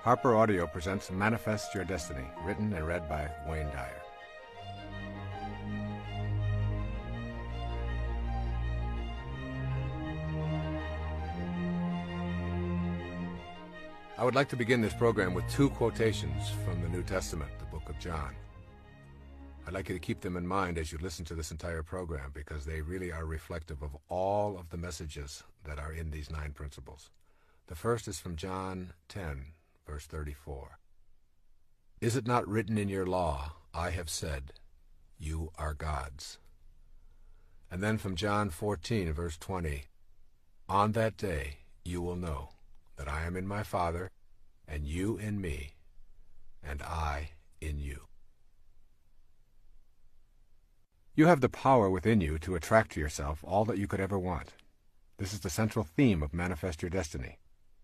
Harper Audio presents Manifest Your Destiny, written and read by Wayne Dyer. I would like to begin this program with two quotations from the New Testament, the book of John. I'd like you to keep them in mind as you listen to this entire program, because they really are reflective of all of the messages that are in these 9 principles. The first is from John 10, verse 34. Is it not written in your law, I have said, you are gods? And then from John 14, verse 20, on that day you will know that I am in my Father, and you in me, and I in you. You have the power within you to attract to yourself all that you could ever want. This is the central theme of Manifest Your Destiny,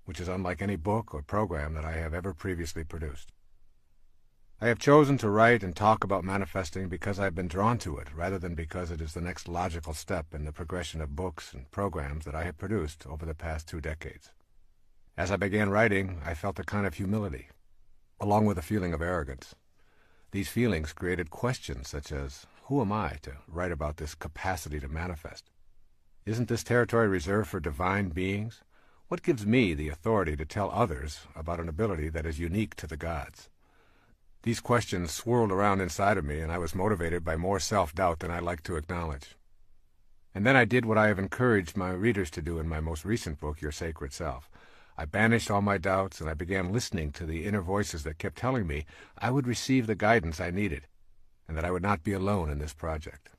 which is unlike any book or program that I have ever previously produced. I have chosen to write and talk about manifesting because I have been drawn to it, rather than because it is the next logical step in the progression of books and programs that I have produced over the past 2 decades. As I began writing, I felt a kind of humility, along with a feeling of arrogance. These feelings created questions such as, who am I to write about this capacity to manifest? Isn't this territory reserved for divine beings? What gives me the authority to tell others about an ability that is unique to the gods? These questions swirled around inside of me, and I was motivated by more self-doubt than I like to acknowledge. And then I did what I have encouraged my readers to do in my most recent book, Your Sacred Self. I banished all my doubts, and I began listening to the inner voices that kept telling me I would receive the guidance I needed, and that I would not be alone in this project.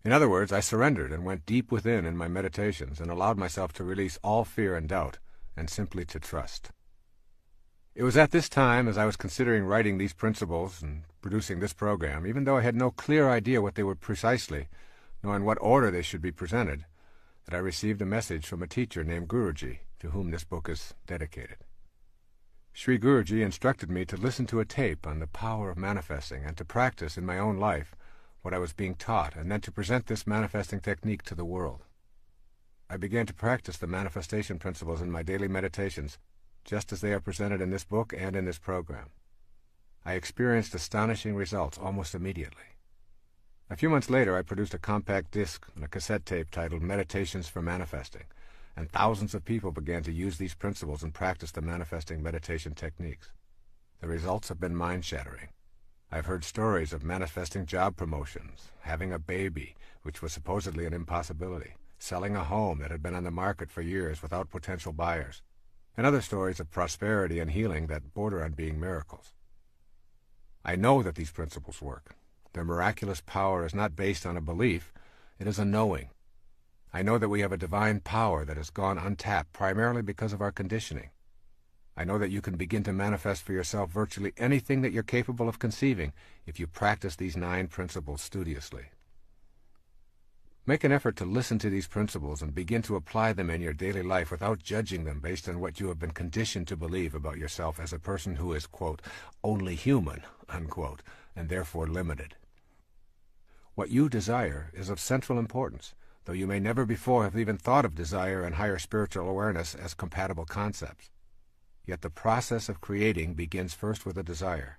In other words, I surrendered and went deep within in my meditations and allowed myself to release all fear and doubt and simply to trust. It was at this time, as I was considering writing these principles and producing this program, even though I had no clear idea what they were precisely, nor in what order they should be presented, that I received a message from a teacher named Guruji, to whom this book is dedicated. Sri Guruji instructed me to listen to a tape on the power of manifesting and to practice in my own life what I was being taught, and then to present this manifesting technique to the world. I began to practice the manifestation principles in my daily meditations, just as they are presented in this book and in this program. I experienced astonishing results almost immediately. A few months later, I produced a compact disc and a cassette tape titled Meditations for Manifesting, and thousands of people began to use these principles and practice the manifesting meditation techniques. The results have been mind-shattering. I've heard stories of manifesting job promotions, having a baby, which was supposedly an impossibility, selling a home that had been on the market for years without potential buyers, and other stories of prosperity and healing that border on being miracles. I know that these principles work. Their miraculous power is not based on a belief, it is a knowing. I know that we have a divine power that has gone untapped primarily because of our conditioning. I know that you can begin to manifest for yourself virtually anything that you're capable of conceiving if you practice these 9 principles studiously. Make an effort to listen to these principles and begin to apply them in your daily life without judging them based on what you have been conditioned to believe about yourself as a person who is, quote, only human, unquote, and therefore limited. What you desire is of central importance, though you may never before have even thought of desire and higher spiritual awareness as compatible concepts. Yet the process of creating begins first with a desire.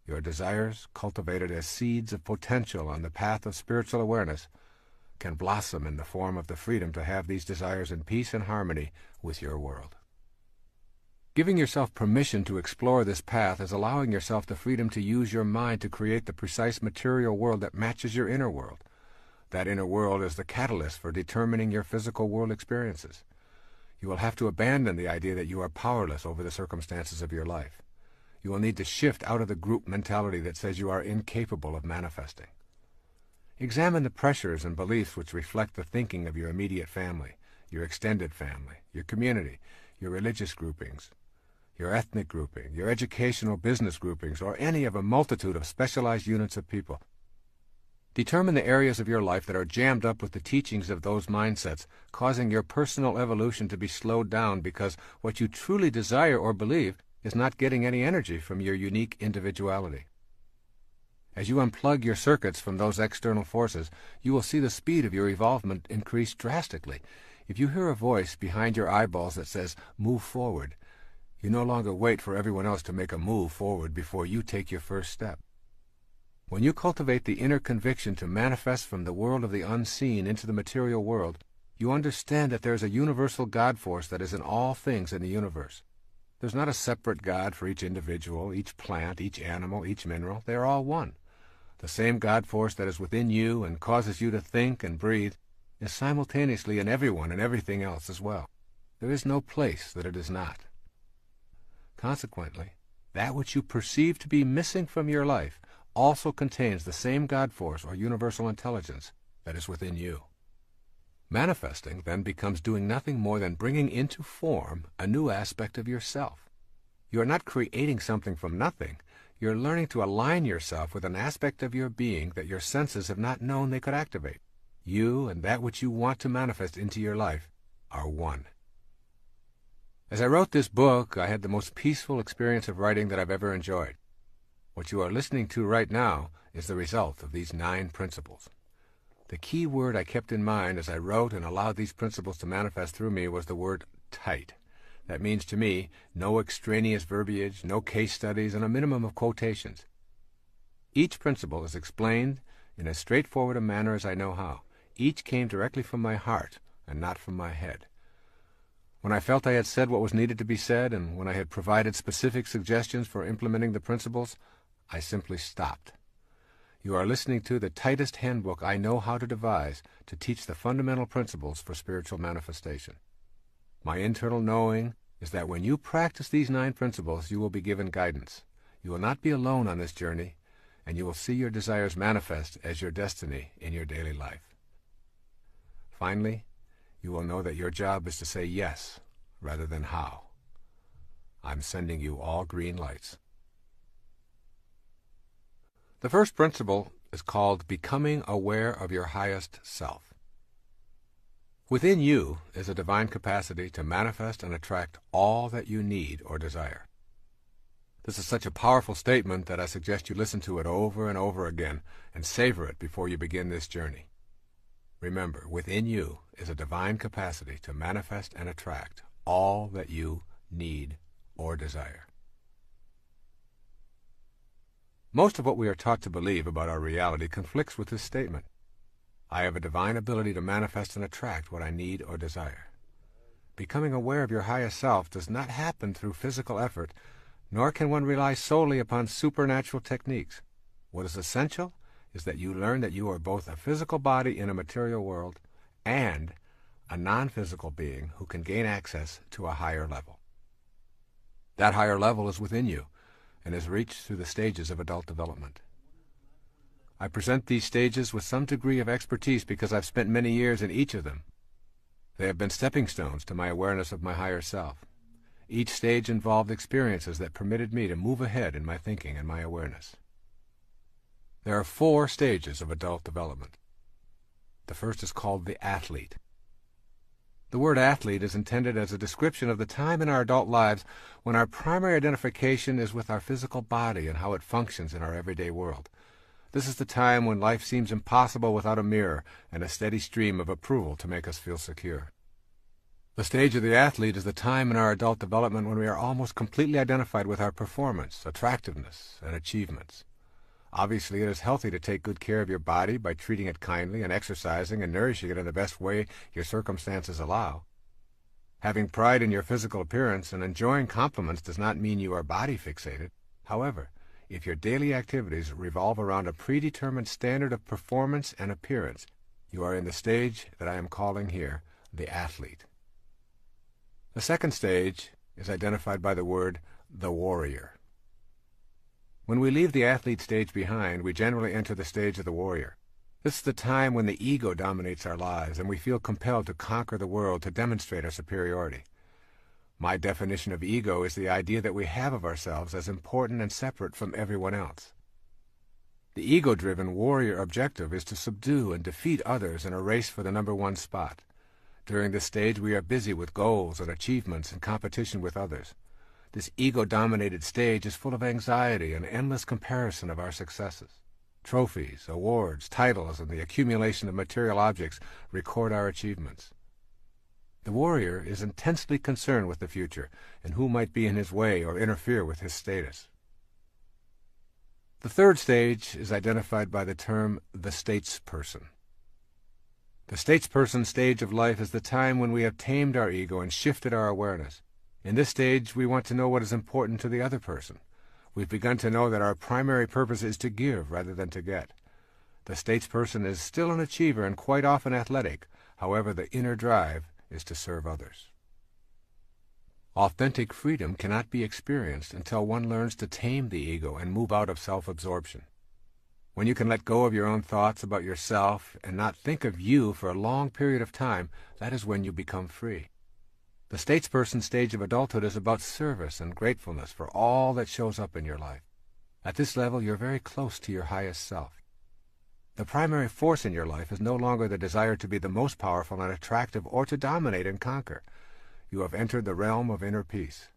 Your desires, cultivated as seeds of potential on the path of spiritual awareness, can blossom in the form of the freedom to have these desires in peace and harmony with your world. Giving yourself permission to explore this path is allowing yourself the freedom to use your mind to create the precise material world that matches your inner world. That inner world is the catalyst for determining your physical world experiences. You will have to abandon the idea that you are powerless over the circumstances of your life. You will need to shift out of the group mentality that says you are incapable of manifesting. Examine the pressures and beliefs which reflect the thinking of your immediate family, your extended family, your community, your religious groupings, your ethnic grouping, your educational business groupings, or any of a multitude of specialized units of people. Determine the areas of your life that are jammed up with the teachings of those mindsets, causing your personal evolution to be slowed down because what you truly desire or believe is not getting any energy from your unique individuality. As you unplug your circuits from those external forces, you will see the speed of your evolvement increase drastically. If you hear a voice behind your eyeballs that says, "Move forward," You no longer wait for everyone else to make a move forward before you take your first step. When you cultivate the inner conviction to manifest from the world of the unseen into the material world, you understand that there is a universal God force that is in all things in the universe. There's not a separate God for each individual, each plant, each animal, each mineral. They are all one. The same God force that is within you and causes you to think and breathe is simultaneously in everyone and everything else as well. There is no place that it is not. Consequently, that which you perceive to be missing from your life also contains the same God force or universal intelligence that is within you. Manifesting then becomes doing nothing more than bringing into form a new aspect of yourself. You are not creating something from nothing. You're learning to align yourself with an aspect of your being that your senses have not known they could activate. You and that which you want to manifest into your life are one. As I wrote this book, I had the most peaceful experience of writing that I've ever enjoyed. What you are listening to right now is the result of these 9 principles. The key word I kept in mind as I wrote and allowed these principles to manifest through me was the word tight. That means to me no extraneous verbiage, no case studies, and a minimum of quotations. Each principle is explained in as straightforward a manner as I know how. Each came directly from my heart and not from my head. When I felt I had said what was needed to be said, and when I had provided specific suggestions for implementing the principles, I simply stopped. You are listening to the tightest handbook I know how to devise to teach the fundamental principles for spiritual manifestation. My internal knowing is that when you practice these 9 principles, you will be given guidance. You will not be alone on this journey, and you will see your desires manifest as your destiny in your daily life. Finally, you will know that your job is to say yes rather than how. I'm sending you all green lights. The first principle is called becoming aware of your highest self. Within you is a divine capacity to manifest and attract all that you need or desire. This is such a powerful statement that I suggest you listen to it over and over again and savor it before you begin this journey. Remember, within you is a divine capacity to manifest and attract all that you need or desire. Most of what we are taught to believe about our reality conflicts with this statement. I have a divine ability to manifest and attract what I need or desire. Becoming aware of your highest self does not happen through physical effort, nor can one rely solely upon supernatural techniques. What is essential is that you learn that you are both a physical body in a material world and a non-physical being who can gain access to a higher level. That higher level is within you and is reached through the stages of adult development. I present these stages with some degree of expertise because I've spent many years in each of them. They have been stepping stones to my awareness of my higher self. Each stage involved experiences that permitted me to move ahead in my thinking and my awareness. There are 4 stages of adult development. The first is called the athlete. The word athlete is intended as a description of the time in our adult lives when our primary identification is with our physical body and how it functions in our everyday world. This is the time when life seems impossible without a mirror and a steady stream of approval to make us feel secure. The stage of the athlete is the time in our adult development when we are almost completely identified with our performance, attractiveness, and achievements. Obviously, it is healthy to take good care of your body by treating it kindly and exercising and nourishing it in the best way your circumstances allow. Having pride in your physical appearance and enjoying compliments does not mean you are body fixated. However, if your daily activities revolve around a predetermined standard of performance and appearance, you are in the stage that I am calling here the athlete. The second stage is identified by the word the warrior. When we leave the athlete stage behind, we generally enter the stage of the warrior. This is the time when the ego dominates our lives and we feel compelled to conquer the world to demonstrate our superiority. My definition of ego is the idea that we have of ourselves as important and separate from everyone else. The ego-driven warrior objective is to subdue and defeat others in a race for the number 1 spot. During this stage, we are busy with goals and achievements and competition with others. This ego-dominated stage is full of anxiety and endless comparison of our successes. Trophies, awards, titles, and the accumulation of material objects record our achievements. The warrior is intensely concerned with the future and who might be in his way or interfere with his status. The third stage is identified by the term the statesperson. The statesperson stage of life is the time when we have tamed our ego and shifted our awareness. In this stage, we want to know what is important to the other person. We've begun to know that our primary purpose is to give rather than to get. The statesperson is still an achiever and quite often athletic. However, the inner drive is to serve others. Authentic freedom cannot be experienced until one learns to tame the ego and move out of self-absorption. When you can let go of your own thoughts about yourself and not think of you for a long period of time, that is when you become free. The statesperson stage of adulthood is about service and gratefulness for all that shows up in your life. At this level, you're very close to your highest self. The primary force in your life is no longer the desire to be the most powerful and attractive or to dominate and conquer. You have entered the realm of inner peace.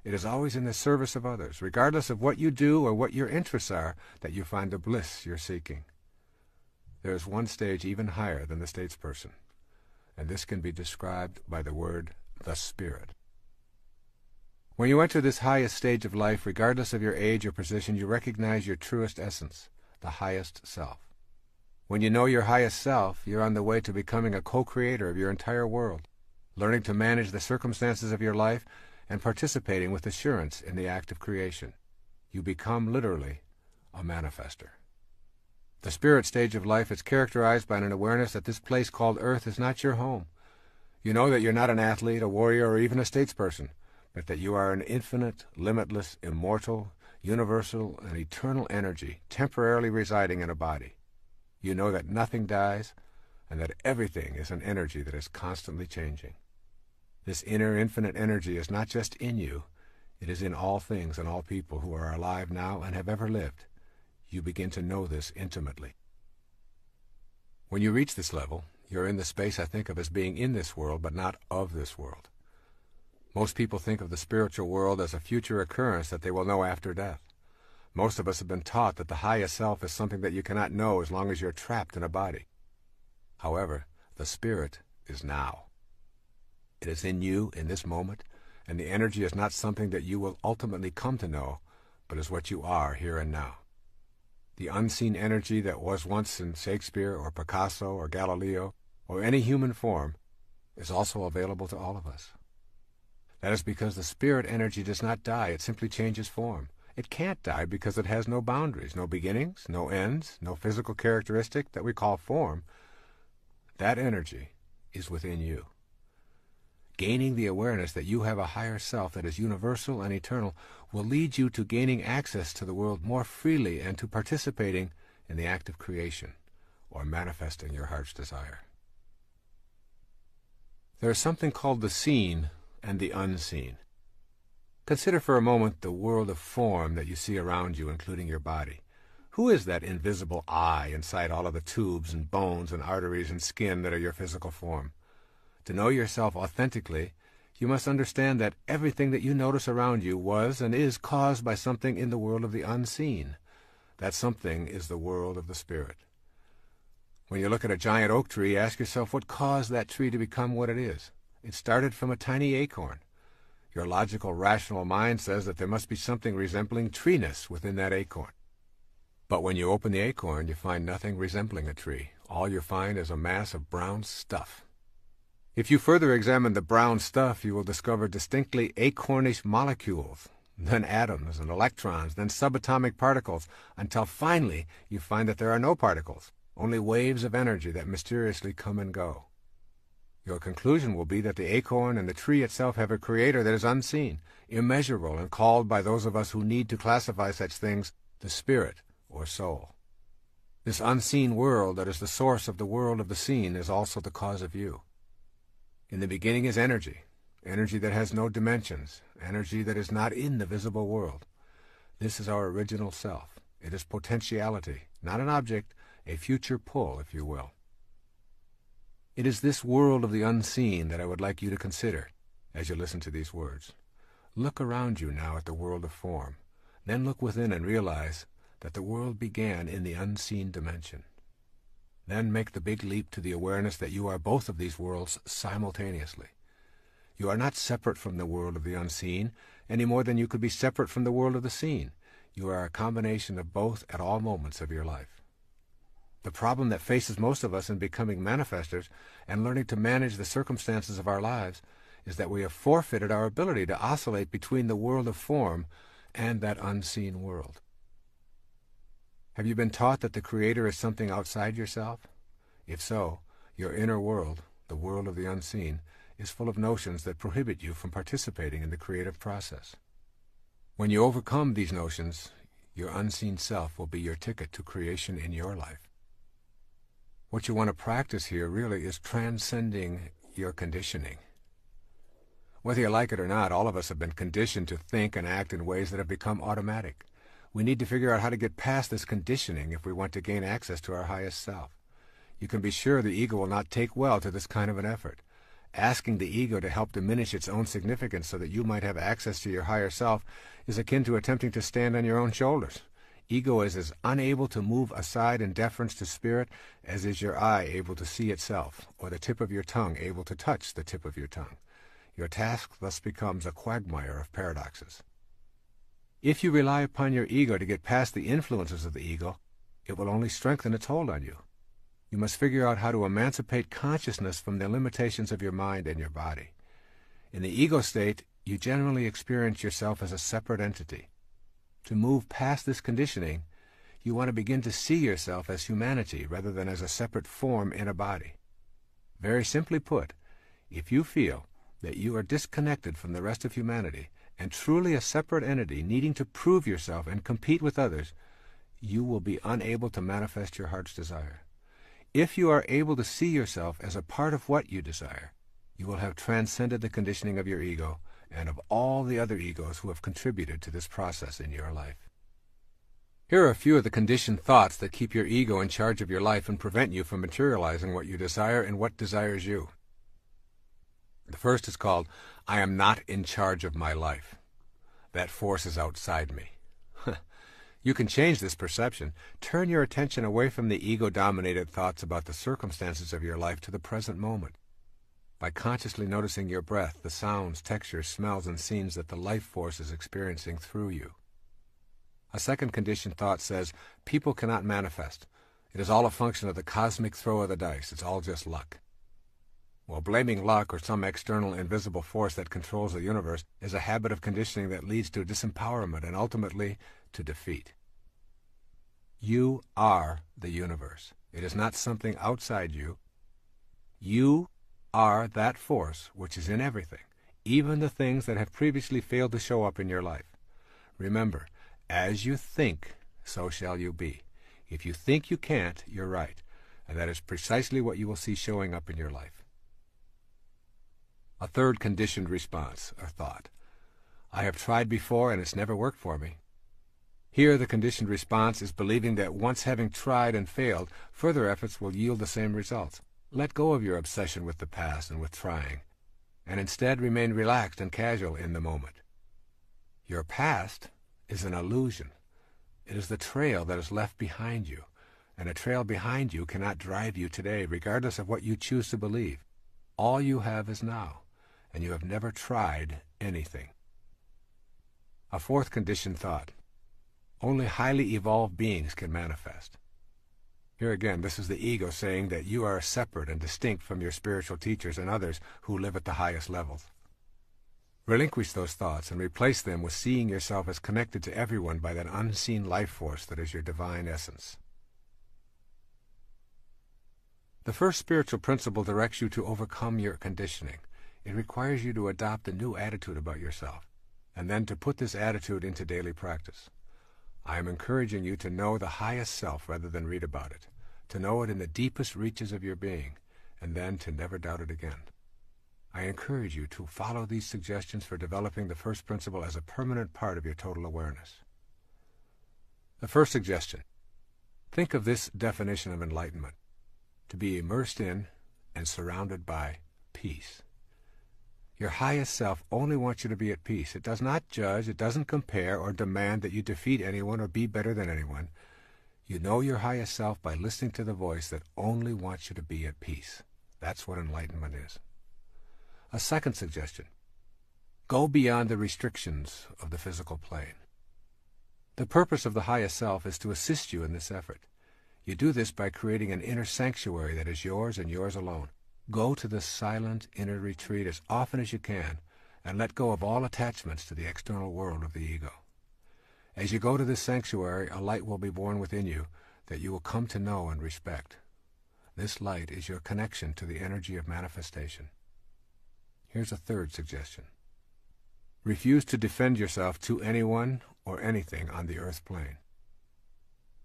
It is always in the service of others, regardless of what you do or what your interests are, that you find the bliss you're seeking. There is one stage even higher than the statesperson, and this can be described by the word the spirit. When you enter this highest stage of life, regardless of your age or position, you recognize your truest essence, the highest self. When you know your highest self, you're on the way to becoming a co-creator of your entire world, learning to manage the circumstances of your life and participating with assurance in the act of creation. You become literally a manifester. The spirit stage of life is characterized by an awareness that this place called Earth is not your home. You know that you're not an athlete, a warrior, or even a statesperson, but that you are an infinite, limitless, immortal, universal, and eternal energy temporarily residing in a body. You know that nothing dies, and that everything is an energy that is constantly changing. This inner infinite energy is not just in you, it is in all things and all people who are alive now and have ever lived. You begin to know this intimately. When you reach this level, you're in the space I think of as being in this world, but not of this world. Most people think of the spiritual world as a future occurrence that they will know after death. Most of us have been taught that the highest self is something that you cannot know as long as you're trapped in a body. However, the spirit is now. It is in you in this moment, and the energy is not something that you will ultimately come to know, but is what you are here and now. The unseen energy that was once in Shakespeare or Picasso or Galileo or any human form is also available to all of us. That is because the spirit energy does not die, it simply changes form. It can't die because it has no boundaries, no beginnings, no ends, no physical characteristic that we call form. That energy is within you. Gaining the awareness that you have a higher self that is universal and eternal will lead you to gaining access to the world more freely and to participating in the act of creation or manifesting your heart's desire. There is something called the seen and the unseen. Consider for a moment the world of form that you see around you, including your body. Who is that invisible I inside all of the tubes and bones and arteries and skin that are your physical form? To know yourself authentically, you must understand that everything that you notice around you was and is caused by something in the world of the unseen. That something is the world of the spirit. When you look at a giant oak tree, ask yourself what caused that tree to become what it is. It started from a tiny acorn. Your logical, rational mind says that there must be something resembling treeness within that acorn. But when you open the acorn, you find nothing resembling a tree. All you find is a mass of brown stuff. If you further examine the brown stuff, you will discover distinctly acornish molecules, then atoms and electrons, then subatomic particles, until finally you find that there are no particles, only waves of energy that mysteriously come and go. Your conclusion will be that the acorn and the tree itself have a creator that is unseen, immeasurable, and called by those of us who need to classify such things the spirit or soul. This unseen world that is the source of the world of the seen is also the cause of you. In the beginning is energy, energy that has no dimensions, energy that is not in the visible world. This is our original self. It is potentiality, not an object, a future pull, if you will. It is this world of the unseen that I would like you to consider as you listen to these words. Look around you now at the world of form. Then look within and realize that the world began in the unseen dimension. Then make the big leap to the awareness that you are both of these worlds simultaneously. You are not separate from the world of the unseen, any more than you could be separate from the world of the seen. You are a combination of both at all moments of your life. The problem that faces most of us in becoming manifestors and learning to manage the circumstances of our lives is that we have forfeited our ability to oscillate between the world of form and that unseen world. Have you been taught that the Creator is something outside yourself? If so, your inner world, the world of the unseen, is full of notions that prohibit you from participating in the creative process. When you overcome these notions, your unseen self will be your ticket to creation in your life. What you want to practice here really is transcending your conditioning. Whether you like it or not, all of us have been conditioned to think and act in ways that have become automatic. We need to figure out how to get past this conditioning if we want to gain access to our highest self. You can be sure the ego will not take well to this kind of an effort. Asking the ego to help diminish its own significance so that you might have access to your higher self is akin to attempting to stand on your own shoulders. Ego is as unable to move aside in deference to spirit as is your eye able to see itself, or the tip of your tongue able to touch the tip of your tongue. Your task thus becomes a quagmire of paradoxes. If you rely upon your ego to get past the influences of the ego, it will only strengthen its hold on you. You must figure out how to emancipate consciousness from the limitations of your mind and your body. In the ego state, you generally experience yourself as a separate entity. To move past this conditioning, you want to begin to see yourself as humanity rather than as a separate form in a body. Very simply put, if you feel that you are disconnected from the rest of humanity and truly a separate entity needing to prove yourself and compete with others, you will be unable to manifest your heart's desire. If you are able to see yourself as a part of what you desire, you will have transcended the conditioning of your ego and of all the other egos who have contributed to this process in your life. Here are a few of the conditioned thoughts that keep your ego in charge of your life and prevent you from materializing what you desire and what desires you. The first is called, I am not in charge of my life. That force is outside me. You can change this perception. Turn your attention away from the ego-dominated thoughts about the circumstances of your life to the present moment. By consciously noticing your breath, the sounds, textures, smells, and scenes that the life force is experiencing through you. A second conditioned thought says, people cannot manifest. It is all a function of the cosmic throw of the dice. It's all just luck. Well, blaming luck or some external invisible force that controls the universe is a habit of conditioning that leads to disempowerment and ultimately to defeat. You are the universe. It is not something outside you. You are that force which is in everything, even the things that have previously failed to show up in your life. Remember, as you think, so shall you be. If you think you can't, you're right, and that is precisely what you will see showing up in your life. A third conditioned response, or thought. I have tried before and it's never worked for me. Here the conditioned response is believing that once having tried and failed, further efforts will yield the same results. Let go of your obsession with the past and with trying, and instead remain relaxed and casual in the moment. Your past is an illusion. It is the trail that is left behind you, and a trail behind you cannot drive you today, regardless of what you choose to believe. All you have is now, and you have never tried anything. A fourth conditioned thought. Only highly evolved beings can manifest. Here again, this is the ego saying that you are separate and distinct from your spiritual teachers and others who live at the highest levels. Relinquish those thoughts and replace them with seeing yourself as connected to everyone by that unseen life force that is your divine essence. The first spiritual principle directs you to overcome your conditioning. It requires you to adopt a new attitude about yourself, and then to put this attitude into daily practice. I am encouraging you to know the highest self rather than read about it, to know it in the deepest reaches of your being, and then to never doubt it again. I encourage you to follow these suggestions for developing the first principle as a permanent part of your total awareness. The first suggestion. Think of this definition of enlightenment: to be immersed in and surrounded by peace. Your highest self only wants you to be at peace. It does not judge, it doesn't compare or demand that you defeat anyone or be better than anyone. You know your highest self by listening to the voice that only wants you to be at peace. That's what enlightenment is. A second suggestion: go beyond the restrictions of the physical plane. The purpose of the highest self is to assist you in this effort. You do this by creating an inner sanctuary that is yours and yours alone. Go to this silent inner retreat as often as you can and let go of all attachments to the external world of the ego. As you go to this sanctuary, a light will be born within you that you will come to know and respect. This light is your connection to the energy of manifestation. Here's a third suggestion: refuse to defend yourself to anyone or anything on the earth plane.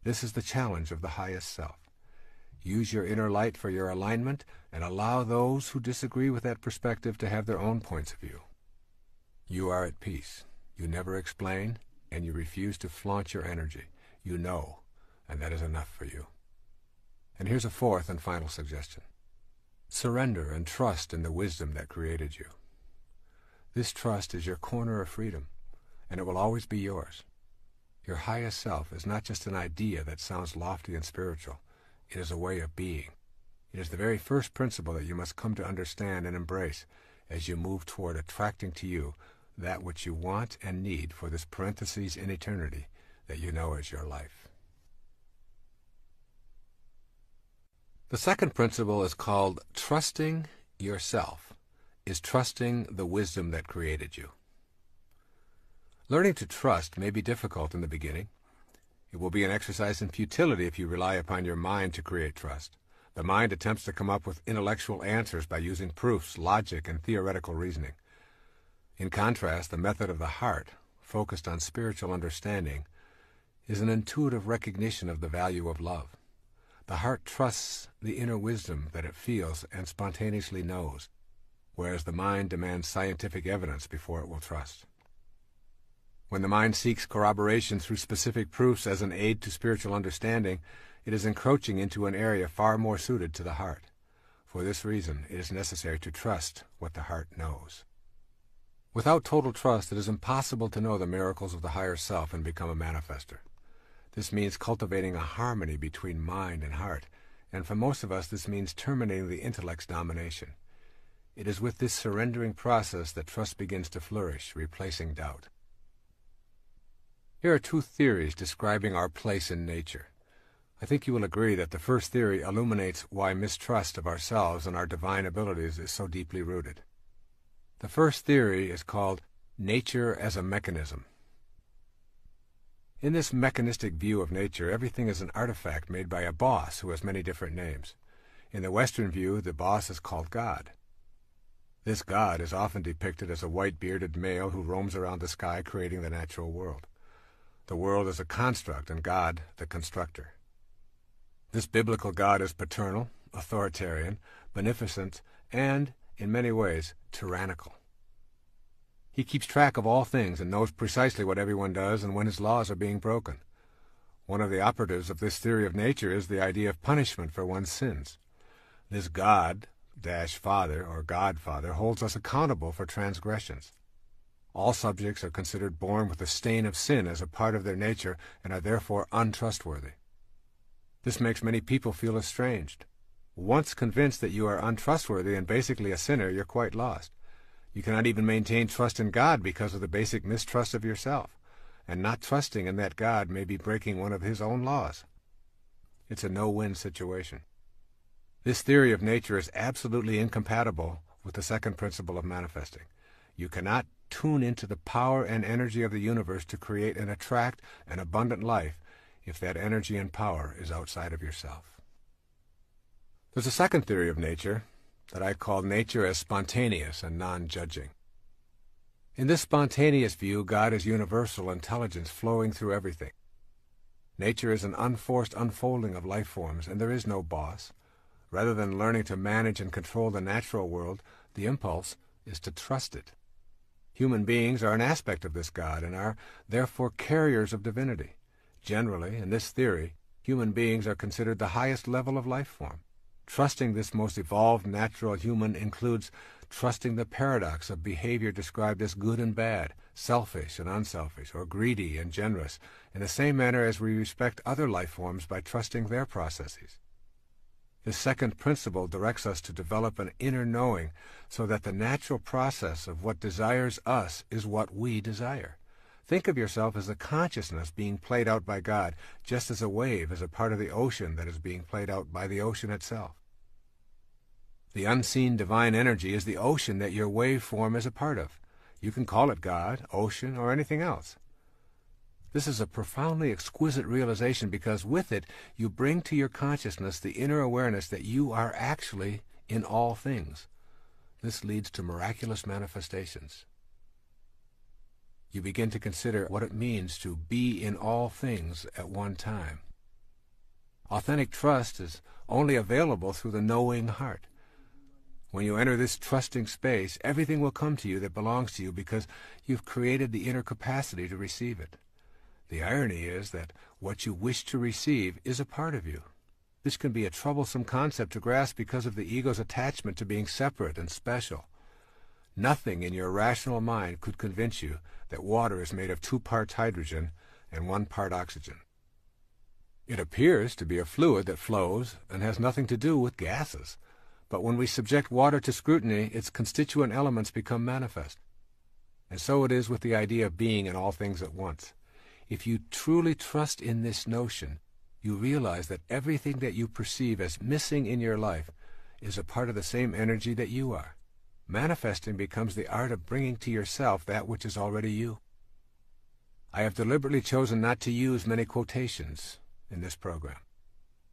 This is the challenge of the highest self. Use your inner light for your alignment and allow those who disagree with that perspective to have their own points of view. You are at peace. You never explain, and you refuse to flaunt your energy. You know, and that is enough for you. And here's a fourth and final suggestion: surrender and trust in the wisdom that created you. This trust is your corner of freedom, and it will always be yours. Your highest self is not just an idea that sounds lofty and spiritual. It is a way of being. It is the very first principle that you must come to understand and embrace as you move toward attracting to you that which you want and need for this parenthesis in eternity that you know as your life. The second principle is called trusting yourself, is trusting the wisdom that created you. Learning to trust may be difficult in the beginning. It will be an exercise in futility if you rely upon your mind to create trust. The mind attempts to come up with intellectual answers by using proofs, logic, and theoretical reasoning. In contrast, the method of the heart, focused on spiritual understanding, is an intuitive recognition of the value of love. The heart trusts the inner wisdom that it feels and spontaneously knows, whereas the mind demands scientific evidence before it will trust. When the mind seeks corroboration through specific proofs as an aid to spiritual understanding, it is encroaching into an area far more suited to the heart. For this reason, it is necessary to trust what the heart knows. Without total trust, it is impossible to know the miracles of the higher self and become a manifester. This means cultivating a harmony between mind and heart, and for most of us this means terminating the intellect's domination. It is with this surrendering process that trust begins to flourish, replacing doubt. Here are two theories describing our place in nature. I think you will agree that the first theory illuminates why mistrust of ourselves and our divine abilities is so deeply rooted. The first theory is called nature as a mechanism. In this mechanistic view of nature, everything is an artifact made by a boss who has many different names. In the Western view, the boss is called God. This God is often depicted as a white-bearded male who roams around the sky creating the natural world. The world is a construct and God the constructor. This biblical God is paternal, authoritarian, beneficent, and, in many ways, tyrannical. He keeps track of all things and knows precisely what everyone does and when his laws are being broken. One of the operatives of this theory of nature is the idea of punishment for one's sins. This God-Father or Godfather holds us accountable for transgressions. All subjects are considered born with the stain of sin as a part of their nature and are therefore untrustworthy. This makes many people feel estranged. Once convinced that you are untrustworthy and basically a sinner, you're quite lost. You cannot even maintain trust in God because of the basic mistrust of yourself, and not trusting in that God may be breaking one of his own laws. It's a no-win situation. This theory of nature is absolutely incompatible with the second principle of manifesting. You cannot tune into the power and energy of the universe to create and attract an abundant life if that energy and power is outside of yourself. There's a second theory of nature that I call nature as spontaneous and non-judging. In this spontaneous view, God is universal intelligence flowing through everything. Nature is an unforced unfolding of life forms, and there is no boss. Rather than learning to manage and control the natural world, the impulse is to trust it. Human beings are an aspect of this God and are, therefore, carriers of divinity. Generally, in this theory, human beings are considered the highest level of life form. Trusting this most evolved natural human includes trusting the paradox of behavior described as good and bad, selfish and unselfish, or greedy and generous, in the same manner as we respect other life forms by trusting their processes. This second principle directs us to develop an inner knowing so that the natural process of what desires us is what we desire. Think of yourself as a consciousness being played out by God, just as a wave is a part of the ocean that is being played out by the ocean itself. The unseen divine energy is the ocean that your waveform is a part of. You can call it God, ocean, or anything else. This is a profoundly exquisite realization because with it you bring to your consciousness the inner awareness that you are actually in all things. This leads to miraculous manifestations. You begin to consider what it means to be in all things at one time. Authentic trust is only available through the knowing heart. When you enter this trusting space, everything will come to you that belongs to you because you've created the inner capacity to receive it. The irony is that what you wish to receive is a part of you. This can be a troublesome concept to grasp because of the ego's attachment to being separate and special. Nothing in your rational mind could convince you that water is made of 2 parts hydrogen and 1 part oxygen. It appears to be a fluid that flows and has nothing to do with gases. But when we subject water to scrutiny, its constituent elements become manifest. And so it is with the idea of being in all things at once. If you truly trust in this notion, you realize that everything that you perceive as missing in your life is a part of the same energy that you are. Manifesting becomes the art of bringing to yourself that which is already you. I have deliberately chosen not to use many quotations in this program.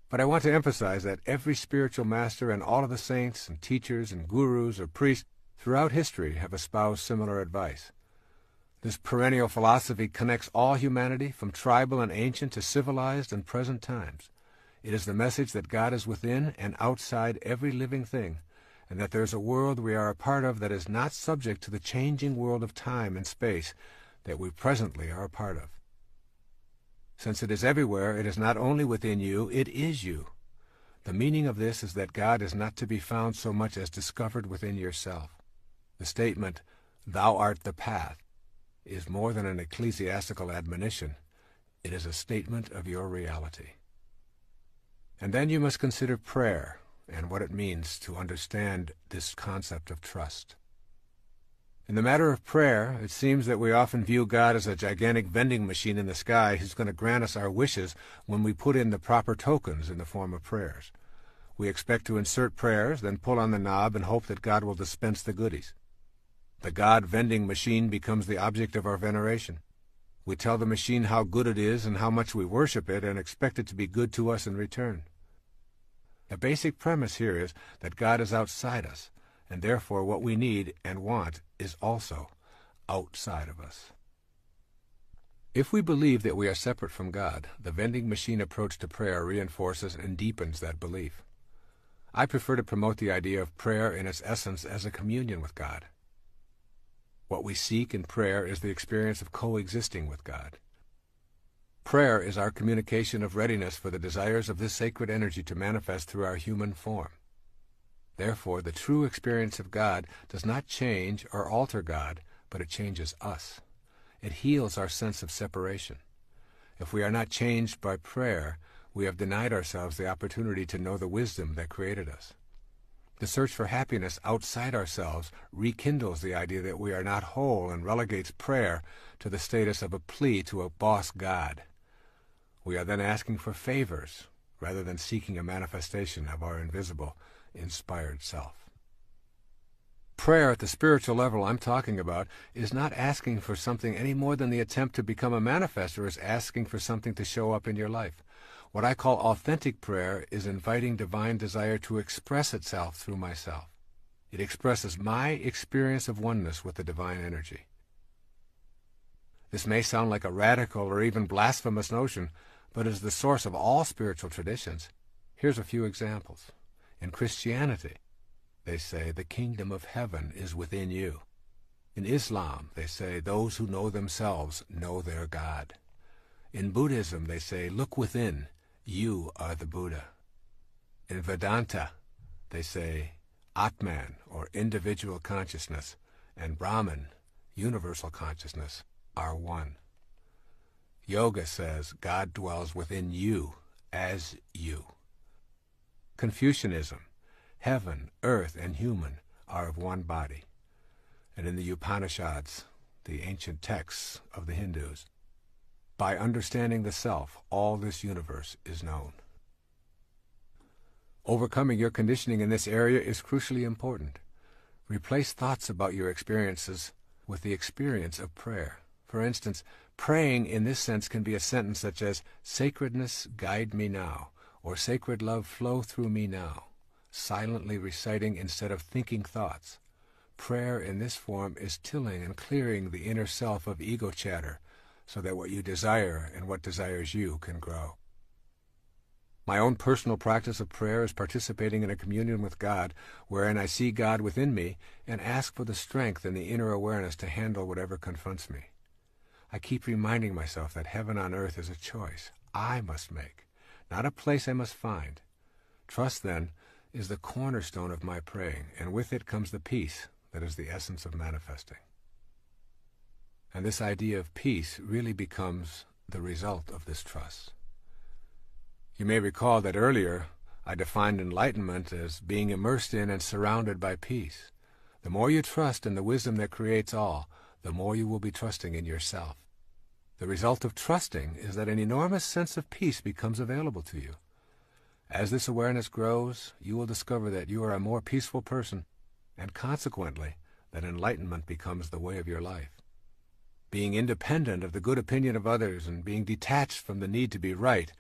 But I want to emphasize that every spiritual master and all of the saints and teachers and gurus or priests throughout history have espoused similar advice. This perennial philosophy connects all humanity from tribal and ancient to civilized and present times. It is the message that God is within and outside every living thing, and that there is a world we are a part of that is not subject to the changing world of time and space that we presently are a part of. Since it is everywhere, it is not only within you, it is you. The meaning of this is that God is not to be found so much as discovered within yourself. The statement, "Thou art the path," is more than an ecclesiastical admonition. It is a statement of your reality. And then you must consider prayer and what it means to understand this concept of trust. In the matter of prayer, it seems that we often view God as a gigantic vending machine in the sky who's going to grant us our wishes when we put in the proper tokens in the form of prayers. We expect to insert prayers, then pull on the knob and hope that God will dispense the goodies. The God vending machine becomes the object of our veneration. We tell the machine how good it is and how much we worship it and expect it to be good to us in return. The basic premise here is that God is outside us, and therefore what we need and want is also outside of us. If we believe that we are separate from God, the vending machine approach to prayer reinforces and deepens that belief. I prefer to promote the idea of prayer in its essence as a communion with God. What we seek in prayer is the experience of coexisting with God. Prayer is our communication of readiness for the desires of this sacred energy to manifest through our human form. Therefore, the true experience of God does not change or alter God, but it changes us. It heals our sense of separation. If we are not changed by prayer, we have denied ourselves the opportunity to know the wisdom that created us. The search for happiness outside ourselves rekindles the idea that we are not whole and relegates prayer to the status of a plea to a boss God. We are then asking for favors rather than seeking a manifestation of our invisible, inspired self. Prayer at the spiritual level I'm talking about is not asking for something any more than the attempt to become a manifester is asking for something to show up in your life. What I call authentic prayer is inviting divine desire to express itself through myself. It expresses my experience of oneness with the divine energy. This may sound like a radical or even blasphemous notion, but is the source of all spiritual traditions. Here's a few examples. In Christianity, they say the kingdom of heaven is within you. In Islam, they say those who know themselves know their God. In Buddhism, they say, look within, you are the Buddha. In Vedanta, they say Atman, or individual consciousness, and Brahman, universal consciousness, are one. Yoga says God dwells within you as you. Confucianism, heaven, earth, and human are of one body. And in the Upanishads, the ancient texts of the Hindus, by understanding the self, all this universe is known. Overcoming your conditioning in this area is crucially important. Replace thoughts about your experiences with the experience of prayer. For instance, praying in this sense can be a sentence such as, "Sacredness, guide me now," or "Sacred love, flow through me now," silently reciting instead of thinking thoughts. Prayer in this form is tilling and clearing the inner self of ego chatter so that what you desire and what desires you can grow. My own personal practice of prayer is participating in a communion with God, wherein I see God within me and ask for the strength and the inner awareness to handle whatever confronts me. I keep reminding myself that heaven on earth is a choice I must make, not a place I must find. Trust, then, is the cornerstone of my praying, and with it comes the peace that is the essence of manifesting. And this idea of peace really becomes the result of this trust. You may recall that earlier I defined enlightenment as being immersed in and surrounded by peace. The more you trust in the wisdom that creates all, the more you will be trusting in yourself. The result of trusting is that an enormous sense of peace becomes available to you. As this awareness grows, you will discover that you are a more peaceful person, and consequently, that enlightenment becomes the way of your life. Being independent of the good opinion of others and being detached from the need to be right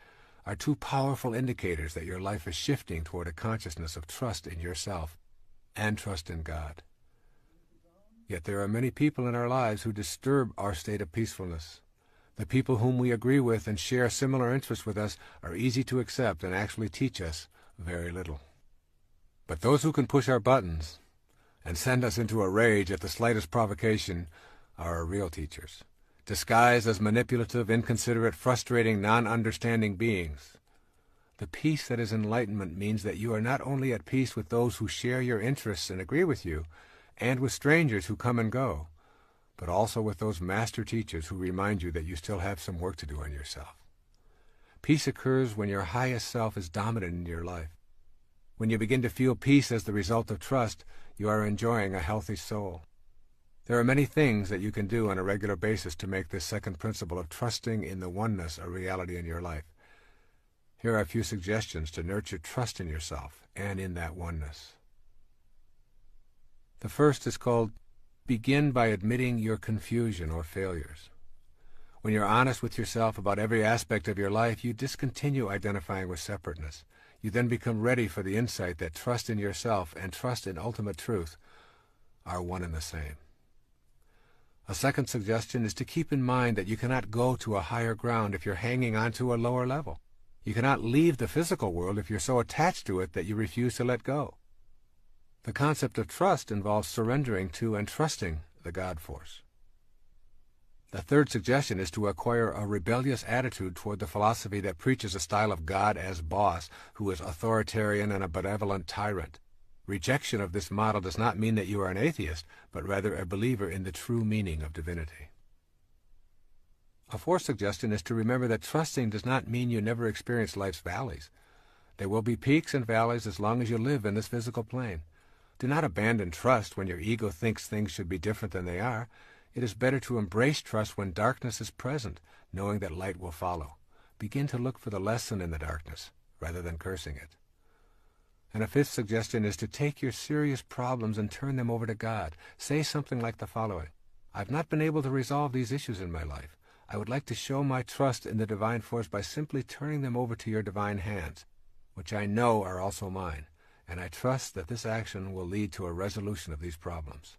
are two powerful indicators that your life is shifting toward a consciousness of trust in yourself and trust in God. Yet there are many people in our lives who disturb our state of peacefulness. The people whom we agree with and share similar interests with us are easy to accept and actually teach us very little. But those who can push our buttons and send us into a rage at the slightest provocation are our real teachers, disguised as manipulative, inconsiderate, frustrating, non-understanding beings. The peace that is enlightenment means that you are not only at peace with those who share your interests and agree with you, and with strangers who come and go, but also with those master teachers who remind you that you still have some work to do on yourself. Peace occurs when your highest self is dominant in your life. When you begin to feel peace as the result of trust, you are enjoying a healthy soul. There are many things that you can do on a regular basis to make this second principle of trusting in the oneness a reality in your life. Here are a few suggestions to nurture trust in yourself and in that oneness. The first is called begin by admitting your confusion or failures. When you're honest with yourself about every aspect of your life, you discontinue identifying with separateness. You then become ready for the insight that trust in yourself and trust in ultimate truth are one and the same. A second suggestion is to keep in mind that you cannot go to a higher ground if you're hanging on to a lower level. You cannot leave the physical world if you're so attached to it that you refuse to let go. The concept of trust involves surrendering to and trusting the God force. The third suggestion is to acquire a rebellious attitude toward the philosophy that preaches a style of God as boss, who is authoritarian and a benevolent tyrant. Rejection of this model does not mean that you are an atheist, but rather a believer in the true meaning of divinity. A fourth suggestion is to remember that trusting does not mean you never experience life's valleys. There will be peaks and valleys as long as you live in this physical plane. Do not abandon trust when your ego thinks things should be different than they are. It is better to embrace trust when darkness is present, knowing that light will follow. Begin to look for the lesson in the darkness, rather than cursing it. And a fifth suggestion is to take your serious problems and turn them over to God. Say something like the following: I've not been able to resolve these issues in my life. I would like to show my trust in the divine force by simply turning them over to your divine hands, which I know are also mine, and I trust that this action will lead to a resolution of these problems.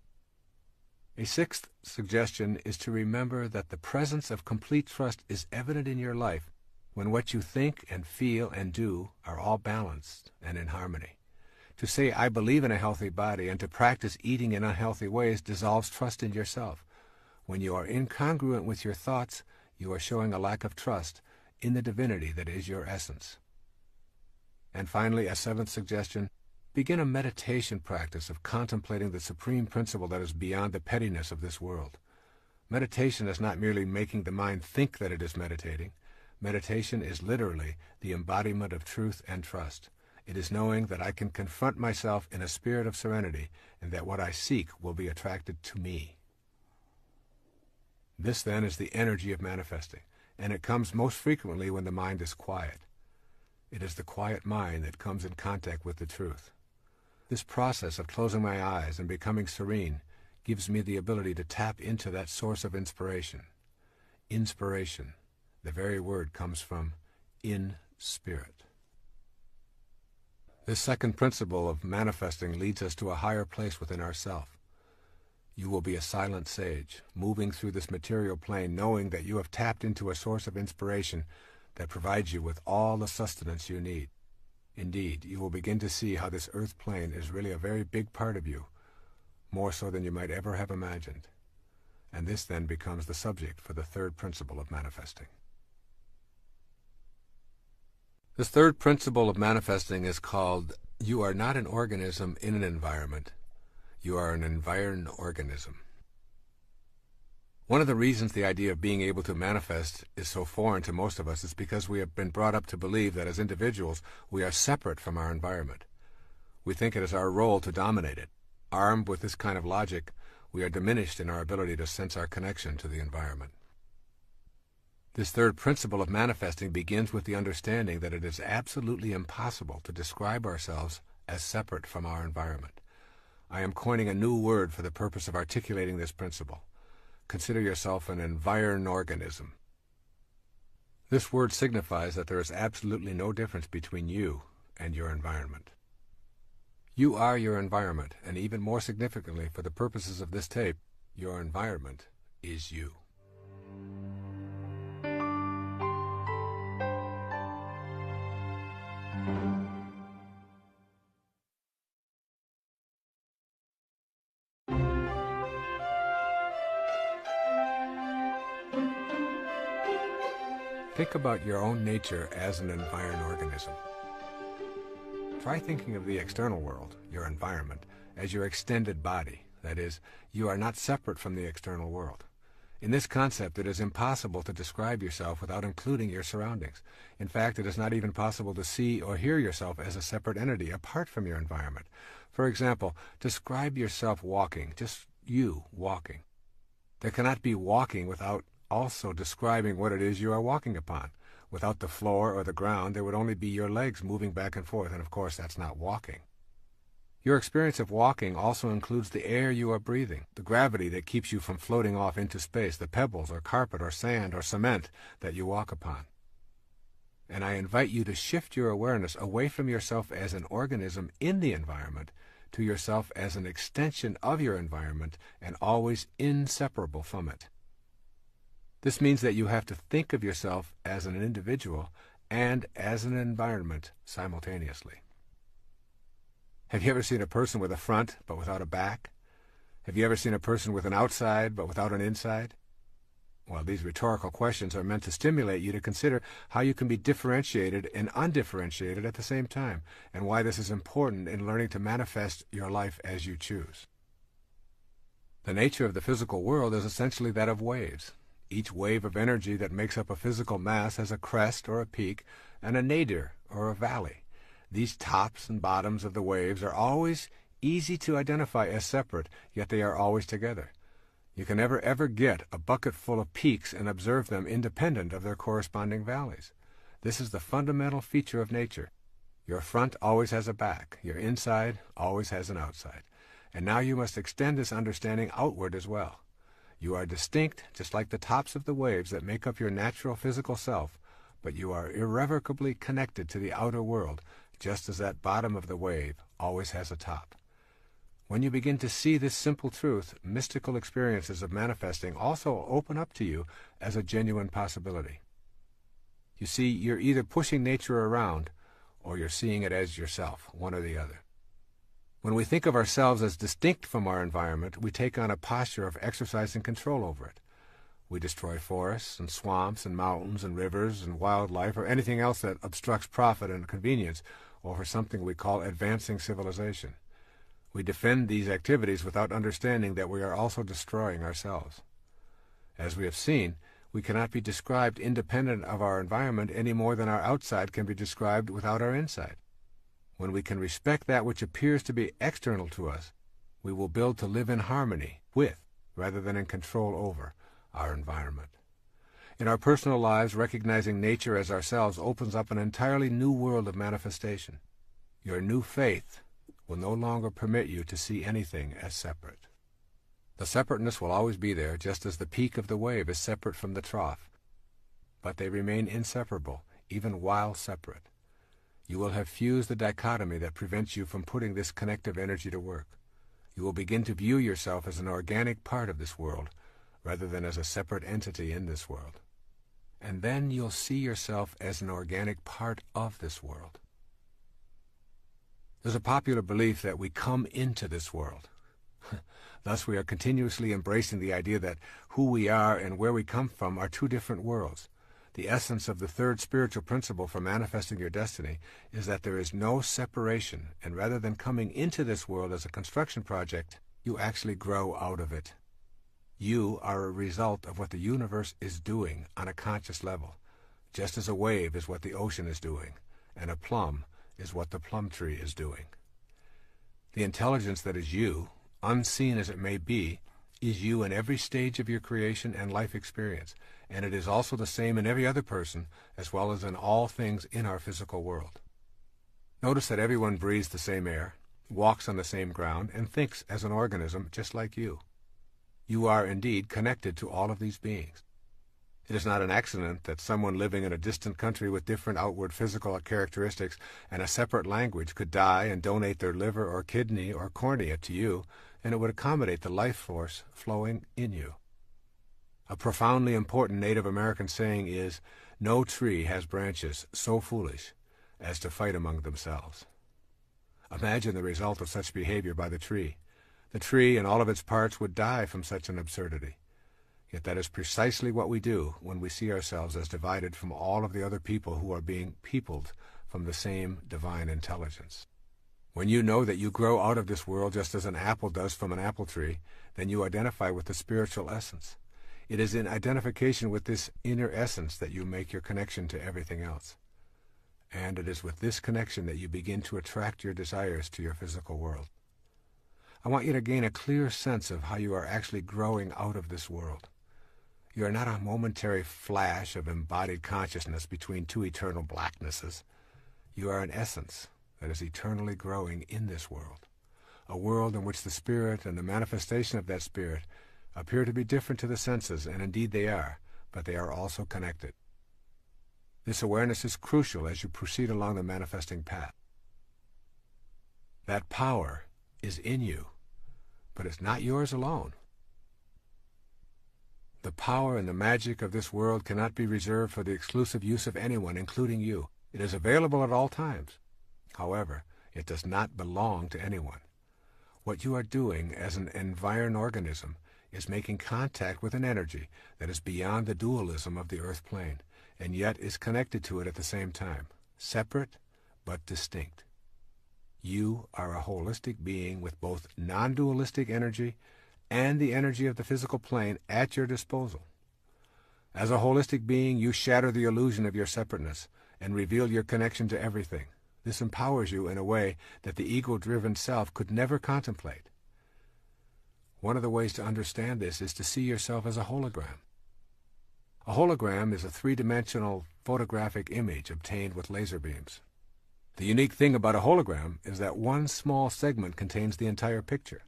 A sixth suggestion is to remember that the presence of complete trust is evident in your life when what you think and feel and do are all balanced and in harmony. To say, I believe in a healthy body, and to practice eating in unhealthy ways dissolves trust in yourself. When you are incongruent with your thoughts, you are showing a lack of trust in the divinity that is your essence. And finally, a seventh suggestion, begin a meditation practice of contemplating the supreme principle that is beyond the pettiness of this world. Meditation is not merely making the mind think that it is meditating. Meditation is literally the embodiment of truth and trust. It is knowing that I can confront myself in a spirit of serenity and that what I seek will be attracted to me. This, then, is the energy of manifesting, and it comes most frequently when the mind is quiet. It is the quiet mind that comes in contact with the truth. This process of closing my eyes and becoming serene gives me the ability to tap into that source of inspiration. Inspiration, the very word comes from in spirit. This second principle of manifesting leads us to a higher place within ourself. You will be a silent sage, moving through this material plane knowing that you have tapped into a source of inspiration that provides you with all the sustenance you need. Indeed, you will begin to see how this earth plane is really a very big part of you, more so than you might ever have imagined. And this then becomes the subject for the third principle of manifesting. This third principle of manifesting is called, you are not an organism in an environment. You are an environed organism. One of the reasons the idea of being able to manifest is so foreign to most of us is because we have been brought up to believe that as individuals we are separate from our environment. We think it is our role to dominate it. Armed with this kind of logic, we are diminished in our ability to sense our connection to the environment. This third principle of manifesting begins with the understanding that it is absolutely impossible to describe ourselves as separate from our environment. I am coining a new word for the purpose of articulating this principle. Consider yourself an environed organism. This word signifies that there is absolutely no difference between you and your environment. You are your environment, and even more significantly for the purposes of this tape, your environment is you. Think about your own nature as an environed organism. Try thinking of the external world, your environment, as your extended body. That is, you are not separate from the external world. In this concept, it is impossible to describe yourself without including your surroundings. In fact, it is not even possible to see or hear yourself as a separate entity apart from your environment. For example, describe yourself walking, just you walking. There cannot be walking without also describing what it is you are walking upon. Without the floor or the ground, there would only be your legs moving back and forth, and of course that's not walking. Your experience of walking also includes the air you are breathing, the gravity that keeps you from floating off into space, the pebbles or carpet or sand or cement that you walk upon. And I invite you to shift your awareness away from yourself as an organism in the environment to yourself as an extension of your environment and always inseparable from it. This means that you have to think of yourself as an individual and as an environment simultaneously. Have you ever seen a person with a front but without a back? Have you ever seen a person with an outside but without an inside? Well, these rhetorical questions are meant to stimulate you to consider how you can be differentiated and undifferentiated at the same time, and why this is important in learning to manifest your life as you choose. The nature of the physical world is essentially that of waves. Each wave of energy that makes up a physical mass has a crest or a peak and a nadir or a valley. These tops and bottoms of the waves are always easy to identify as separate, yet they are always together. You can never ever get a bucket full of peaks and observe them independent of their corresponding valleys. This is the fundamental feature of nature. Your front always has a back, your inside always has an outside. And now you must extend this understanding outward as well. You are distinct, just like the tops of the waves that make up your natural physical self, but you are irrevocably connected to the outer world, just as that bottom of the wave always has a top. When you begin to see this simple truth, mystical experiences of manifesting also open up to you as a genuine possibility. You see, you're either pushing nature around, or you're seeing it as yourself, one or the other. When we think of ourselves as distinct from our environment, we take on a posture of exercising control over it. We destroy forests and swamps and mountains and rivers and wildlife or anything else that obstructs profit and convenience, or for something we call advancing civilization. We defend these activities without understanding that we are also destroying ourselves. As we have seen, we cannot be described independent of our environment any more than our outside can be described without our inside. When we can respect that which appears to be external to us, we will build to live in harmony with, rather than in control over, our environment. In our personal lives, recognizing nature as ourselves opens up an entirely new world of manifestation. Your new faith will no longer permit you to see anything as separate. The separateness will always be there, just as the peak of the wave is separate from the trough. But they remain inseparable, even while separate. You will have fused the dichotomy that prevents you from putting this connective energy to work. You will begin to view yourself as an organic part of this world, rather than as a separate entity in this world. And then you'll see yourself as an organic part of this world. There's a popular belief that we come into this world. Thus, we are continuously embracing the idea that who we are and where we come from are two different worlds. The essence of the third spiritual principle for manifesting your destiny is that there is no separation, and rather than coming into this world as a construction project, you actually grow out of it. You are a result of what the universe is doing on a conscious level, just as a wave is what the ocean is doing, and a plum is what the plum tree is doing. The intelligence that is you, unseen as it may be, is you in every stage of your creation and life experience, and it is also the same in every other person, as well as in all things in our physical world. Notice that everyone breathes the same air, walks on the same ground, and thinks as an organism just like you. You are indeed connected to all of these beings. It is not an accident that someone living in a distant country with different outward physical characteristics and a separate language could die and donate their liver or kidney or cornea to you, and it would accommodate the life force flowing in you. A profoundly important Native American saying is, "No tree has branches so foolish as to fight among themselves." Imagine the result of such behavior by the tree. The tree and all of its parts would die from such an absurdity. Yet that is precisely what we do when we see ourselves as divided from all of the other people who are being peopled from the same divine intelligence. When you know that you grow out of this world just as an apple does from an apple tree, then you identify with the spiritual essence. It is in identification with this inner essence that you make your connection to everything else. And it is with this connection that you begin to attract your desires to your physical world. I want you to gain a clear sense of how you are actually growing out of this world. You are not a momentary flash of embodied consciousness between two eternal blacknesses. You are an essence that is eternally growing in this world, a world in which the spirit and the manifestation of that spirit appear to be different to the senses, and indeed they are, but they are also connected. This awareness is crucial as you proceed along the manifesting path. That power is in you, but it's not yours alone. The power and the magic of this world cannot be reserved for the exclusive use of anyone, including you. It is available at all times. However, it does not belong to anyone. What you are doing as an environed organism is making contact with an energy that is beyond the dualism of the earth plane, and yet is connected to it at the same time, separate but distinct. You are a holistic being with both non-dualistic energy and the energy of the physical plane at your disposal. As a holistic being, you shatter the illusion of your separateness and reveal your connection to everything. This empowers you in a way that the ego-driven self could never contemplate. One of the ways to understand this is to see yourself as a hologram. A hologram is a three-dimensional photographic image obtained with laser beams. The unique thing about a hologram is that one small segment contains the entire picture.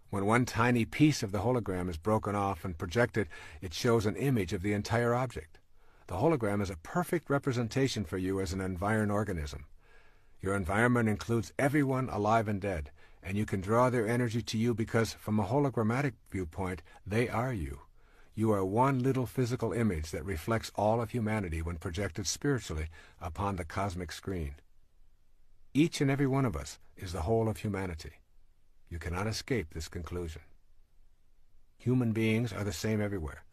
When one tiny piece of the hologram is broken off and projected, it shows an image of the entire object. The hologram is a perfect representation for you as an environed organism. Your environment includes everyone alive and dead, and you can draw their energy to you because, from a hologrammatic viewpoint, they are you. You are one little physical image that reflects all of humanity when projected spiritually upon the cosmic screen. Each and every one of us is the whole of humanity. You cannot escape this conclusion. Human beings are the same everywhere.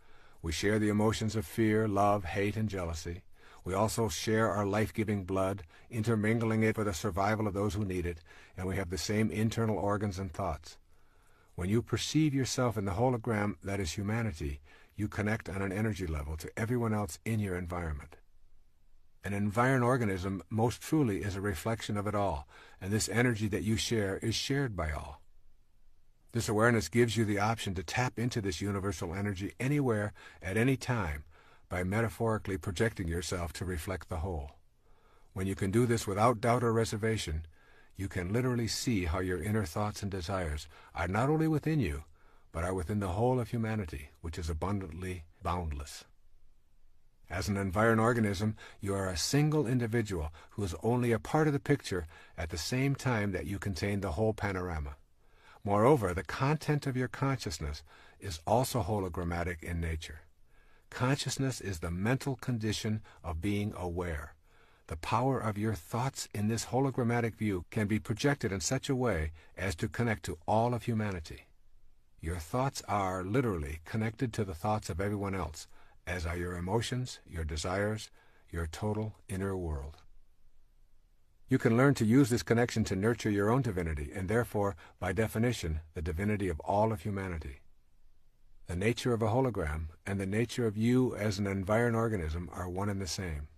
We share the emotions of fear, love, hate, and jealousy. We also share our life-giving blood, intermingling it for the survival of those who need it, and we have the same internal organs and thoughts. When you perceive yourself in the hologram that is humanity, you connect on an energy level to everyone else in your environment. An environed organism most truly is a reflection of it all, and this energy that you share is shared by all. This awareness gives you the option to tap into this universal energy anywhere, at any time, by metaphorically projecting yourself to reflect the whole. When you can do this without doubt or reservation, you can literally see how your inner thoughts and desires are not only within you, but are within the whole of humanity, which is abundantly boundless. As an environed organism, you are a single individual who is only a part of the picture at the same time that you contain the whole panorama. Moreover, the content of your consciousness is also hologrammatic in nature. Consciousness is the mental condition of being aware. The power of your thoughts in this hologrammatic view can be projected in such a way as to connect to all of humanity. Your thoughts are literally connected to the thoughts of everyone else, as are your emotions, your desires, your total inner world. You can learn to use this connection to nurture your own divinity, and therefore, by definition, the divinity of all of humanity. The nature of a hologram and the nature of you as an environed organism are one and the same.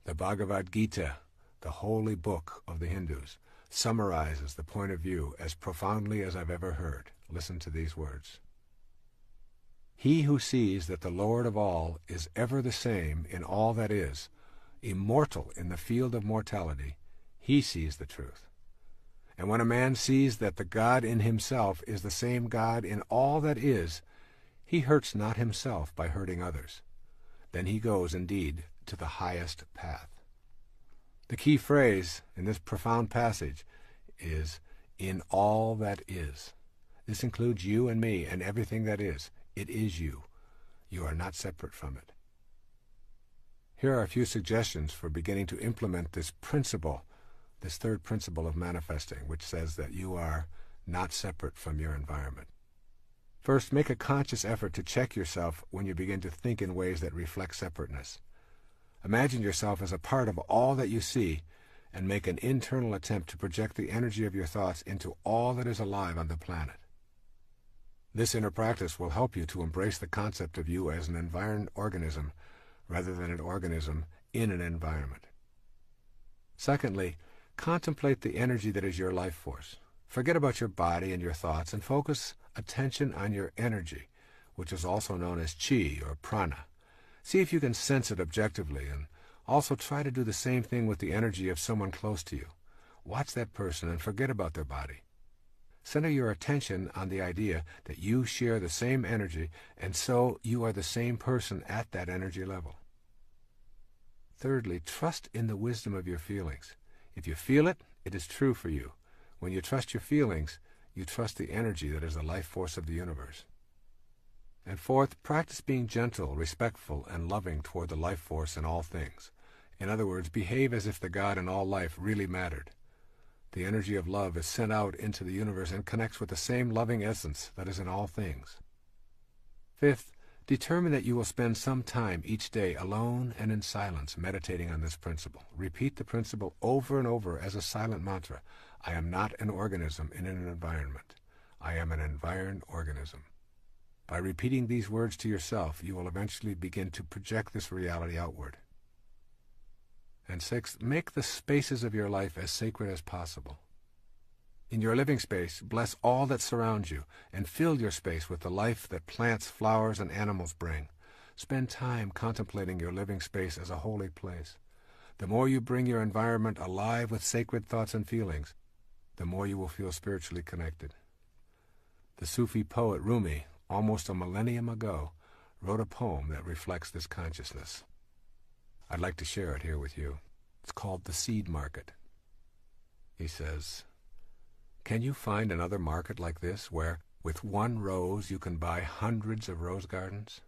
The Bhagavad Gita, the holy book of the Hindus, summarizes the point of view as profoundly as I've ever heard. Listen to these words. He who sees that the Lord of all is ever the same in all that is, immortal in the field of mortality, he sees the truth. And when a man sees that the God in himself is the same God in all that is, he hurts not himself by hurting others. Then he goes, indeed, to the highest path. The key phrase in this profound passage is, in all that is. This includes you and me and everything that is. It is you. You are not separate from it. Here are a few suggestions for beginning to implement this principle, this third principle of manifesting, which says that you are not separate from your environment. First, make a conscious effort to check yourself when you begin to think in ways that reflect separateness. Imagine yourself as a part of all that you see, and make an internal attempt to project the energy of your thoughts into all that is alive on the planet. This inner practice will help you to embrace the concept of you as an environed organism rather than an organism in an environment. Secondly, contemplate the energy that is your life force. Forget about your body and your thoughts and focus attention on your energy, which is also known as chi or prana. See if you can sense it objectively, and also try to do the same thing with the energy of someone close to you. Watch that person and forget about their body. Center your attention on the idea that you share the same energy, and so you are the same person at that energy level. Thirdly, trust in the wisdom of your feelings. If you feel it, it is true for you. When you trust your feelings, you trust the energy that is the life force of the universe. And fourth, practice being gentle, respectful, and loving toward the life force in all things. In other words, behave as if the God in all life really mattered. The energy of love is sent out into the universe and connects with the same loving essence that is in all things. Fifth, determine that you will spend some time each day alone and in silence meditating on this principle. Repeat the principle over and over as a silent mantra. I am not an organism in an environment. I am an environed organism. By repeating these words to yourself, you will eventually begin to project this reality outward. And sixth, make the spaces of your life as sacred as possible. In your living space, bless all that surrounds you, and fill your space with the life that plants, flowers, and animals bring. Spend time contemplating your living space as a holy place. The more you bring your environment alive with sacred thoughts and feelings, the more you will feel spiritually connected. The Sufi poet Rumi, almost a millennium ago, wrote a poem that reflects this consciousness. I'd like to share it here with you. It's called The Seed Market. He says, "Can you find another market like this, where with one rose you can buy hundreds of rose gardens?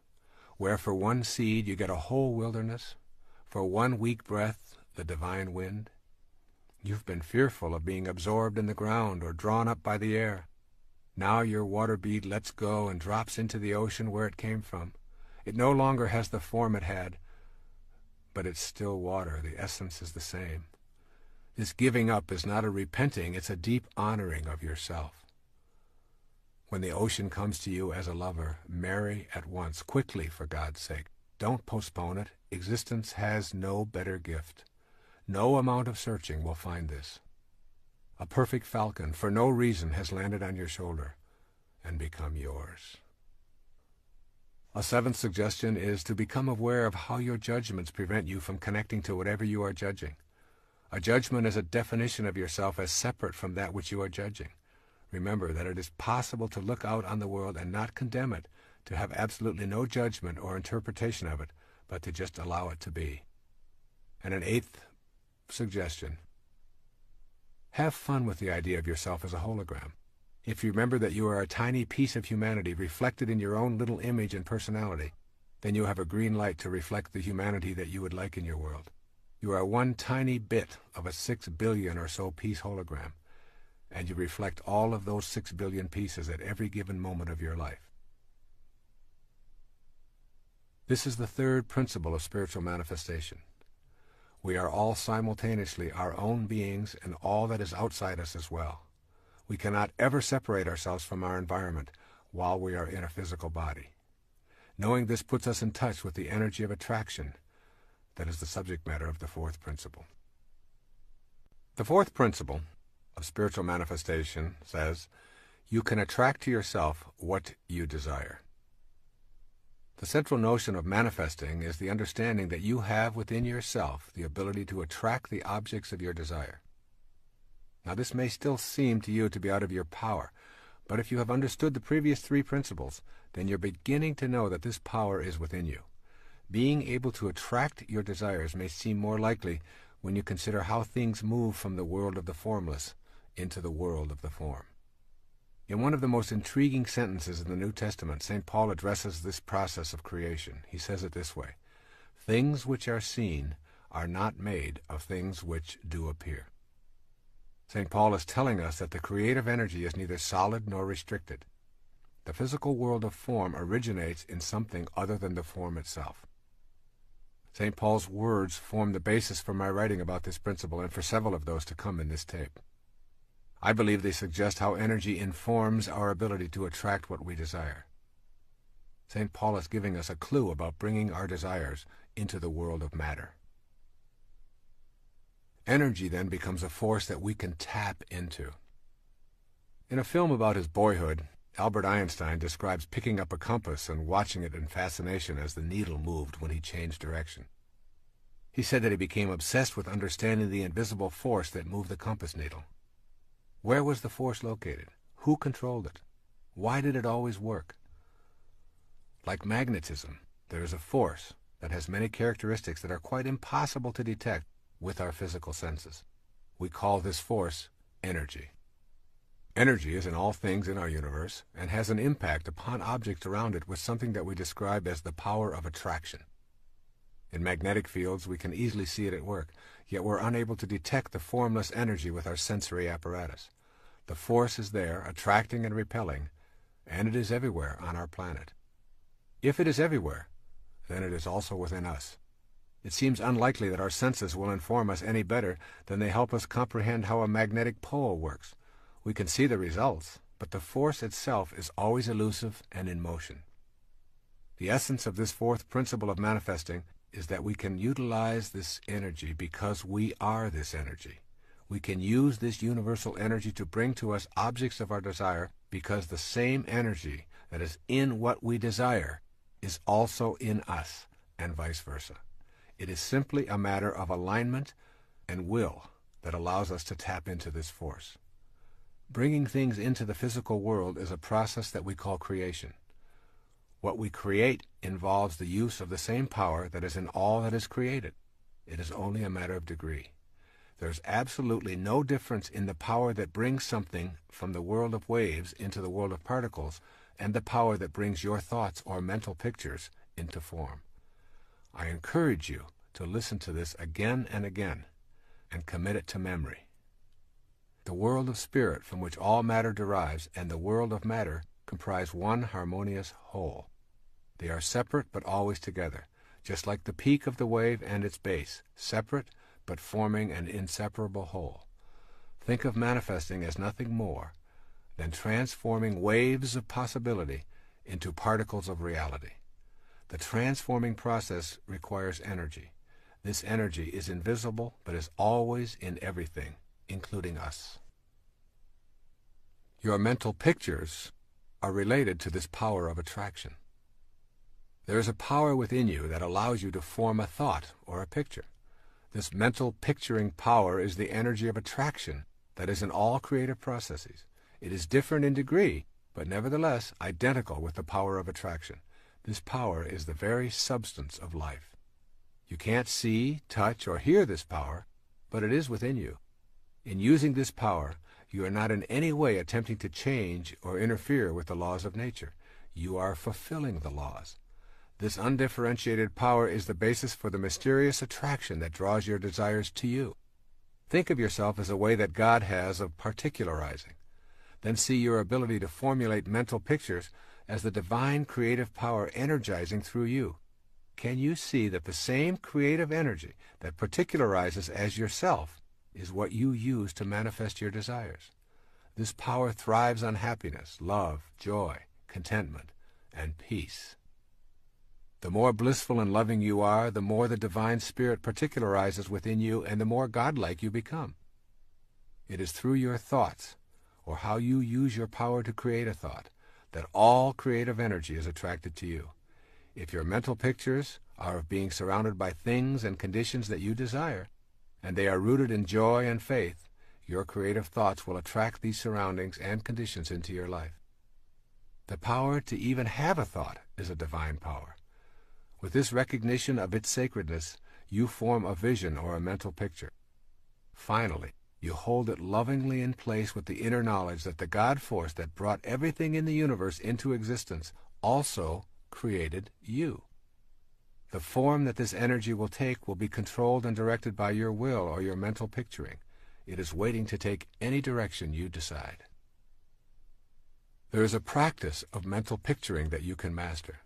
Where for one seed you get a whole wilderness? For one weak breath, the divine wind? You've been fearful of being absorbed in the ground or drawn up by the air. Now your water bead lets go and drops into the ocean where it came from. It no longer has the form it had, but it's still water. The essence is the same. This giving up is not a repenting, it's a deep honoring of yourself. When the ocean comes to you as a lover, marry at once, quickly for God's sake. Don't postpone it. Existence has no better gift. No amount of searching will find this. A perfect falcon, for no reason, has landed on your shoulder and become yours. A seventh suggestion is to become aware of how your judgments prevent you from connecting to whatever you are judging. A judgment is a definition of yourself as separate from that which you are judging. Remember that it is possible to look out on the world and not condemn it, to have absolutely no judgment or interpretation of it, but to just allow it to be. And an eighth suggestion: have fun with the idea of yourself as a hologram. If you remember that you are a tiny piece of humanity reflected in your own little image and personality, then you have a green light to reflect the humanity that you would like in your world. You are one tiny bit of a 6 billion or so piece hologram, and you reflect all of those 6 billion pieces at every given moment of your life. This is the third principle of spiritual manifestation. We are all simultaneously our own beings and all that is outside us as well. We cannot ever separate ourselves from our environment while we are in a physical body. Knowing this puts us in touch with the energy of attraction that is the subject matter of the fourth principle. The fourth principle of spiritual manifestation says, you can attract to yourself what you desire. The central notion of manifesting is the understanding that you have within yourself the ability to attract the objects of your desire. Now, this may still seem to you to be out of your power, but if you have understood the previous three principles, then you're beginning to know that this power is within you. Being able to attract your desires may seem more likely when you consider how things move from the world of the formless into the world of the form. In one of the most intriguing sentences in the New Testament, St. Paul addresses this process of creation. He says it this way: things which are seen are not made of things which do appear. St. Paul is telling us that the creative energy is neither solid nor restricted. The physical world of form originates in something other than the form itself. St. Paul's words form the basis for my writing about this principle and for several of those to come in this tape. I believe they suggest how energy informs our ability to attract what we desire. St. Paul is giving us a clue about bringing our desires into the world of matter. Energy then becomes a force that we can tap into. In a film about his boyhood, Albert Einstein describes picking up a compass and watching it in fascination as the needle moved when he changed direction. He said that he became obsessed with understanding the invisible force that moved the compass needle. Where was the force located? Who controlled it? Why did it always work? Like magnetism, there is a force that has many characteristics that are quite impossible to detect with our physical senses. We call this force energy. Energy is in all things in our universe and has an impact upon objects around it with something that we describe as the power of attraction. In magnetic fields, we can easily see it at work, yet we're unable to detect the formless energy with our sensory apparatus. The force is there, attracting and repelling, and it is everywhere on our planet. If it is everywhere, then it is also within us. It seems unlikely that our senses will inform us any better than they help us comprehend how a magnetic pole works. We can see the results, but the force itself is always elusive and in motion. The essence of this fourth principle of manifesting is that we can utilize this energy because we are this energy. We can use this universal energy to bring to us objects of our desire because the same energy that is in what we desire is also in us, and vice versa. It is simply a matter of alignment and will that allows us to tap into this force. Bringing things into the physical world is a process that we call creation. What we create involves the use of the same power that is in all that is created. It is only a matter of degree. There's absolutely no difference in the power that brings something from the world of waves into the world of particles and the power that brings your thoughts or mental pictures into form. I encourage you to listen to this again and again and commit it to memory. The world of spirit from which all matter derives and the world of matter comprise one harmonious whole. They are separate but always together, just like the peak of the wave and its base, separate but forming an inseparable whole. Think of manifesting as nothing more than transforming waves of possibility into particles of reality. The transforming process requires energy. This energy is invisible, but is always in everything, including us. Your mental pictures are related to this power of attraction. There is a power within you that allows you to form a thought or a picture. This mental picturing power is the energy of attraction that is in all creative processes. It is different in degree, but nevertheless identical with the power of attraction. This power is the very substance of life. You can't see, touch, or hear this power, but it is within you. In using this power, you are not in any way attempting to change or interfere with the laws of nature. You are fulfilling the laws. This undifferentiated power is the basis for the mysterious attraction that draws your desires to you. Think of yourself as a way that God has of particularizing. Then see your ability to formulate mental pictures as the divine creative power energizing through you. Can you see that the same creative energy that particularizes as yourself is what you use to manifest your desires? This power thrives on happiness, love, joy, contentment, and peace. The more blissful and loving you are, the more the divine spirit particularizes within you and the more godlike you become. It is through your thoughts, or how you use your power to create a thought, that all creative energy is attracted to you. If your mental pictures are of being surrounded by things and conditions that you desire, and they are rooted in joy and faith, your creative thoughts will attract these surroundings and conditions into your life. The power to even have a thought is a divine power. With this recognition of its sacredness, you form a vision or a mental picture. Finally, you hold it lovingly in place with the inner knowledge that the God force that brought everything in the universe into existence also created you. The form that this energy will take will be controlled and directed by your will or your mental picturing. It is waiting to take any direction you decide. There is a practice of mental picturing that you can master.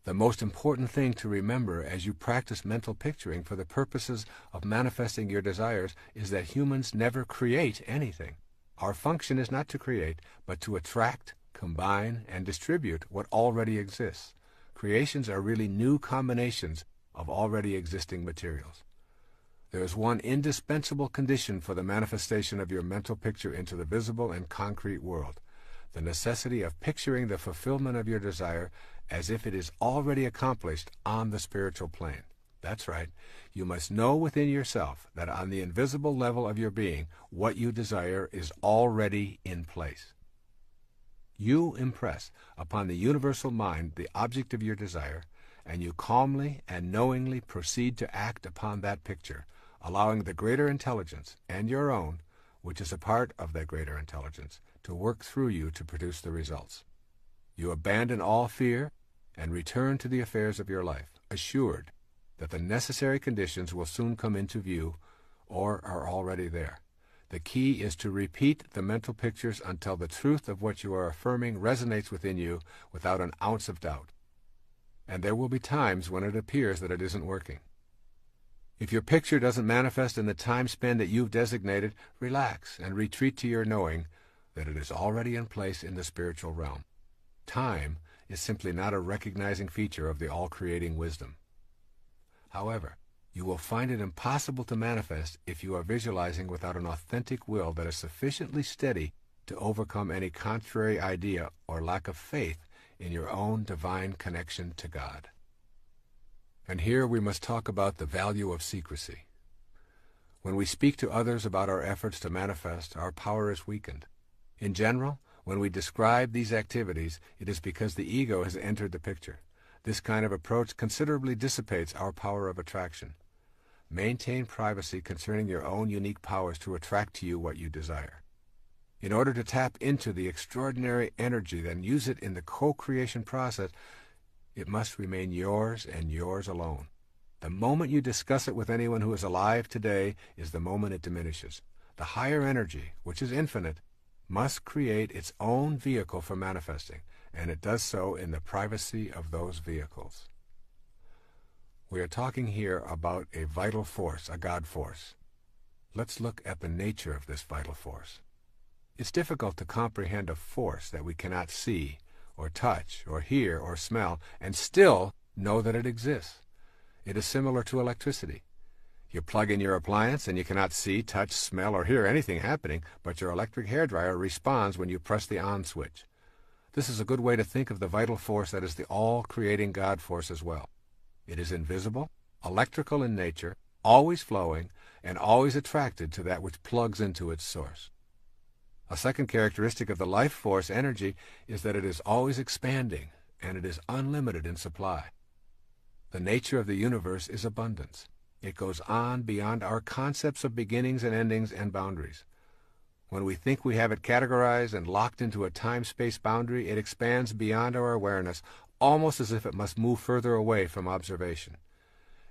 The most important thing to remember as you practice mental picturing for the purposes of manifesting your desires is that humans never create anything. Our function is not to create, but to attract, combine, and distribute what already exists. Creations are really new combinations of already existing materials. There is one indispensable condition for the manifestation of your mental picture into the visible and concrete world: the necessity of picturing the fulfillment of your desire as if it is already accomplished on the spiritual plane. That's right. You must know within yourself that on the invisible level of your being, what you desire is already in place. You impress upon the universal mind the object of your desire, and you calmly and knowingly proceed to act upon that picture, allowing the greater intelligence, and your own, which is a part of that greater intelligence, to work through you to produce the results. You abandon all fear and return to the affairs of your life, assured that the necessary conditions will soon come into view or are already there. The key is to repeat the mental pictures until the truth of what you are affirming resonates within you without an ounce of doubt. And there will be times when it appears that it isn't working. If your picture doesn't manifest in the time span that you've designated, relax and retreat to your knowing that it is already in place in the spiritual realm. Time is simply not a recognizing feature of the all-creating wisdom. However, you will find it impossible to manifest if you are visualizing without an authentic will that is sufficiently steady to overcome any contrary idea or lack of faith in your own divine connection to God. And here we must talk about the value of secrecy. When we speak to others about our efforts to manifest, our power is weakened. In general, when we describe these activities, it is because the ego has entered the picture. This kind of approach considerably dissipates our power of attraction. Maintain privacy concerning your own unique powers to attract to you what you desire. In order to tap into the extraordinary energy and use it in the co-creation process, it must remain yours and yours alone. The moment you discuss it with anyone who is alive today is the moment it diminishes. The higher energy, which is infinite, must create its own vehicle for manifesting, and it does so in the privacy of those vehicles. We are talking here about a vital force, a God force. Let's look at the nature of this vital force. It's difficult to comprehend a force that we cannot see, or touch, or hear, or smell, and still Know that it exists. It is similar to electricity. You plug in your appliance and you cannot see, touch, smell, or hear anything happening, but your electric hairdryer responds when you press the on switch. This is a good way to think of the vital force that is the all-creating God force as well. It is invisible, electrical in nature, always flowing, and always attracted to that which plugs into its source. A second characteristic of the life force energy is that it is always expanding, and it is unlimited in supply. The nature of the universe is abundance. It goes on beyond our concepts of beginnings and endings and boundaries. When we think we have it categorized and locked into a time-space boundary, it expands beyond our awareness, almost as if it must move further away from observation.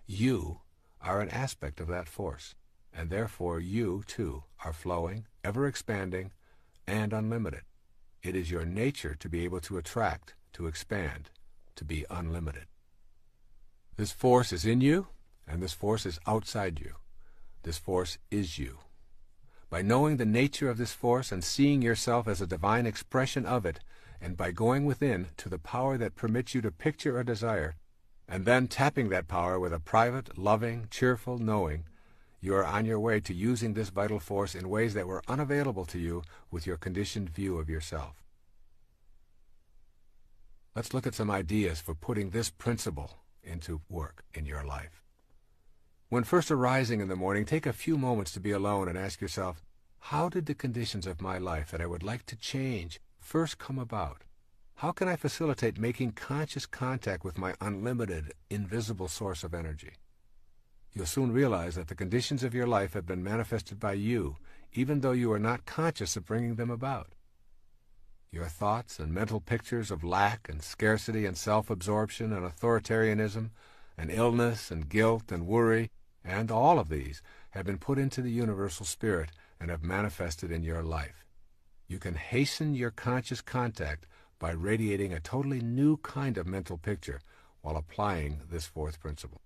You are an aspect of that force, and therefore you, too, are flowing, ever-expanding, and unlimited. It is your nature to be able to attract, to expand, to be unlimited. This force is in you, and this force is outside you. This force is you. By knowing the nature of this force and seeing yourself as a divine expression of it, and by going within to the power that permits you to picture a desire, and then tapping that power with a private, loving, cheerful knowing, you are on your way to using this vital force in ways that were unavailable to you with your conditioned view of yourself. Let's look at some ideas for putting this principle into work in your life. When first arising in the morning, take a few moments to be alone and ask yourself, how did the conditions of my life that I would like to change first come about? How can I facilitate making conscious contact with my unlimited, invisible source of energy? You'll soon realize that the conditions of your life have been manifested by you, even though you are not conscious of bringing them about. Your thoughts and mental pictures of lack and scarcity and self-absorption and authoritarianism and illness and guilt and worry, and all of these have been put into the universal spirit and have manifested in your life. You can hasten your conscious contact by radiating a totally new kind of mental picture while applying this fourth principle.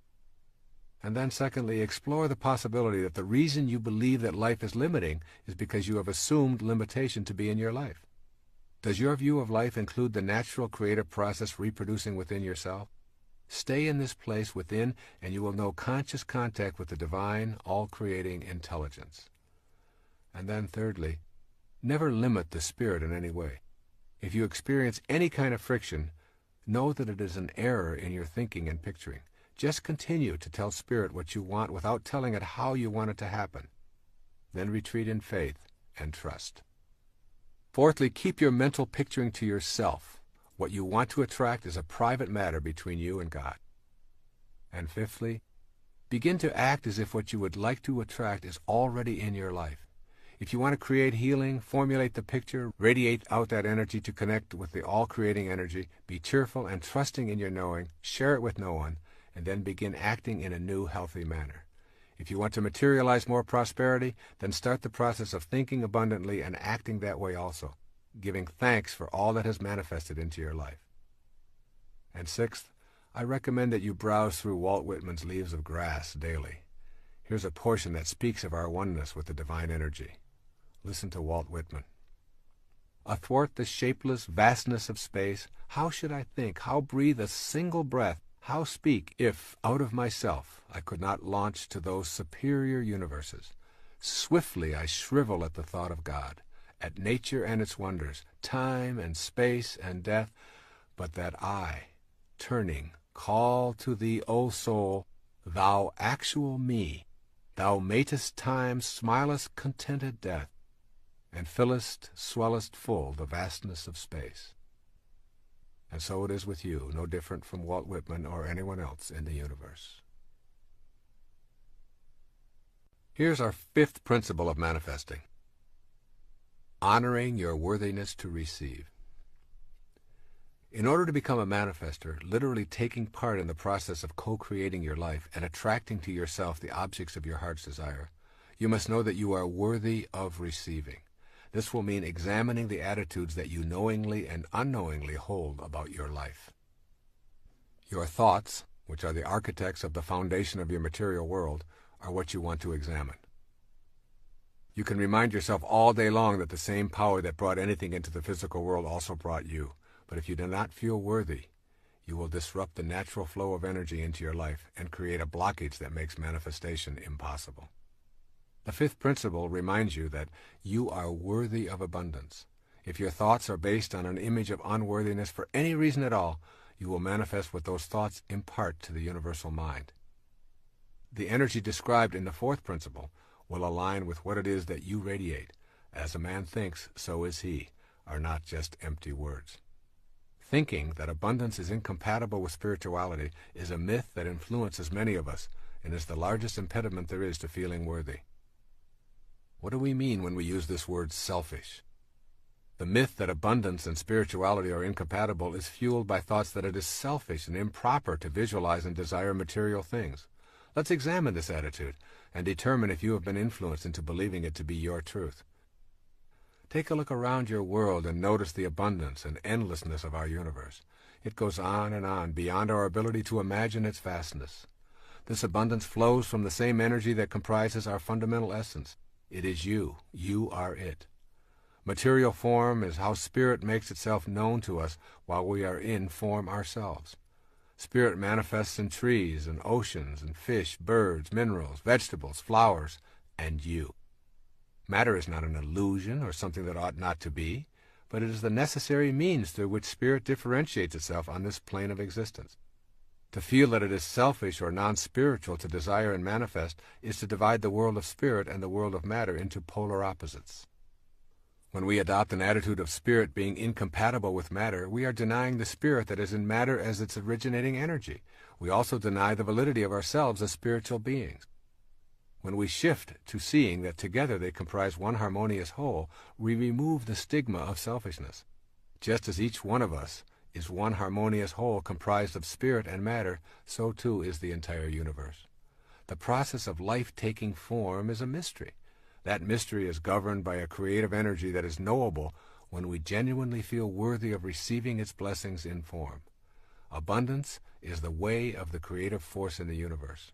And then secondly, explore the possibility that the reason you believe that life is limiting is because you have assumed limitation to be in your life. Does your view of life include the natural creative process reproducing within yourself? Stay in this place within, and you will know conscious contact with the divine, all-creating intelligence. And then thirdly, never limit the spirit in any way. If you experience any kind of friction, know that it is an error in your thinking and picturing. Just continue to tell spirit what you want without telling it how you want it to happen. Then retreat in faith and trust. Fourthly, keep your mental picturing to yourself. What you want to attract is a private matter between you and God. And fifthly, begin to act as if what you would like to attract is already in your life. If you want to create healing, formulate the picture, radiate out that energy to connect with the all-creating energy, be cheerful and trusting in your knowing, share it with no one, and then begin acting in a new, healthy manner. If you want to materialize more prosperity, then start the process of thinking abundantly and acting that way also, giving thanks for all that has manifested into your life. And sixth, I recommend that you browse through Walt Whitman's Leaves of Grass daily. Here's a portion that speaks of our oneness with the divine energy. Listen to Walt Whitman. Athwart the shapeless vastness of space, how should I think, how breathe a single breath, how speak, if, out of myself, I could not launch to those superior universes? Swiftly I shrivel at the thought of God, at nature and its wonders, time and space and death, but that I, turning, call to thee, O soul, thou actual me, thou matest time, smilest contented death, and fillest, swellest full the vastness of space. And so it is with you, no different from Walt Whitman or anyone else in the universe. Here's our fifth principle of manifesting. Honoring your worthiness to receive. In order to become a manifester, literally taking part in the process of co-creating your life and attracting to yourself the objects of your heart's desire, you must know that you are worthy of receiving. This will mean examining the attitudes that you knowingly and unknowingly hold about your life. Your thoughts, which are the architects of the foundation of your material world, are what you want to examine. You can remind yourself all day long that the same power that brought anything into the physical world also brought you. But if you do not feel worthy, you will disrupt the natural flow of energy into your life and create a blockage that makes manifestation impossible. The fifth principle reminds you that you are worthy of abundance. If your thoughts are based on an image of unworthiness for any reason at all, you will manifest what those thoughts impart to the universal mind. The energy described in the fourth principle will align with what it is that you radiate. As a man thinks, so is he, are not just empty words. Thinking that abundance is incompatible with spirituality is a myth that influences many of us and is the largest impediment there is to feeling worthy. What do we mean when we use this word selfish? The myth that abundance and spirituality are incompatible is fueled by thoughts that it is selfish and improper to visualize and desire material things. Let's examine this attitude and determine if you have been influenced into believing it to be your truth. Take a look around your world and notice the abundance and endlessness of our universe. It goes on and on, beyond our ability to imagine its vastness. This abundance flows from the same energy that comprises our fundamental essence. It is you. You are it. Material form is how spirit makes itself known to us while we are in form ourselves. Spirit manifests in trees and oceans and fish, birds, minerals, vegetables, flowers, and you. Matter is not an illusion or something that ought not to be, but it is the necessary means through which spirit differentiates itself on this plane of existence. To feel that it is selfish or non-spiritual to desire and manifest is to divide the world of spirit and the world of matter into polar opposites. When we adopt an attitude of spirit being incompatible with matter, we are denying the spirit that is in matter as its originating energy. We also deny the validity of ourselves as spiritual beings. When we shift to seeing that together they comprise one harmonious whole, we remove the stigma of selfishness. Just as each one of us is one harmonious whole comprised of spirit and matter, so too is the entire universe. The process of life taking form is a mystery. That mystery is governed by a creative energy that is knowable when we genuinely feel worthy of receiving its blessings in form. Abundance is the way of the creative force in the universe.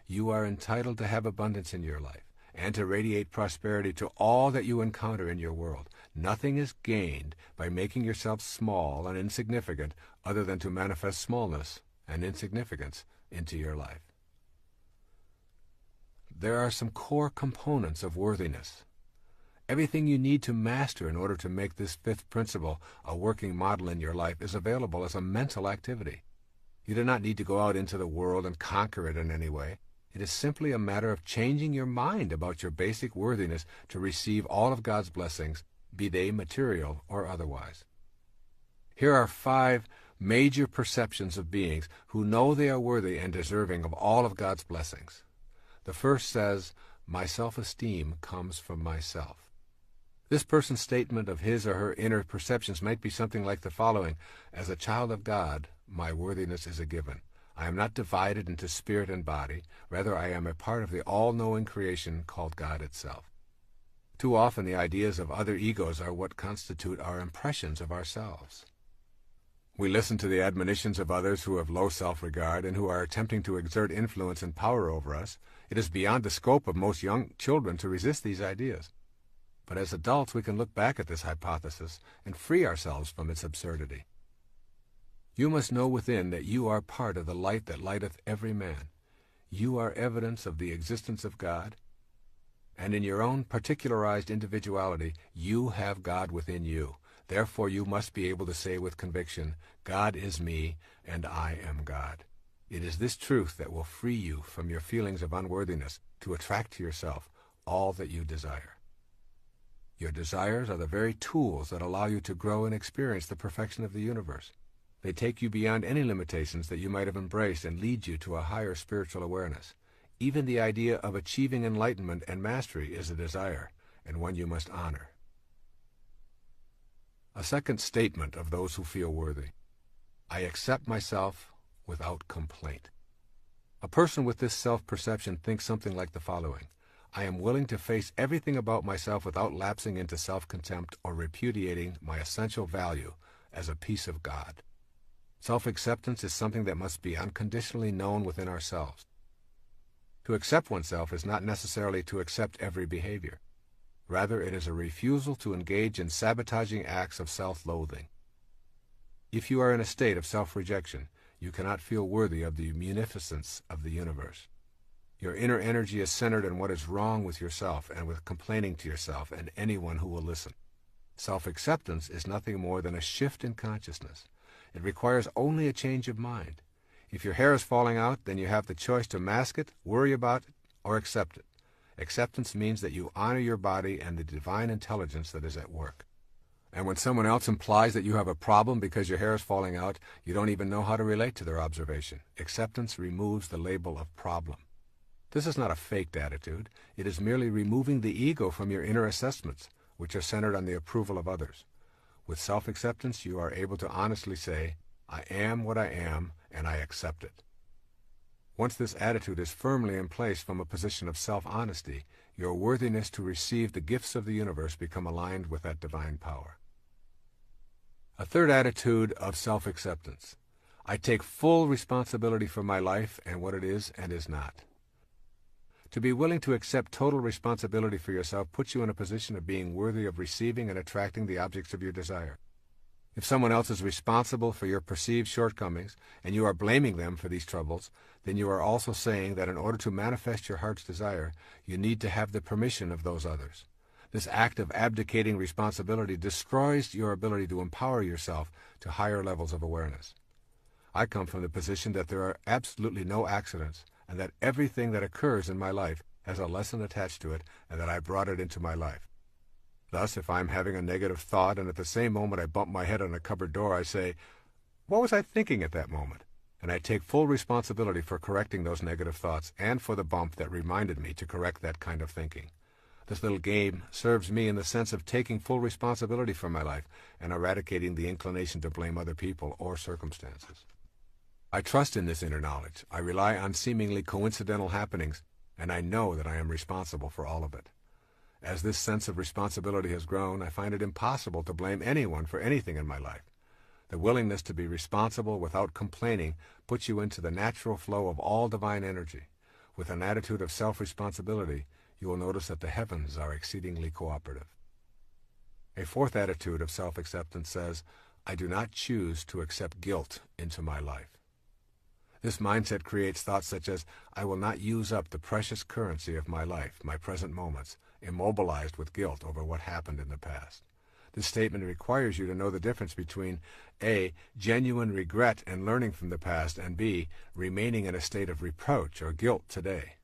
You are entitled to have abundance in your life and to radiate prosperity to all that you encounter in your world. Nothing is gained by making yourself small and insignificant other than to manifest smallness and insignificance into your life. There are some core components of worthiness. Everything you need to master in order to make this fifth principle a working model in your life is available as a mental activity. You do not need to go out into the world and conquer it in any way. It is simply a matter of changing your mind about your basic worthiness to receive all of God's blessings, be they material or otherwise. Here are 5 major perceptions of beings who know they are worthy and deserving of all of God's blessings. The first says, "My self-esteem comes from myself." This person's statement of his or her inner perceptions might be something like the following: "As a child of God, my worthiness is a given. I am not divided into spirit and body. Rather, I am a part of the all-knowing creation called God itself." Too often the ideas of other egos are what constitute our impressions of ourselves. We listen to the admonitions of others who have low self-regard and who are attempting to exert influence and power over us. It is beyond the scope of most young children to resist these ideas. But as adults, we can look back at this hypothesis and free ourselves from its absurdity. You must know within that you are part of the light that lighteth every man. You are evidence of the existence of God, and in your own particularized individuality, you have God within you. Therefore, you must be able to say with conviction, "God is me, and I am God." It is this truth that will free you from your feelings of unworthiness to attract to yourself all that you desire. Your desires are the very tools that allow you to grow and experience the perfection of the universe. They take you beyond any limitations that you might have embraced and lead you to a higher spiritual awareness. Even the idea of achieving enlightenment and mastery is a desire, and one you must honor. A second statement of those who feel worthy: I accept myself without complaint. A person with this self-perception thinks something like the following: I am willing to face everything about myself without lapsing into self-contempt or repudiating my essential value as a piece of God. Self-acceptance is something that must be unconditionally known within ourselves. To accept oneself is not necessarily to accept every behavior. Rather, it is a refusal to engage in sabotaging acts of self-loathing. If you are in a state of self-rejection, you cannot feel worthy of the munificence of the universe. Your inner energy is centered on what is wrong with yourself and with complaining to yourself and anyone who will listen. Self-acceptance is nothing more than a shift in consciousness. It requires only a change of mind. If your hair is falling out, then you have the choice to mask it, worry about it, or accept it. Acceptance means that you honor your body and the divine intelligence that is at work. And when someone else implies that you have a problem because your hair is falling out, you don't even know how to relate to their observation. Acceptance removes the label of problem. This is not a faked attitude. It is merely removing the ego from your inner assessments, which are centered on the approval of others. With self-acceptance, you are able to honestly say, I am what I am, and I accept it. Once this attitude is firmly in place from a position of self-honesty, your worthiness to receive the gifts of the universe become aligned with that divine power. A third attitude of self-acceptance. I take full responsibility for my life and what it is and is not. To be willing to accept total responsibility for yourself puts you in a position of being worthy of receiving and attracting the objects of your desire. If someone else is responsible for your perceived shortcomings, and you are blaming them for these troubles, then you are also saying that in order to manifest your heart's desire, you need to have the permission of those others. This act of abdicating responsibility destroys your ability to empower yourself to higher levels of awareness. I come from the position that there are absolutely no accidents, and that everything that occurs in my life has a lesson attached to it, and that I brought it into my life. Thus, if I'm having a negative thought and at the same moment I bump my head on a cupboard door, I say, what was I thinking at that moment? And I take full responsibility for correcting those negative thoughts and for the bump that reminded me to correct that kind of thinking. This little game serves me in the sense of taking full responsibility for my life and eradicating the inclination to blame other people or circumstances. I trust in this inner knowledge. I rely on seemingly coincidental happenings, and I know that I am responsible for all of it. As this sense of responsibility has grown, I find it impossible to blame anyone for anything in my life. The willingness to be responsible without complaining puts you into the natural flow of all divine energy. With an attitude of self-responsibility, you will notice that the heavens are exceedingly cooperative. A fourth attitude of self-acceptance says, I do not choose to accept guilt into my life. This mindset creates thoughts such as, I will not use up the precious currency of my life, my present moments, immobilized with guilt over what happened in the past. This statement requires you to know the difference between A, genuine regret and learning from the past, and B, remaining in a state of reproach or guilt today.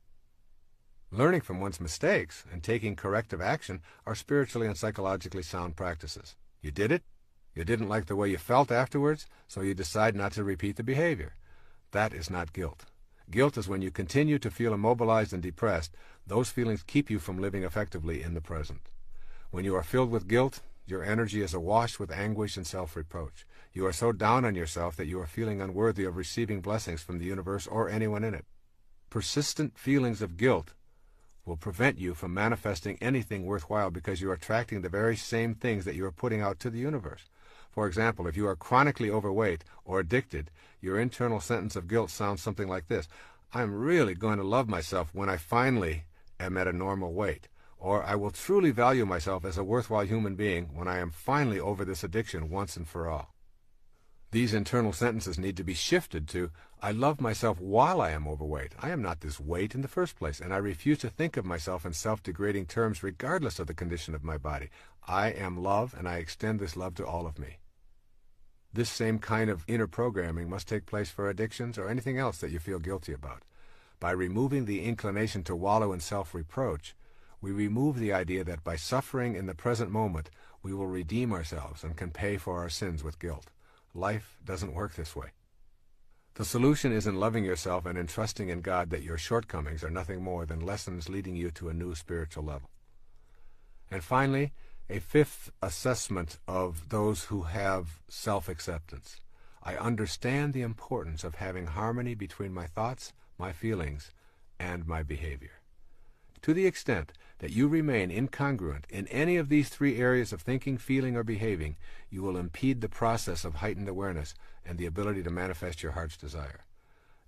Learning from one's mistakes and taking corrective action are spiritually and psychologically sound practices. You did it, you didn't like the way you felt afterwards, so you decide not to repeat the behavior. That is not guilt. Guilt is when you continue to feel immobilized and depressed. Those feelings keep you from living effectively in the present. When you are filled with guilt, your energy is awash with anguish and self-reproach. You are so down on yourself that you are feeling unworthy of receiving blessings from the universe or anyone in it. Persistent feelings of guilt will prevent you from manifesting anything worthwhile because you are attracting the very same things that you are putting out to the universe. For example, if you are chronically overweight or addicted, your internal sentence of guilt sounds something like this. I'm really going to love myself when I finally am at a normal weight. Or I will truly value myself as a worthwhile human being when I am finally over this addiction once and for all. These internal sentences need to be shifted to, I love myself while I am overweight. I am not this weight in the first place, and I refuse to think of myself in self-degrading terms regardless of the condition of my body. I am love, and I extend this love to all of me. This same kind of inner programming must take place for addictions or anything else that you feel guilty about. By removing the inclination to wallow in self-reproach, we remove the idea that by suffering in the present moment, we will redeem ourselves and can pay for our sins with guilt. Life doesn't work this way. The solution is in loving yourself and in trusting in God that your shortcomings are nothing more than lessons leading you to a new spiritual level. And finally, a fifth assessment of those who have self-acceptance. I understand the importance of having harmony between my thoughts, my feelings, and my behavior. To the extent that you remain incongruent in any of these three areas of thinking, feeling, or behaving, you will impede the process of heightened awareness and the ability to manifest your heart's desire.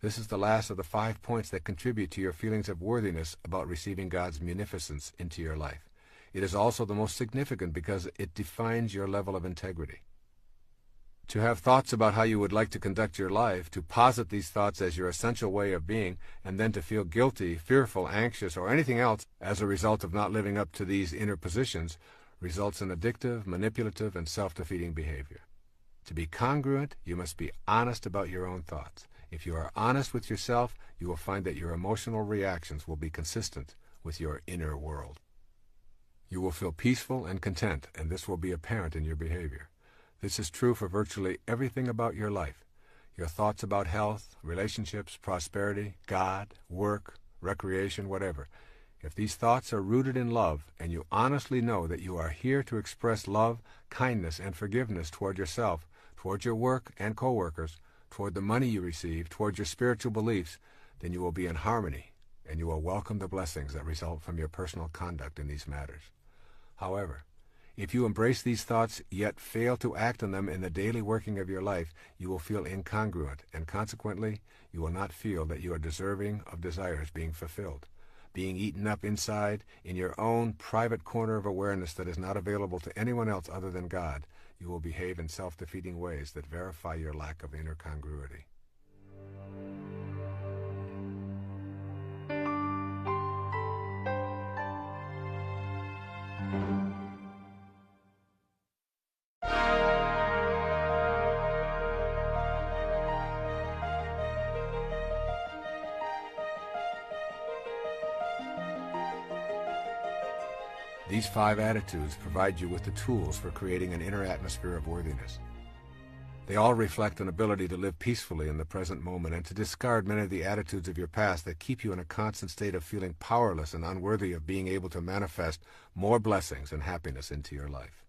This is the last of the 5 points that contribute to your feelings of worthiness about receiving God's munificence into your life. It is also the most significant because it defines your level of integrity. To have thoughts about how you would like to conduct your life, to posit these thoughts as your essential way of being, and then to feel guilty, fearful, anxious, or anything else as a result of not living up to these inner positions, results in addictive, manipulative, and self-defeating behavior. To be congruent, you must be honest about your own thoughts. If you are honest with yourself, you will find that your emotional reactions will be consistent with your inner world. You will feel peaceful and content, and this will be apparent in your behavior. This is true for virtually everything about your life. Your thoughts about health, relationships, prosperity, God, work, recreation, whatever. If these thoughts are rooted in love, and you honestly know that you are here to express love, kindness, and forgiveness toward yourself, toward your work and co-workers, toward the money you receive, toward your spiritual beliefs, then you will be in harmony, and you will welcome the blessings that result from your personal conduct in these matters. However, if you embrace these thoughts yet fail to act on them in the daily working of your life, you will feel incongruent, and consequently, you will not feel that you are deserving of desires being fulfilled, being eaten up inside in your own private corner of awareness that is not available to anyone else other than God. You will behave in self-defeating ways that verify your lack of inner congruity. These 5 attitudes provide you with the tools for creating an inner atmosphere of worthiness. They all reflect an ability to live peacefully in the present moment and to discard many of the attitudes of your past that keep you in a constant state of feeling powerless and unworthy of being able to manifest more blessings and happiness into your life.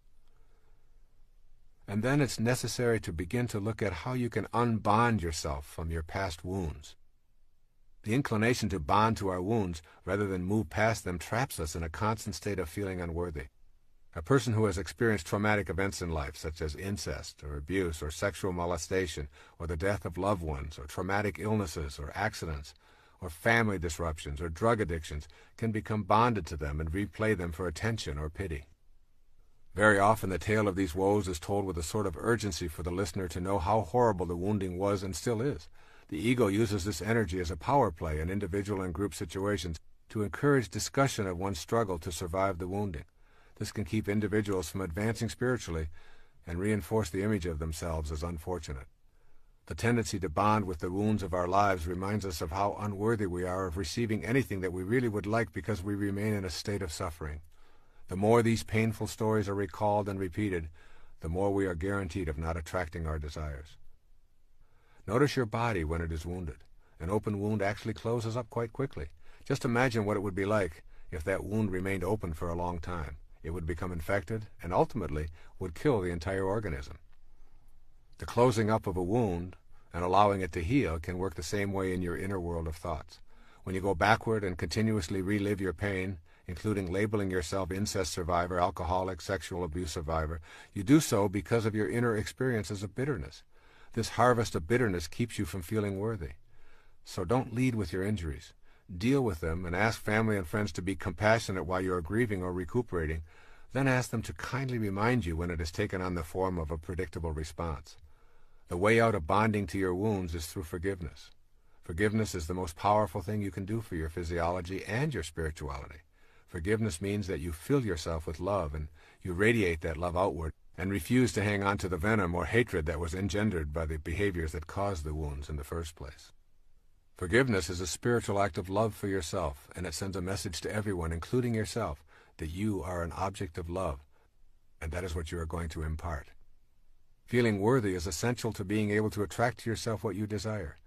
And then it's necessary to begin to look at how you can unbond yourself from your past wounds. The inclination to bond to our wounds, rather than move past them, traps us in a constant state of feeling unworthy. A person who has experienced traumatic events in life, such as incest, or abuse, or sexual molestation, or the death of loved ones, or traumatic illnesses, or accidents, or family disruptions, or drug addictions, can become bonded to them and replay them for attention or pity. Very often the tale of these woes is told with a sort of urgency for the listener to know how horrible the wounding was and still is. The ego uses this energy as a power play in individual and group situations to encourage discussion of one's struggle to survive the wounding. This can keep individuals from advancing spiritually and reinforce the image of themselves as unfortunate. The tendency to bond with the wounds of our lives reminds us of how unworthy we are of receiving anything that we really would like because we remain in a state of suffering. The more these painful stories are recalled and repeated, the more we are guaranteed of not attracting our desires. Notice your body when it is wounded. An open wound actually closes up quite quickly. Just imagine what it would be like if that wound remained open for a long time. It would become infected and ultimately would kill the entire organism. The closing up of a wound and allowing it to heal can work the same way in your inner world of thoughts. When you go backward and continuously relive your pain, including labeling yourself incest survivor, alcoholic, sexual abuse survivor, you do so because of your inner experiences of bitterness. This harvest of bitterness keeps you from feeling worthy. So don't lead with your injuries. Deal with them and ask family and friends to be compassionate while you are grieving or recuperating. Then ask them to kindly remind you when it has taken on the form of a predictable response. The way out of bonding to your wounds is through forgiveness. Forgiveness is the most powerful thing you can do for your physiology and your spirituality. Forgiveness means that you fill yourself with love and you radiate that love outward and refuse to hang on to the venom or hatred that was engendered by the behaviors that caused the wounds in the first place. Forgiveness is a spiritual act of love for yourself, and it sends a message to everyone, including yourself, that you are an object of love, and that is what you are going to impart. Feeling worthy is essential to being able to attract to yourself what you desire.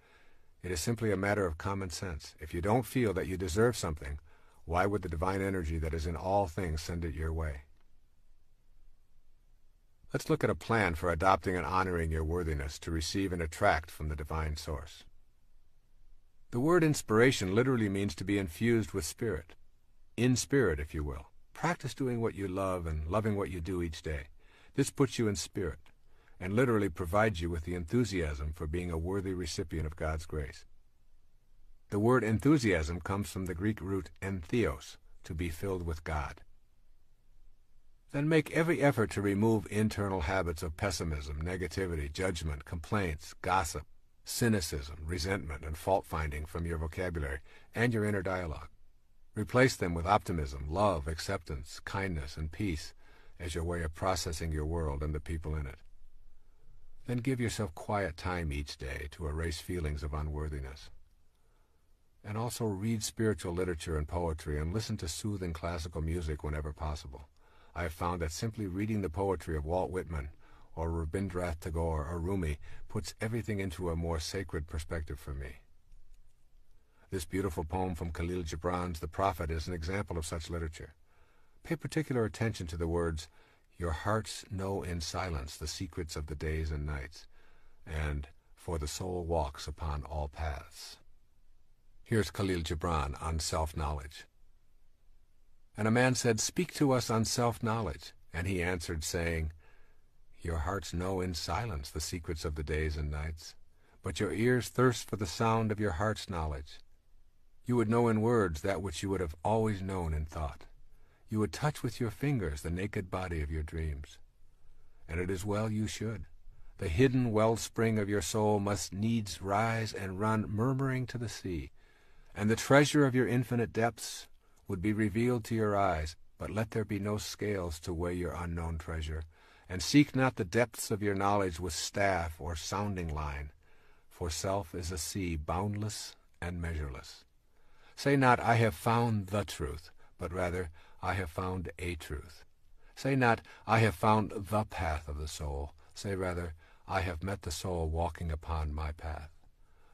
It is simply a matter of common sense. If you don't feel that you deserve something, why would the divine energy that is in all things send it your way? Let's look at a plan for adopting and honoring your worthiness to receive and attract from the divine source. The word inspiration literally means to be infused with spirit. In spirit, if you will. Practice doing what you love and loving what you do each day. This puts you in spirit and literally provides you with the enthusiasm for being a worthy recipient of God's grace. The word enthusiasm comes from the Greek root entheos, to be filled with God. Then make every effort to remove internal habits of pessimism, negativity, judgment, complaints, gossip, cynicism, resentment, and fault-finding from your vocabulary and your inner dialogue. Replace them with optimism, love, acceptance, kindness, and peace as your way of processing your world and the people in it. Then give yourself quiet time each day to erase feelings of unworthiness. And also read spiritual literature and poetry and listen to soothing classical music whenever possible. I have found that simply reading the poetry of Walt Whitman or Rabindranath Tagore or Rumi puts everything into a more sacred perspective for me. This beautiful poem from Khalil Gibran's The Prophet is an example of such literature. Pay particular attention to the words, "Your hearts know in silence the secrets of the days and nights," and "For the soul walks upon all paths." Here's Khalil Gibran on self-knowledge. And a man said, "Speak to us on self-knowledge." And he answered, saying, "Your hearts know in silence the secrets of the days and nights, but your ears thirst for the sound of your heart's knowledge. You would know in words that which you would have always known in thought. You would touch with your fingers the naked body of your dreams. And it is well you should. The hidden wellspring of your soul must needs rise and run murmuring to the sea, and the treasure of your infinite depths would be revealed to your eyes, but let there be no scales to weigh your unknown treasure, and seek not the depths of your knowledge with staff or sounding line, for self is a sea boundless and measureless. Say not, I have found the truth, but rather, I have found a truth. Say not, I have found the path of the soul. Say rather, I have met the soul walking upon my path.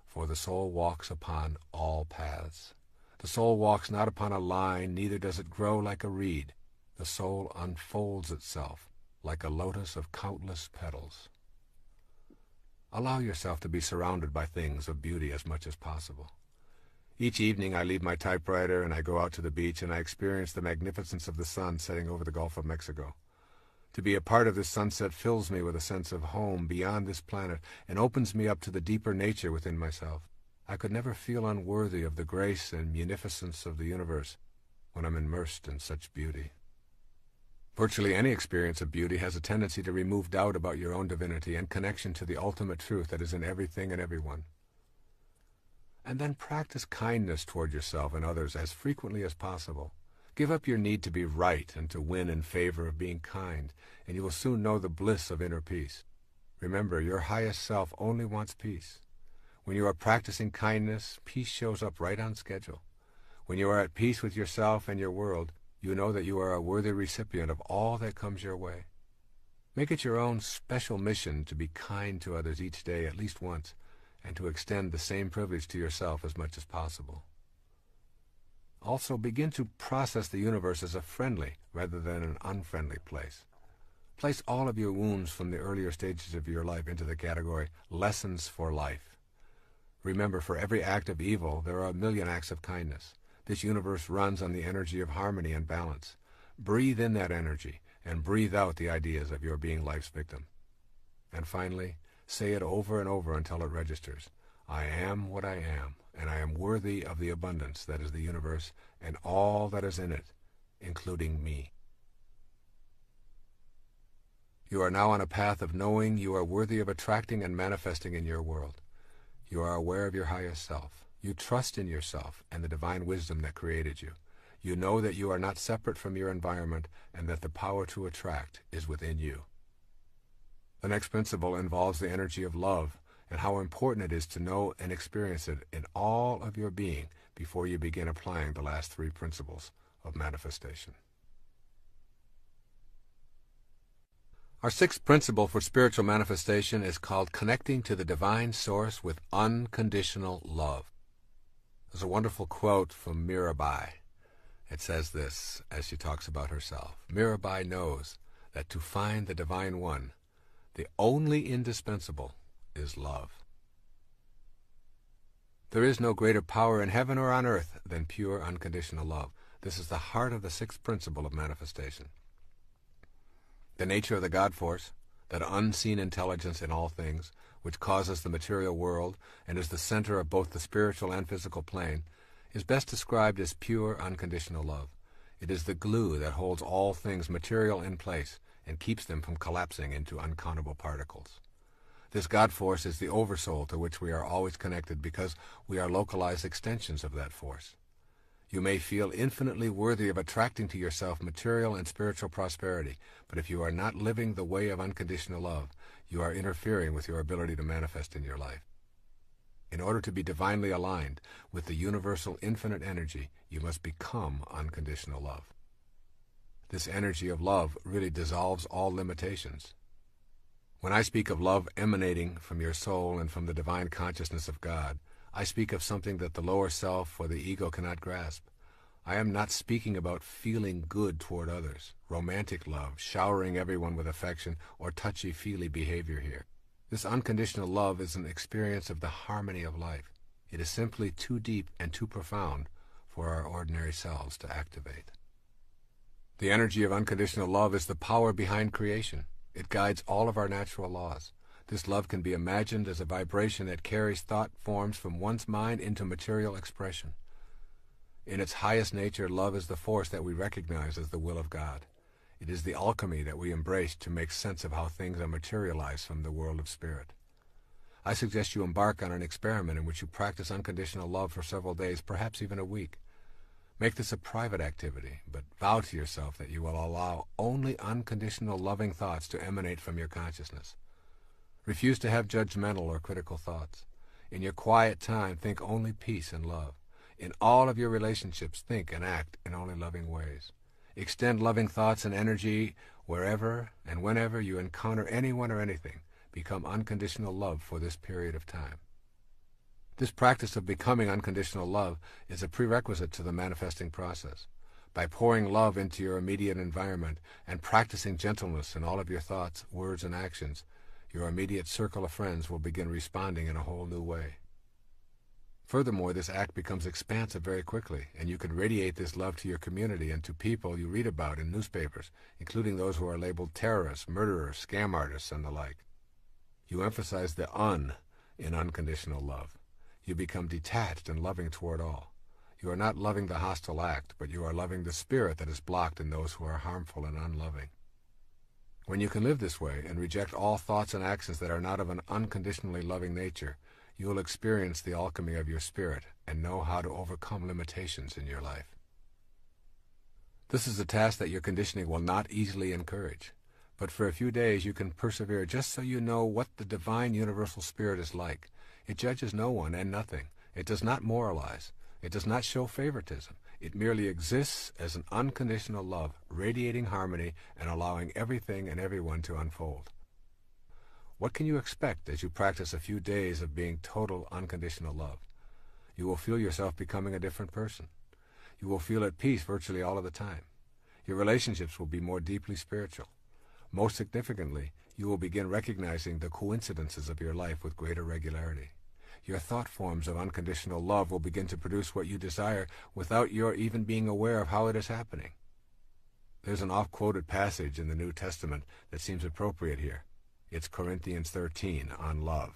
For the soul walks upon all paths. The soul walks not upon a line, neither does it grow like a reed. The soul unfolds itself like a lotus of countless petals. Allow yourself to be surrounded by things of beauty as much as possible. Each evening I leave my typewriter and I go out to the beach and I experience the magnificence of the sun setting over the Gulf of Mexico. To be a part of this sunset fills me with a sense of home beyond this planet and opens me up to the deeper nature within myself. I could never feel unworthy of the grace and munificence of the universe when I'm immersed in such beauty. Virtually any experience of beauty has a tendency to remove doubt about your own divinity and connection to the ultimate truth that is in everything and everyone. And then practice kindness toward yourself and others as frequently as possible. Give up your need to be right and to win in favor of being kind, and you will soon know the bliss of inner peace. Remember, your highest self only wants peace. When you are practicing kindness, peace shows up right on schedule. When you are at peace with yourself and your world, you know that you are a worthy recipient of all that comes your way. Make it your own special mission to be kind to others each day at least once, and to extend the same privilege to yourself as much as possible. Also, begin to process the universe as a friendly rather than an unfriendly place. Place all of your wounds from the earlier stages of your life into the category lessons for life. Remember, for every act of evil, there are a million acts of kindness. This universe runs on the energy of harmony and balance. Breathe in that energy and breathe out the ideas of your being life's victim. And finally, say it over and over until it registers. I am what I am, and I am worthy of the abundance that is the universe and all that is in it, including me. You are now on a path of knowing you are worthy of attracting and manifesting in your world. You are aware of your highest self. You trust in yourself and the divine wisdom that created you. You know that you are not separate from your environment and that the power to attract is within you. The next principle involves the energy of love and how important it is to know and experience it in all of your being before you begin applying the last three principles of manifestation. Our sixth principle for spiritual manifestation is called connecting to the divine source with unconditional love. There's a wonderful quote from Mirabai. It says this as she talks about herself. Mirabai knows that to find the divine one, the only indispensable is love. There is no greater power in heaven or on earth than pure unconditional love. This is the heart of the sixth principle of manifestation. The nature of the God force, that unseen intelligence in all things, which causes the material world and is the center of both the spiritual and physical plane, is best described as pure unconditional love. It is the glue that holds all things material in place and keeps them from collapsing into uncountable particles. This God force is the oversoul to which we are always connected because we are localized extensions of that force. You may feel infinitely worthy of attracting to yourself material and spiritual prosperity, but if you are not living the way of unconditional love, you are interfering with your ability to manifest in your life. In order to be divinely aligned with the universal infinite energy, you must become unconditional love. This energy of love really dissolves all limitations. When I speak of love emanating from your soul and from the divine consciousness of God, I speak of something that the lower self or the ego cannot grasp. I am not speaking about feeling good toward others, romantic love, showering everyone with affection, or touchy-feely behavior here. This unconditional love is an experience of the harmony of life. It is simply too deep and too profound for our ordinary selves to activate. The energy of unconditional love is the power behind creation. It guides all of our natural laws. This love can be imagined as a vibration that carries thought forms from one's mind into material expression. In its highest nature, love is the force that we recognize as the will of God. It is the alchemy that we embrace to make sense of how things are materialized from the world of spirit. I suggest you embark on an experiment in which you practice unconditional love for several days, perhaps even a week. Make this a private activity, but vow to yourself that you will allow only unconditional loving thoughts to emanate from your consciousness. Refuse to have judgmental or critical thoughts. In your quiet time, think only peace and love. In all of your relationships, think and act in only loving ways. Extend loving thoughts and energy wherever and whenever you encounter anyone or anything. Become unconditional love for this period of time. This practice of becoming unconditional love is a prerequisite to the manifesting process. By pouring love into your immediate environment and practicing gentleness in all of your thoughts, words, and actions, your immediate circle of friends will begin responding in a whole new way. Furthermore, this act becomes expansive very quickly, and you can radiate this love to your community and to people you read about in newspapers, including those who are labeled terrorists, murderers, scam artists, and the like. You emphasize the un in unconditional love. You become detached and loving toward all. You are not loving the hostile act, but you are loving the spirit that is blocked in those who are harmful and unloving. When you can live this way and reject all thoughts and actions that are not of an unconditionally loving nature, you will experience the alchemy of your spirit and know how to overcome limitations in your life. This is a task that your conditioning will not easily encourage, but for a few days you can persevere just so you know what the divine universal spirit is like. It judges no one and nothing. It does not moralize. It does not show favoritism. It merely exists as an unconditional love, radiating harmony and allowing everything and everyone to unfold. What can you expect as you practice a few days of being total unconditional love? You will feel yourself becoming a different person. You will feel at peace virtually all of the time. Your relationships will be more deeply spiritual. Most significantly, you will begin recognizing the coincidences of your life with greater regularity. Your thought forms of unconditional love will begin to produce what you desire without your even being aware of how it is happening. There's an oft-quoted passage in the New Testament that seems appropriate here. It's Corinthians 13 on love.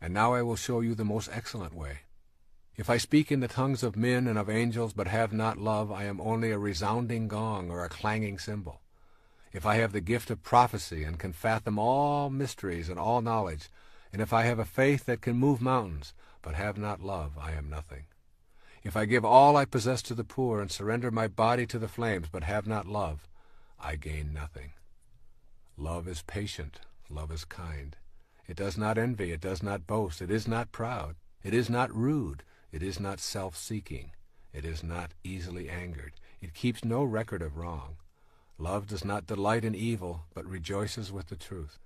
And now I will show you the most excellent way. If I speak in the tongues of men and of angels but have not love, I am only a resounding gong or a clanging cymbal. If I have the gift of prophecy and can fathom all mysteries and all knowledge, and if I have a faith that can move mountains but have not love, I am nothing. If I give all I possess to the poor and surrender my body to the flames but have not love, I gain nothing. Love is patient. Love is kind. It does not envy. It does not boast. It is not proud. It is not rude. It is not self-seeking. It is not easily angered. It keeps no record of wrong. Love does not delight in evil, but rejoices with the truth.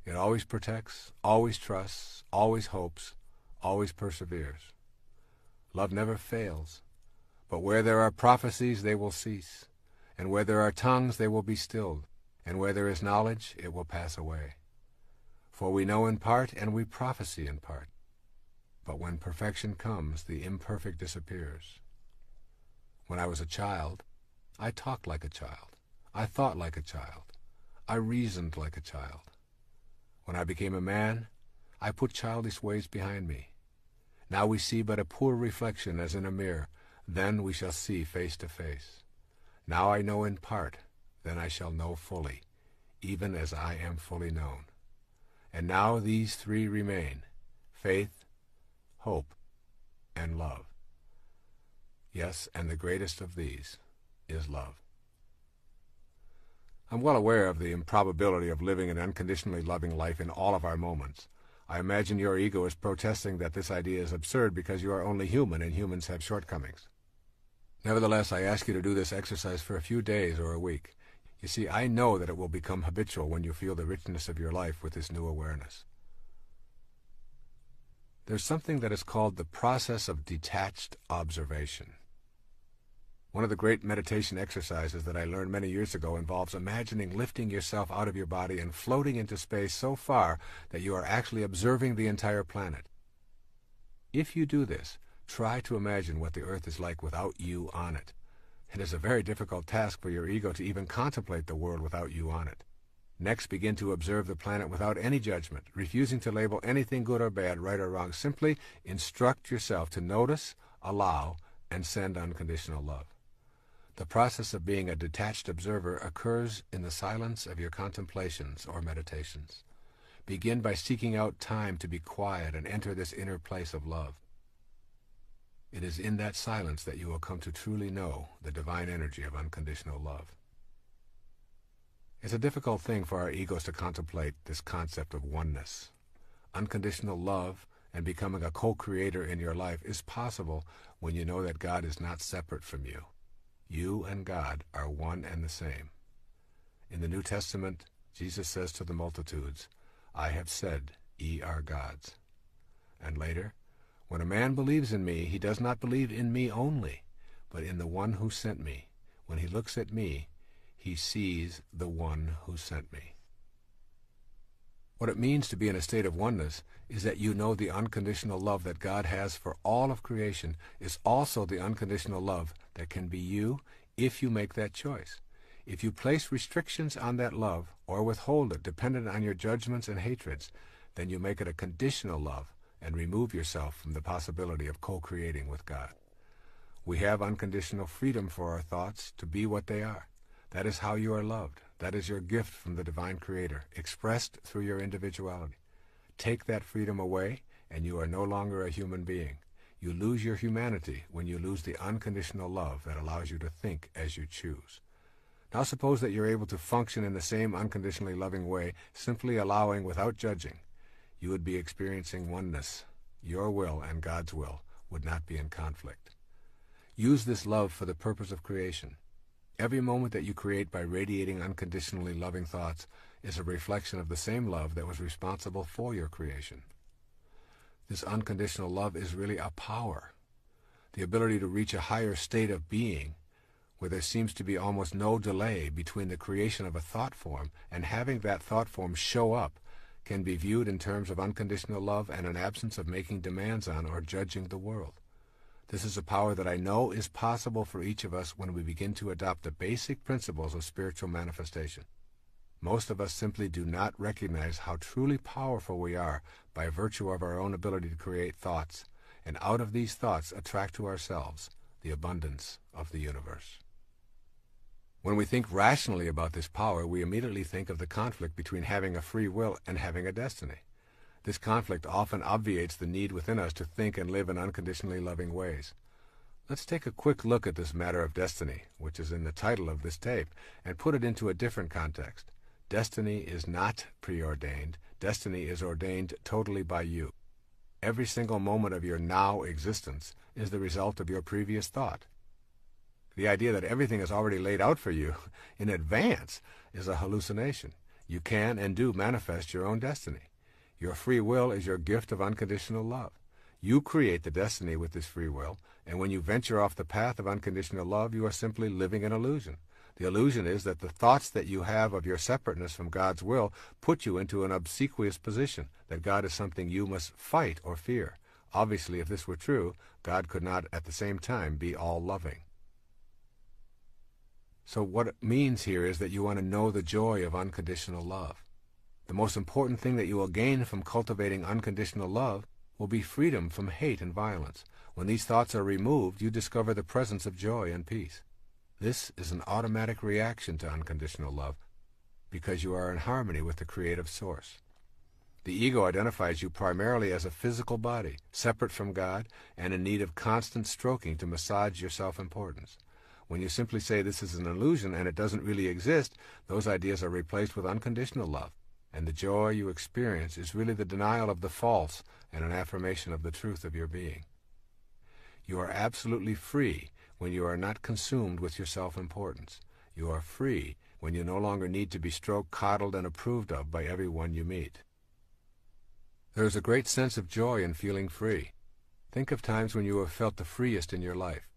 It always protects, always trusts, always hopes, always perseveres. Love never fails. But where there are prophecies, they will cease. And where there are tongues, they will be stilled. And where there is knowledge, it will pass away. For we know in part, and we prophesy in part. But when perfection comes, the imperfect disappears. When I was a child, I talked like a child. I thought like a child. I reasoned like a child. When I became a man, I put childish ways behind me. Now we see but a poor reflection as in a mirror. Then we shall see face to face. Now I know in part, then I shall know fully, even as I am fully known. And now these three remain: faith, hope, and love. Yes, and the greatest of these is love. I'm well aware of the improbability of living an unconditionally loving life in all of our moments. I imagine your ego is protesting that this idea is absurd because you are only human and humans have shortcomings. Nevertheless, I ask you to do this exercise for a few days or a week. You see, I know that it will become habitual when you feel the richness of your life with this new awareness. There's something that is called the process of detached observation. One of the great meditation exercises that I learned many years ago involves imagining lifting yourself out of your body and floating into space so far that you are actually observing the entire planet. If you do this, try to imagine what the Earth is like without you on it. It is a very difficult task for your ego to even contemplate the world without you on it. Next, begin to observe the planet without any judgment, refusing to label anything good or bad, right or wrong. Simply instruct yourself to notice, allow, and send unconditional love. The process of being a detached observer occurs in the silence of your contemplations or meditations. Begin by seeking out time to be quiet and enter this inner place of love. It is in that silence that you will come to truly know the divine energy of unconditional love. It's a difficult thing for our egos to contemplate this concept of oneness. Unconditional love and becoming a co-creator in your life is possible when you know that God is not separate from you. You and God are one and the same. In the New Testament, Jesus says to the multitudes, "I have said, ye are gods." And later, "When a man believes in me, he does not believe in me only, but in the one who sent me. When he looks at me, he sees the one who sent me." What it means to be in a state of oneness is that you know the unconditional love that God has for all of creation is also the unconditional love that can be you if you make that choice. If you place restrictions on that love or withhold it dependent on your judgments and hatreds, then you make it a conditional love and remove yourself from the possibility of co-creating with God. We have unconditional freedom for our thoughts to be what they are. That is how you are loved. That is your gift from the divine Creator, expressed through your individuality. Take that freedom away, and you are no longer a human being. You lose your humanity when you lose the unconditional love that allows you to think as you choose. Now suppose that you're able to function in the same unconditionally loving way, simply allowing without judging. You would be experiencing oneness. Your will and God's will would not be in conflict. Use this love for the purpose of creation. Every moment that you create by radiating unconditionally loving thoughts is a reflection of the same love that was responsible for your creation. This unconditional love is really a power, the ability to reach a higher state of being where there seems to be almost no delay between the creation of a thought form and having that thought form show up can be viewed in terms of unconditional love and an absence of making demands on or judging the world. This is a power that I know is possible for each of us when we begin to adopt the basic principles of spiritual manifestation. Most of us simply do not recognize how truly powerful we are by virtue of our own ability to create thoughts, and out of these thoughts attract to ourselves the abundance of the universe. When we think rationally about this power, we immediately think of the conflict between having a free will and having a destiny. This conflict often obviates the need within us to think and live in unconditionally loving ways. Let's take a quick look at this matter of destiny, which is in the title of this tape, and put it into a different context. Destiny is not preordained. Destiny is ordained totally by you. Every single moment of your now existence is the result of your previous thought. The idea that everything is already laid out for you in advance is a hallucination. You can and do manifest your own destiny. Your free will is your gift of unconditional love. You create the destiny with this free will, and when you venture off the path of unconditional love, you are simply living an illusion. The illusion is that the thoughts that you have of your separateness from God's will put you into an obsequious position, that God is something you must fight or fear. Obviously, if this were true, God could not at the same time be all-loving. So what it means here is that you want to know the joy of unconditional love. The most important thing that you will gain from cultivating unconditional love will be freedom from hate and violence. When these thoughts are removed, you discover the presence of joy and peace. This is an automatic reaction to unconditional love, because you are in harmony with the creative source. The ego identifies you primarily as a physical body, separate from God, and in need of constant stroking to massage your self-importance. When you simply say this is an illusion and it doesn't really exist, those ideas are replaced with unconditional love, and the joy you experience is really the denial of the false and an affirmation of the truth of your being. You are absolutely free when you are not consumed with your self-importance. You are free when you no longer need to be stroked, coddled, and approved of by everyone you meet. There is a great sense of joy in feeling free. Think of times when you have felt the freest in your life,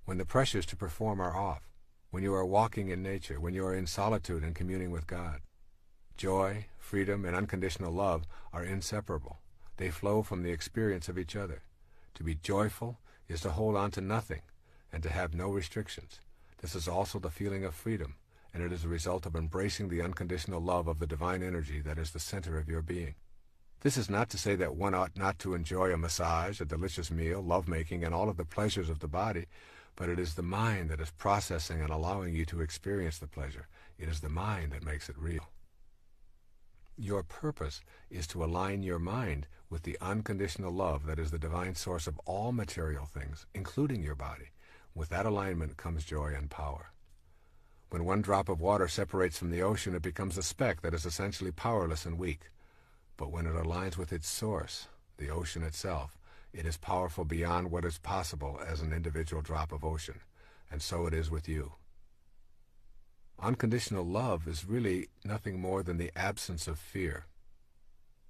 when the pressures to perform are off, when you are walking in nature, when you are in solitude and communing with God. Joy, freedom, and unconditional love are inseparable. They flow from the experience of each other. To be joyful is to hold on to nothing and to have no restrictions. This is also the feeling of freedom, and it is a result of embracing the unconditional love of the divine energy that is the center of your being. This is not to say that one ought not to enjoy a massage, a delicious meal, lovemaking, and all of the pleasures of the body, but it is the mind that is processing and allowing you to experience the pleasure. It is the mind that makes it real. Your purpose is to align your mind with the unconditional love that is the divine source of all material things, including your body. With that alignment comes joy and power. When one drop of water separates from the ocean, it becomes a speck that is essentially powerless and weak. But when it aligns with its source, the ocean itself, it is powerful beyond what is possible as an individual drop of ocean, and so it is with you. Unconditional love is really nothing more than the absence of fear.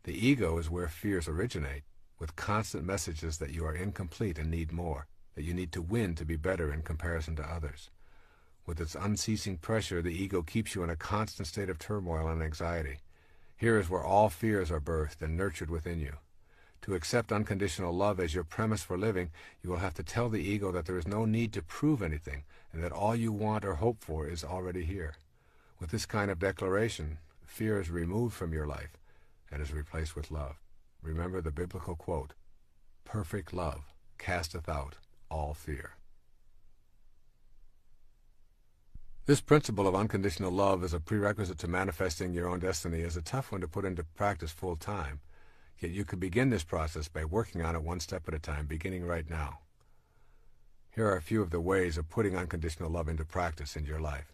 The ego is where fears originate, with constant messages that you are incomplete and need more, that you need to win to be better in comparison to others. With its unceasing pressure, the ego keeps you in a constant state of turmoil and anxiety. Here is where all fears are birthed and nurtured within you. To accept unconditional love as your premise for living, you will have to tell the ego that there is no need to prove anything, and that all you want or hope for is already here. With this kind of declaration, fear is removed from your life and is replaced with love. Remember the biblical quote, "Perfect love casteth out all fear." This principle of unconditional love as a prerequisite to manifesting your own destiny is a tough one to put into practice full time, yet you could begin this process by working on it one step at a time, beginning right now. Here are a few of the ways of putting unconditional love into practice in your life.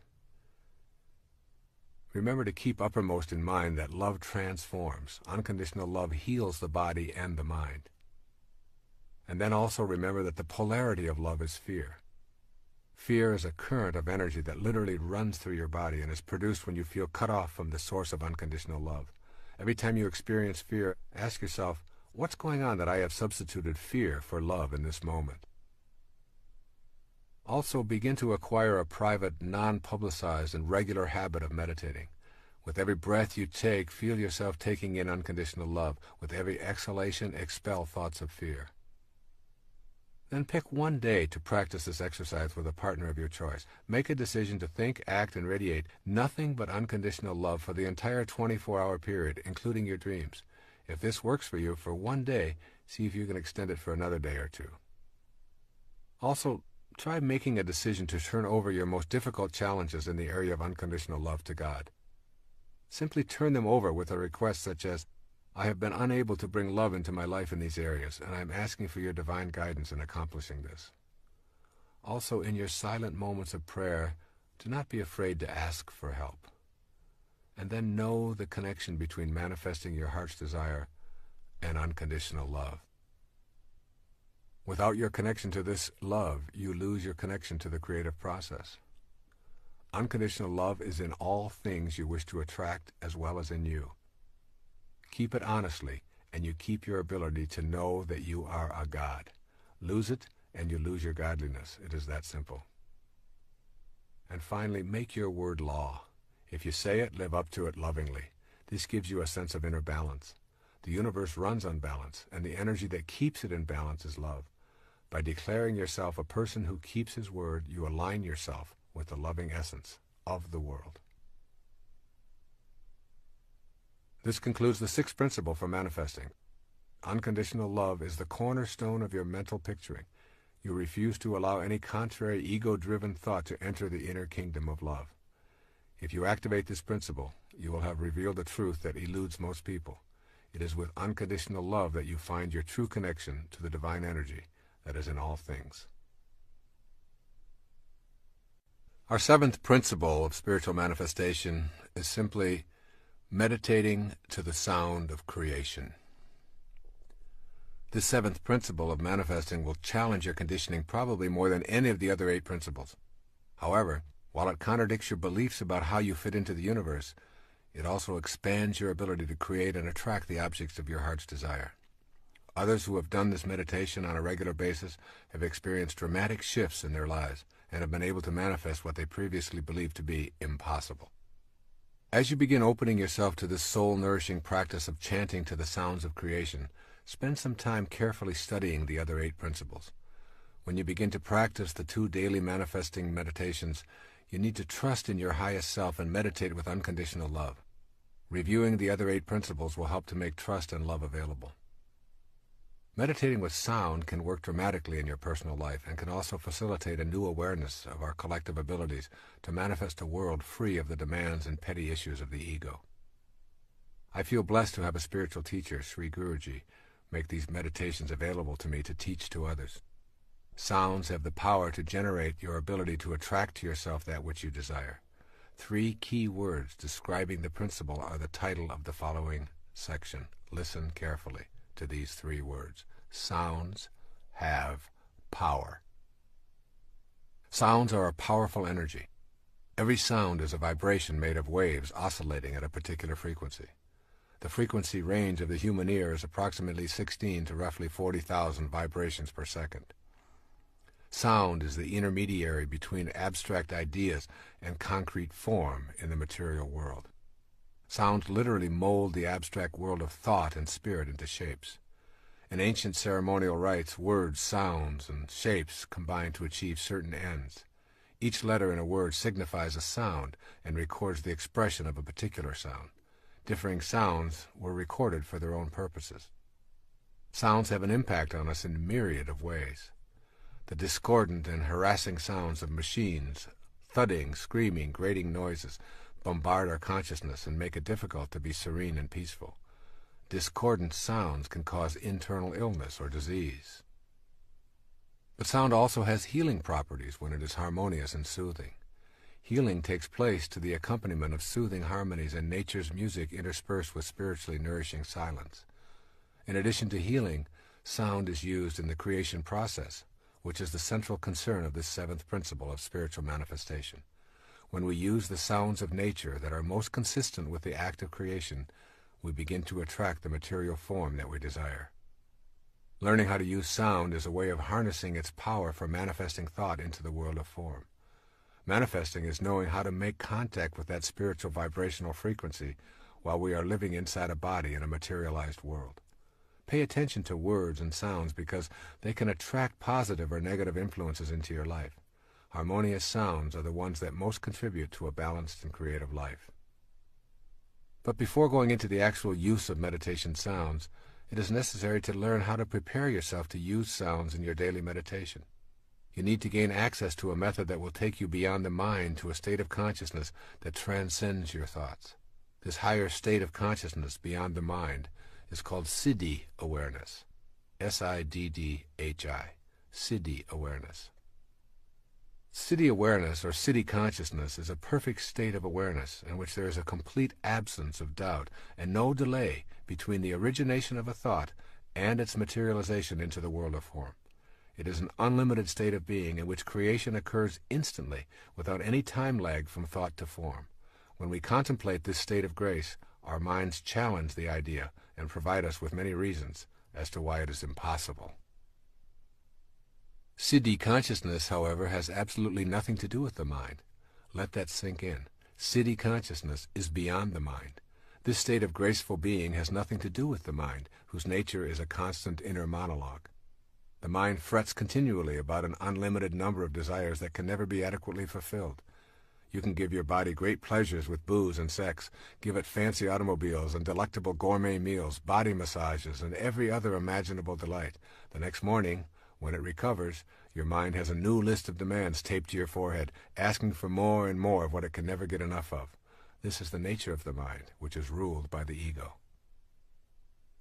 Remember to keep uppermost in mind that love transforms. Unconditional love heals the body and the mind. And then also remember that the polarity of love is fear. Fear is a current of energy that literally runs through your body and is produced when you feel cut off from the source of unconditional love. Every time you experience fear, ask yourself, what's going on that I have substituted fear for love in this moment? Also, begin to acquire a private, non-publicized, and regular habit of meditating. With every breath you take, feel yourself taking in unconditional love. With every exhalation, expel thoughts of fear. Then pick one day to practice this exercise with a partner of your choice. Make a decision to think, act, and radiate nothing but unconditional love for the entire 24-hour period, including your dreams. If this works for you for one day, see if you can extend it for another day or two. Also, try making a decision to turn over your most difficult challenges in the area of unconditional love to God. Simply turn them over with a request such as, I have been unable to bring love into my life in these areas, and I am asking for your divine guidance in accomplishing this. Also, in your silent moments of prayer, do not be afraid to ask for help. And then know the connection between manifesting your heart's desire and unconditional love. Without your connection to this love, you lose your connection to the creative process. Unconditional love is in all things you wish to attract as well as in you. Keep it honestly, and you keep your ability to know that you are a God. Lose it, and you lose your godliness. It is that simple. And finally, make your word law. If you say it, live up to it lovingly. This gives you a sense of inner balance. The universe runs on balance, and the energy that keeps it in balance is love. By declaring yourself a person who keeps his word, you align yourself with the loving essence of the world. This concludes the sixth principle for manifesting. Unconditional love is the cornerstone of your mental picturing. You refuse to allow any contrary ego-driven thought to enter the inner kingdom of love. If you activate this principle, you will have revealed a truth that eludes most people. It is with unconditional love that you find your true connection to the divine energy that is in all things. Our seventh principle of spiritual manifestation is simply meditating to the sound of creation. This seventh principle of manifesting will challenge your conditioning probably more than any of the other 8 principles. However, while it contradicts your beliefs about how you fit into the universe, it also expands your ability to create and attract the objects of your heart's desire. Others who have done this meditation on a regular basis have experienced dramatic shifts in their lives and have been able to manifest what they previously believed to be impossible. As you begin opening yourself to this soul-nourishing practice of chanting to the sounds of creation, spend some time carefully studying the other 8 principles. When you begin to practice the 2 daily manifesting meditations, you need to trust in your highest self and meditate with unconditional love. Reviewing the other 8 principles will help to make trust and love available. Meditating with sound can work dramatically in your personal life and can also facilitate a new awareness of our collective abilities to manifest a world free of the demands and petty issues of the ego. I feel blessed to have a spiritual teacher, Sri Guruji, make these meditations available to me to teach to others. Sounds have the power to generate your ability to attract to yourself that which you desire. 3 key words describing the principle are the title of the following section. Listen carefully to these 3 words. Sounds have power. Sounds are a powerful energy. Every sound is a vibration made of waves oscillating at a particular frequency. The frequency range of the human ear is approximately 16 to roughly 40,000 vibrations per second. Sound is the intermediary between abstract ideas and concrete form in the material world. Sounds literally mold the abstract world of thought and spirit into shapes. In ancient ceremonial rites, words, sounds, and shapes combine to achieve certain ends. Each letter in a word signifies a sound and records the expression of a particular sound. Differing sounds were recorded for their own purposes. Sounds have an impact on us in a myriad of ways. The discordant and harassing sounds of machines, thudding, screaming, grating noises, bombard our consciousness and make it difficult to be serene and peaceful. Discordant sounds can cause internal illness or disease. But sound also has healing properties when it is harmonious and soothing. Healing takes place to the accompaniment of soothing harmonies and nature's music interspersed with spiritually nourishing silence. In addition to healing, sound is used in the creation process, which is the central concern of this 7th principle of spiritual manifestation. When we use the sounds of nature that are most consistent with the act of creation, we begin to attract the material form that we desire. Learning how to use sound is a way of harnessing its power for manifesting thought into the world of form. Manifesting is knowing how to make contact with that spiritual vibrational frequency while we are living inside a body in a materialized world. Pay attention to words and sounds because they can attract positive or negative influences into your life. Harmonious sounds are the ones that most contribute to a balanced and creative life. But before going into the actual use of meditation sounds, it is necessary to learn how to prepare yourself to use sounds in your daily meditation. You need to gain access to a method that will take you beyond the mind to a state of consciousness that transcends your thoughts. This higher state of consciousness beyond the mind is called Siddhi awareness. S-I-D-D-H-I. Siddhi awareness. Siddhi awareness, or Siddhi consciousness, is a perfect state of awareness in which there is a complete absence of doubt and no delay between the origination of a thought and its materialization into the world of form. It is an unlimited state of being in which creation occurs instantly without any time lag from thought to form. When we contemplate this state of grace, our minds challenge the idea and provide us with many reasons as to why it is impossible. Siddhi consciousness, however, has absolutely nothing to do with the mind. Let that sink in. Siddhi consciousness is beyond the mind. This state of graceful being has nothing to do with the mind, whose nature is a constant inner monologue. The mind frets continually about an unlimited number of desires that can never be adequately fulfilled. You can give your body great pleasures with booze and sex, give it fancy automobiles and delectable gourmet meals, body massages, and every other imaginable delight. The next morning, When it recovers, your mind has a new list of demands taped to your forehead, asking for more and more of what it can never get enough of. This is the nature of the mind, which is ruled by the ego.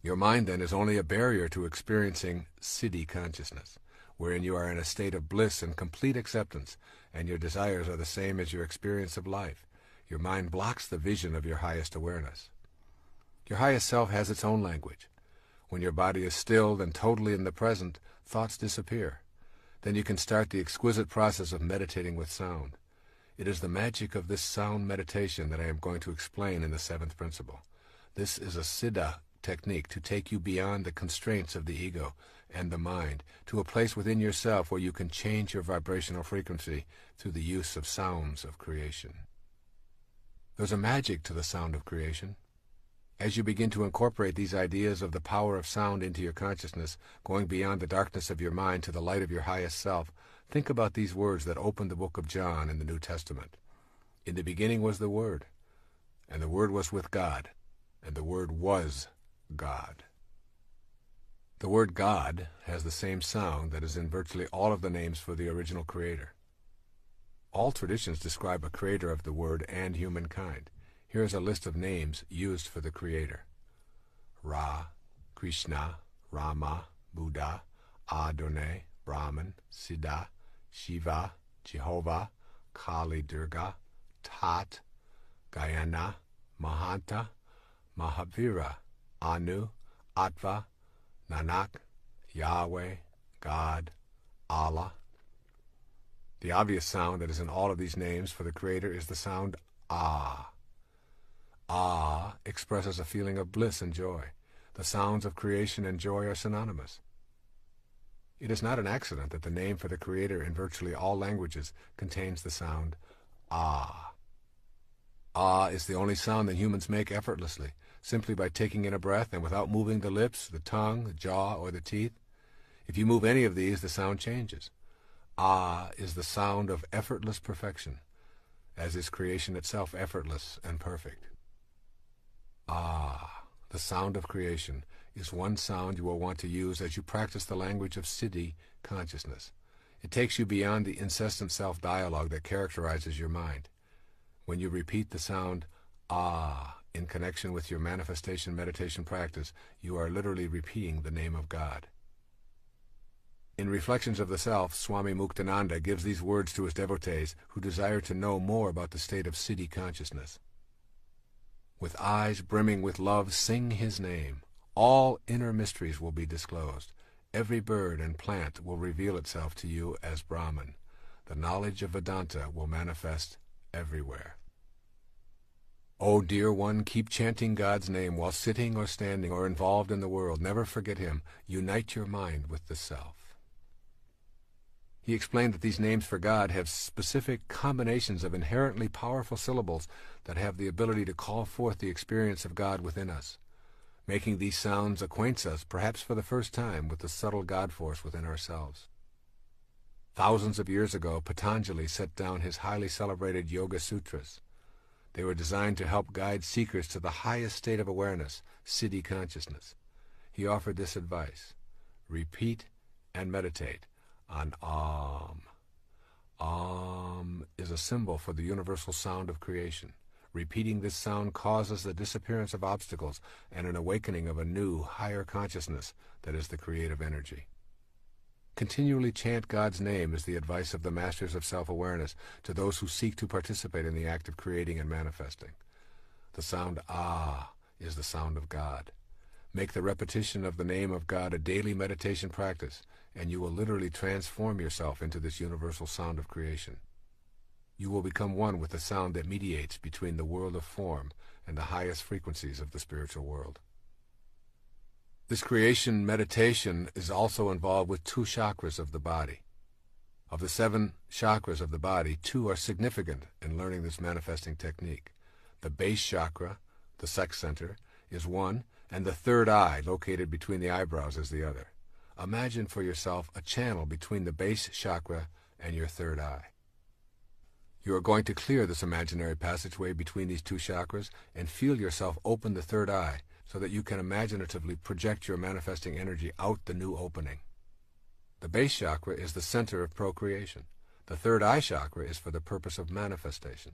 Your mind, then, is only a barrier to experiencing siddhi consciousness, wherein you are in a state of bliss and complete acceptance, and your desires are the same as your experience of life. Your mind blocks the vision of your highest awareness. Your highest self has its own language. When your body is stilled and totally in the present, thoughts disappear. Then you can start the exquisite process of meditating with sound. It is the magic of this sound meditation that I am going to explain in the seventh principle. This is a siddha technique to take you beyond the constraints of the ego and the mind to a place within yourself where you can change your vibrational frequency through the use of sounds of creation. There's a magic to the sound of creation. As you begin to incorporate these ideas of the power of sound into your consciousness, going beyond the darkness of your mind to the light of your highest self, think about these words that open the book of John in the New Testament. In the beginning was the Word, and the Word was with God, and the Word was God. The word God has the same sound that is in virtually all of the names for the original creator. All traditions describe a creator of the Word and humankind. Here is a list of names used for the creator: Ra, Krishna, Rama, Buddha, Adonai, Brahman, Siddha, Shiva, Jehovah, Kali Durga, Tat, Gayana, Mahanta, Mahavira, Anu, Atva, Nanak, Yahweh, God, Allah. The obvious sound that is in all of these names for the Creator is the sound Ah. Ah expresses a feeling of bliss and joy. The sounds of creation and joy are synonymous. It is not an accident that the name for the Creator in virtually all languages contains the sound Ah. Ah is the only sound that humans make effortlessly, simply by taking in a breath and without moving the lips, the tongue, the jaw, or the teeth. If you move any of these, the sound changes. Ah is the sound of effortless perfection, as is creation itself effortless and perfect. Ah, the sound of creation, is one sound you will want to use as you practice the language of siddhi consciousness. It takes you beyond the incessant self-dialogue that characterizes your mind. When you repeat the sound Ah in connection with your manifestation meditation practice, you are literally repeating the name of God. In Reflections of the Self, Swami Muktananda gives these words to his devotees who desire to know more about the state of siddhi consciousness. With eyes brimming with love, sing his name. All inner mysteries will be disclosed. Every bird and plant will reveal itself to you as Brahman. The knowledge of Vedanta will manifest everywhere. O dear one, keep chanting God's name while sitting or standing or involved in the world. Never forget him. Unite your mind with the self. He explained that these names for God have specific combinations of inherently powerful syllables that have the ability to call forth the experience of God within us. Making these sounds acquaints us, perhaps for the first time, with the subtle God force within ourselves. Thousands of years ago, Patanjali set down his highly celebrated Yoga Sutras. They were designed to help guide seekers to the highest state of awareness, siddhi consciousness. He offered this advice: repeat and meditate on Om. Om is a symbol for the universal sound of creation. Repeating this sound causes the disappearance of obstacles and an awakening of a new, higher consciousness that is the creative energy. Continually chant God's name is the advice of the masters of self-awareness to those who seek to participate in the act of creating and manifesting. The sound Ah is the sound of God. Make the repetition of the name of God a daily meditation practice, and you will literally transform yourself into this universal sound of creation. You will become one with the sound that mediates between the world of form and the highest frequencies of the spiritual world. This creation meditation is also involved with 2 chakras of the body. Of the 7 chakras of the body, 2 are significant in learning this manifesting technique. The base chakra, the sex center, is one, and the third eye, located between the eyebrows, is the other. Imagine for yourself a channel between the base chakra and your third eye. You are going to clear this imaginary passageway between these 2 chakras and feel yourself open the third eye so that you can imaginatively project your manifesting energy out the new opening. The base chakra is the center of procreation. The third eye chakra is for the purpose of manifestation.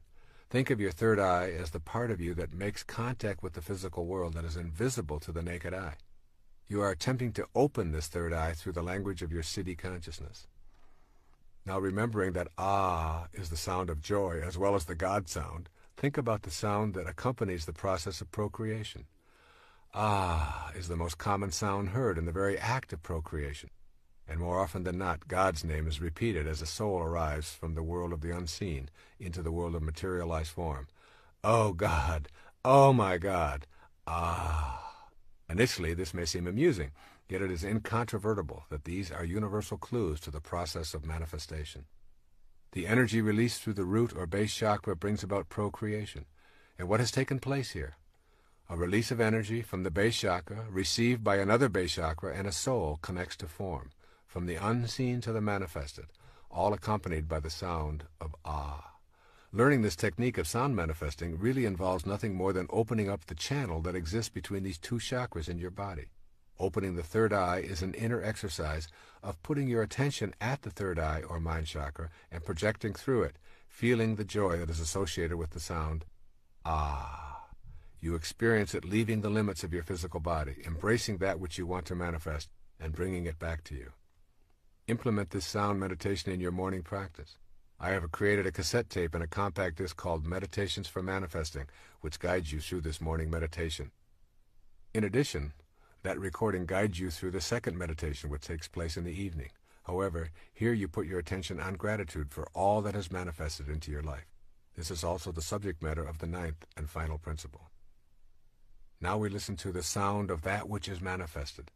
Think of your third eye as the part of you that makes contact with the physical world that is invisible to the naked eye. You are attempting to open this third eye through the language of your siddhi consciousness. Now, remembering that ah is the sound of joy as well as the God sound, think about the sound that accompanies the process of procreation. Ah is the most common sound heard in the very act of procreation. And more often than not, God's name is repeated as a soul arrives from the world of the unseen into the world of materialized form. Oh God! Oh my God! Ah! Initially, this may seem amusing, yet it is incontrovertible that these are universal clues to the process of manifestation. The energy released through the root or base chakra brings about procreation. And what has taken place here? A release of energy from the base chakra, received by another base chakra, and a soul connects to form, from the unseen to the manifested, all accompanied by the sound of ah. Learning this technique of sound manifesting really involves nothing more than opening up the channel that exists between these two chakras in your body. Opening the third eye is an inner exercise of putting your attention at the third eye or mind chakra and projecting through it, feeling the joy that is associated with the sound ah. You experience it leaving the limits of your physical body, embracing that which you want to manifest, and bringing it back to you. Implement this sound meditation in your morning practice. I have created a cassette tape and a compact disc called Meditations for Manifesting, which guides you through this morning meditation. In addition, that recording guides you through the second meditation, which takes place in the evening. However, here you put your attention on gratitude for all that has manifested into your life. This is also the subject matter of the ninth and final principle. Now we listen to the sound of that which is manifested.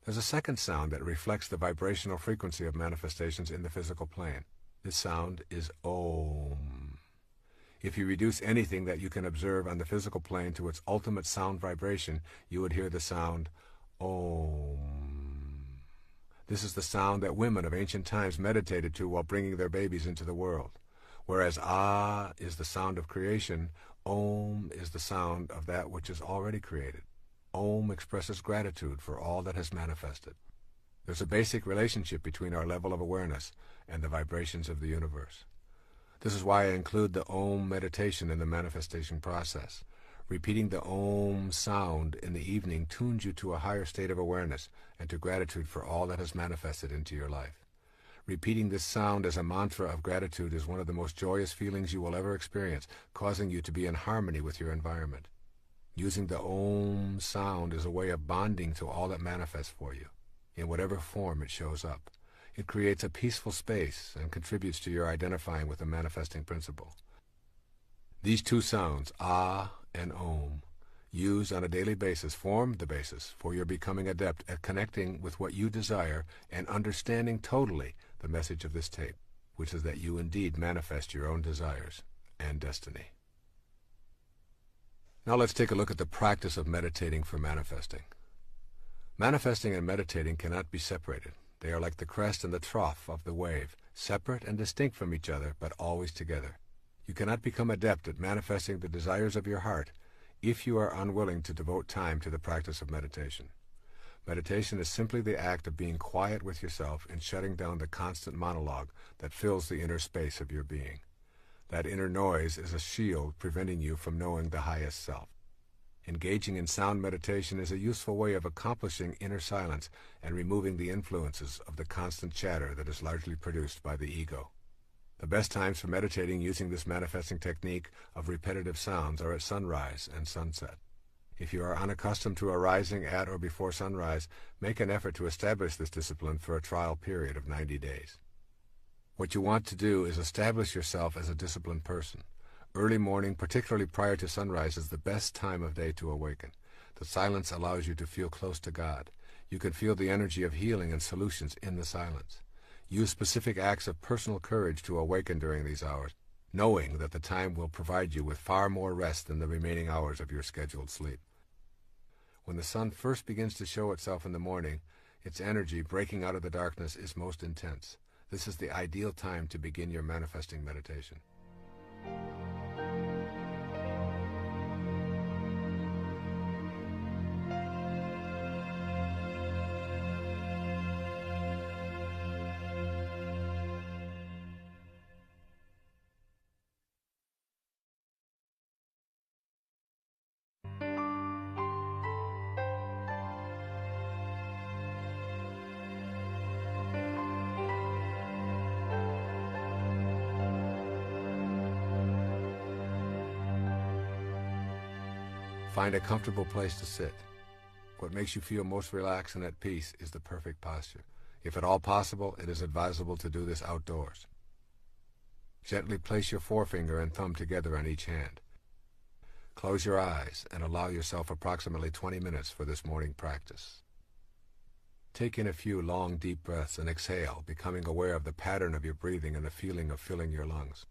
There's a second sound that reflects the vibrational frequency of manifestations in the physical plane. This sound is Om. If you reduce anything that you can observe on the physical plane to its ultimate sound vibration, you would hear the sound Om. This is the sound that women of ancient times meditated to while bringing their babies into the world. Whereas Ah is the sound of creation, Om is the sound of that which is already created. Om expresses gratitude for all that has manifested. There's a basic relationship between our level of awareness and the vibrations of the universe. This is why I include the Om meditation in the manifestation process. Repeating the Om sound in the evening tunes you to a higher state of awareness and to gratitude for all that has manifested into your life. Repeating this sound as a mantra of gratitude is one of the most joyous feelings you will ever experience, causing you to be in harmony with your environment. Using the Om sound is a way of bonding to all that manifests for you, in whatever form it shows up. It creates a peaceful space and contributes to your identifying with the manifesting principle. These two sounds, Ah and Om, used on a daily basis, form the basis for your becoming adept at connecting with what you desire and understanding totally the message of this tape, which is that you indeed manifest your own desires and destiny. Now let's take a look at the practice of meditating for manifesting. Manifesting and meditating cannot be separated. They are like the crest and the trough of the wave, separate and distinct from each other, but always together. You cannot become adept at manifesting the desires of your heart if you are unwilling to devote time to the practice of meditation. Meditation is simply the act of being quiet with yourself and shutting down the constant monologue that fills the inner space of your being. That inner noise is a shield preventing you from knowing the highest self. Engaging in sound meditation is a useful way of accomplishing inner silence and removing the influences of the constant chatter that is largely produced by the ego. The best times for meditating using this manifesting technique of repetitive sounds are at sunrise and sunset. If you are unaccustomed to arising at or before sunrise, make an effort to establish this discipline for a trial period of 90 days. What you want to do is establish yourself as a disciplined person. Early morning, particularly prior to sunrise, is the best time of day to awaken. The silence allows you to feel close to God. You can feel the energy of healing and solutions in the silence. Use specific acts of personal courage to awaken during these hours, knowing that the time will provide you with far more rest than the remaining hours of your scheduled sleep. When the sun first begins to show itself in the morning, its energy breaking out of the darkness is most intense. This is the ideal time to begin your manifesting meditation. Find a comfortable place to sit. What makes you feel most relaxed and at peace is the perfect posture. If at all possible, it is advisable to do this outdoors. Gently place your forefinger and thumb together on each hand. Close your eyes and allow yourself approximately 20 minutes for this morning practice. Take in a few long, deep breaths and exhale, becoming aware of the pattern of your breathing and the feeling of filling your lungs.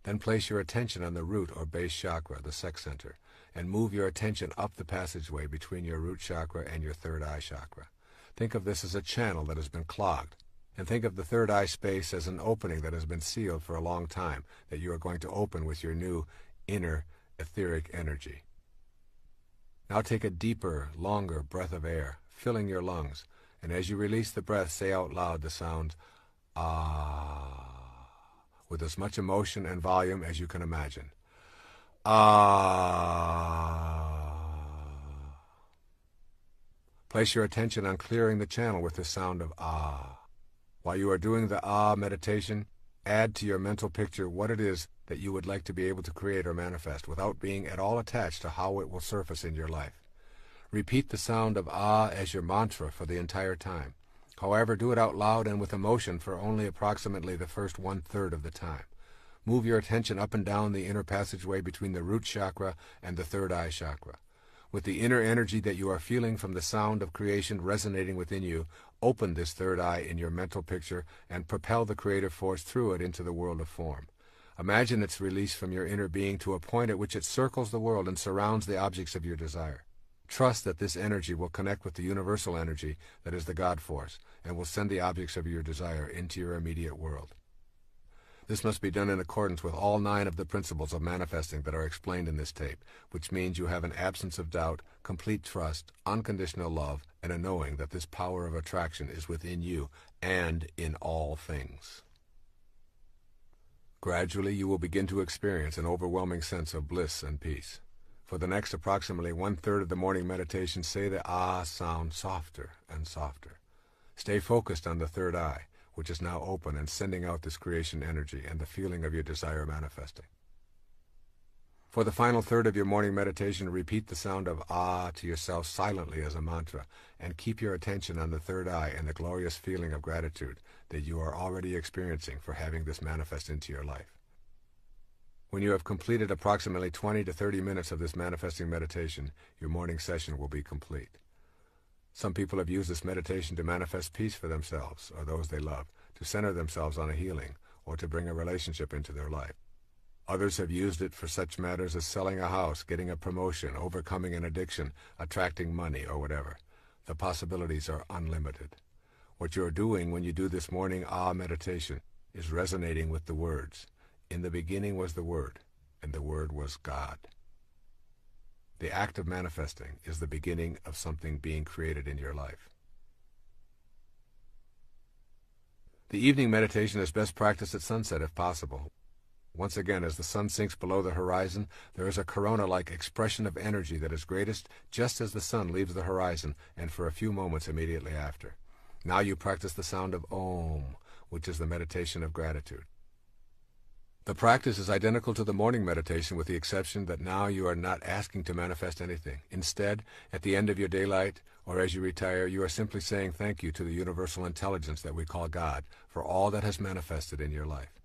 Then place your attention on the root or base chakra, the sex center, and move your attention up the passageway between your root chakra and your third eye chakra. Think of this as a channel that has been clogged, and think of the third eye space as an opening that has been sealed for a long time that you are going to open with your new inner etheric energy. Now take a deeper, longer breath of air, filling your lungs, and as you release the breath, say out loud the sound ah, with as much emotion and volume as you can imagine. Ah. Place your attention on clearing the channel with the sound of ah. While you are doing the ah meditation, add to your mental picture what it is that you would like to be able to create or manifest without being at all attached to how it will surface in your life. Repeat the sound of ah as your mantra for the entire time. However, do it out loud and with emotion for only approximately the first 1/3 of the time. Move your attention up and down the inner passageway between the root chakra and the third eye chakra. With the inner energy that you are feeling from the sound of creation resonating within you, open this third eye in your mental picture and propel the creative force through it into the world of form. Imagine its release from your inner being to a point at which it circles the world and surrounds the objects of your desire. Trust that this energy will connect with the universal energy that is the God force and will send the objects of your desire into your immediate world. This must be done in accordance with all 9 of the principles of manifesting that are explained in this tape, which means you have an absence of doubt, complete trust, unconditional love, and a knowing that this power of attraction is within you and in all things. Gradually, you will begin to experience an overwhelming sense of bliss and peace. For the next approximately 1/3 of the morning meditation, say the ah sound softer and softer. Stay focused on the third eye, which is now open and sending out this creation energy and the feeling of your desire manifesting. For the final third of your morning meditation, repeat the sound of ah to yourself silently as a mantra, and keep your attention on the third eye and the glorious feeling of gratitude that you are already experiencing for having this manifest into your life. When you have completed approximately 20 to 30 minutes of this manifesting meditation, your morning session will be complete. Some people have used this meditation to manifest peace for themselves or those they love, to center themselves on a healing, or to bring a relationship into their life. Others have used it for such matters as selling a house, getting a promotion, overcoming an addiction, attracting money, or whatever. The possibilities are unlimited. What you are doing when you do this morning ah meditation is resonating with the words, "In the beginning was the Word, and the Word was God." The act of manifesting is the beginning of something being created in your life. The evening meditation is best practiced at sunset if possible. Once again, as the sun sinks below the horizon, there is a corona-like expression of energy that is greatest just as the sun leaves the horizon and for a few moments immediately after. Now you practice the sound of Om, which is the meditation of gratitude. The practice is identical to the morning meditation with the exception that now you are not asking to manifest anything. Instead, at the end of your daylight or as you retire, you are simply saying thank you to the universal intelligence that we call God for all that has manifested in your life.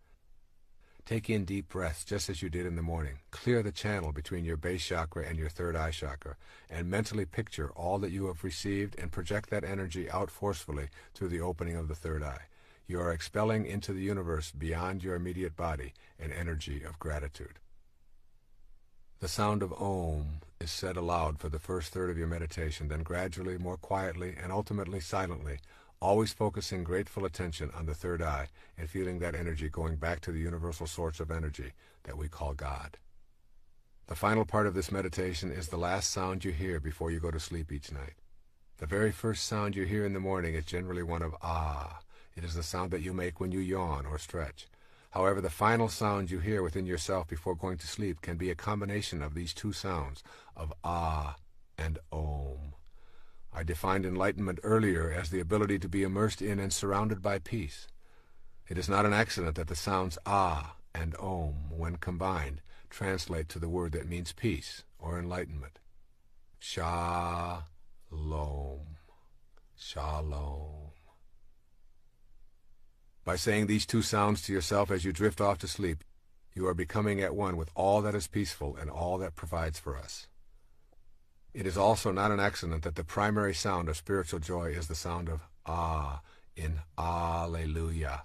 Take in deep breaths just as you did in the morning. Clear the channel between your base chakra and your third eye chakra, and mentally picture all that you have received and project that energy out forcefully through the opening of the third eye. You are expelling into the universe beyond your immediate body an energy of gratitude. The sound of Om is said aloud for the first third of your meditation, then gradually, more quietly, and ultimately silently, always focusing grateful attention on the third eye and feeling that energy going back to the universal source of energy that we call God. The final part of this meditation is the last sound you hear before you go to sleep each night. The very first sound you hear in the morning is generally one of ah. It is the sound that you make when you yawn or stretch. However, the final sound you hear within yourself before going to sleep can be a combination of these two sounds, of ah and Om. I defined enlightenment earlier as the ability to be immersed in and surrounded by peace. It is not an accident that the sounds ah and Om, when combined, translate to the word that means peace or enlightenment. Shalom. Shalom. By saying these two sounds to yourself as you drift off to sleep, you are becoming at one with all that is peaceful and all that provides for us. It is also not an accident that the primary sound of spiritual joy is the sound of Ah in Alleluia.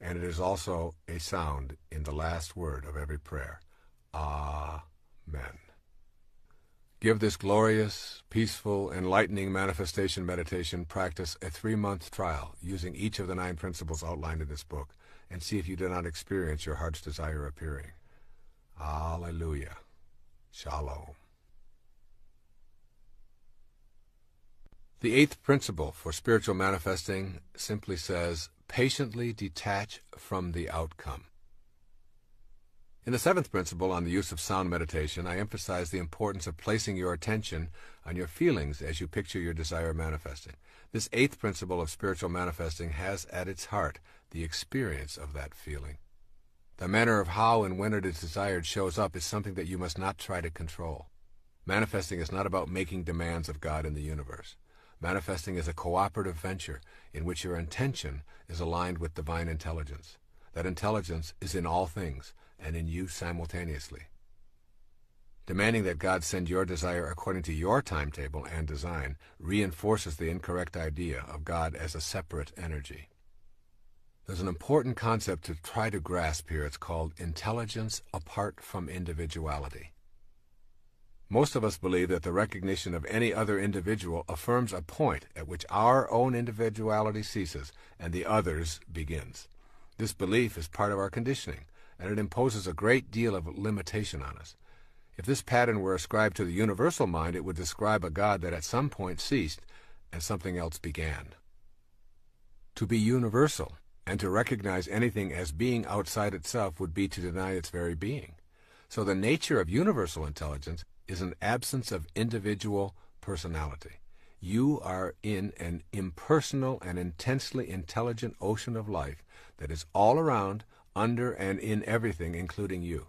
And it is also a sound in the last word of every prayer, Amen. Give this glorious, peaceful, enlightening manifestation meditation practice a 3-month trial using each of the 9 principles outlined in this book, and see if you do not experience your heart's desire appearing. Alleluia. Shalom. The 8th principle for spiritual manifesting simply says, patiently detach from the outcome. In the 7th principle on the use of sound meditation, I emphasize the importance of placing your attention on your feelings as you picture your desire manifesting. This 8th principle of spiritual manifesting has at its heart the experience of that feeling. The manner of how and when it is desired shows up is something that you must not try to control. Manifesting is not about making demands of God in the universe. Manifesting is a cooperative venture in which your intention is aligned with divine intelligence. That intelligence is in all things and in you simultaneously. Demanding that God send your desire according to your timetable and design reinforces the incorrect idea of God as a separate energy. There's an important concept to try to grasp here. It's called intelligence apart from individuality. Most of us believe that the recognition of any other individual affirms a point at which our own individuality ceases and the other's begins. This belief is part of our conditioning, and it imposes a great deal of limitation on us. If this pattern were ascribed to the universal mind, it would describe a God that at some point ceased and something else began. To be universal and to recognize anything as being outside itself would be to deny its very being. So the nature of universal intelligence is an absence of individual personality. You are in an impersonal and intensely intelligent ocean of life that is all around, under, and in everything, including you.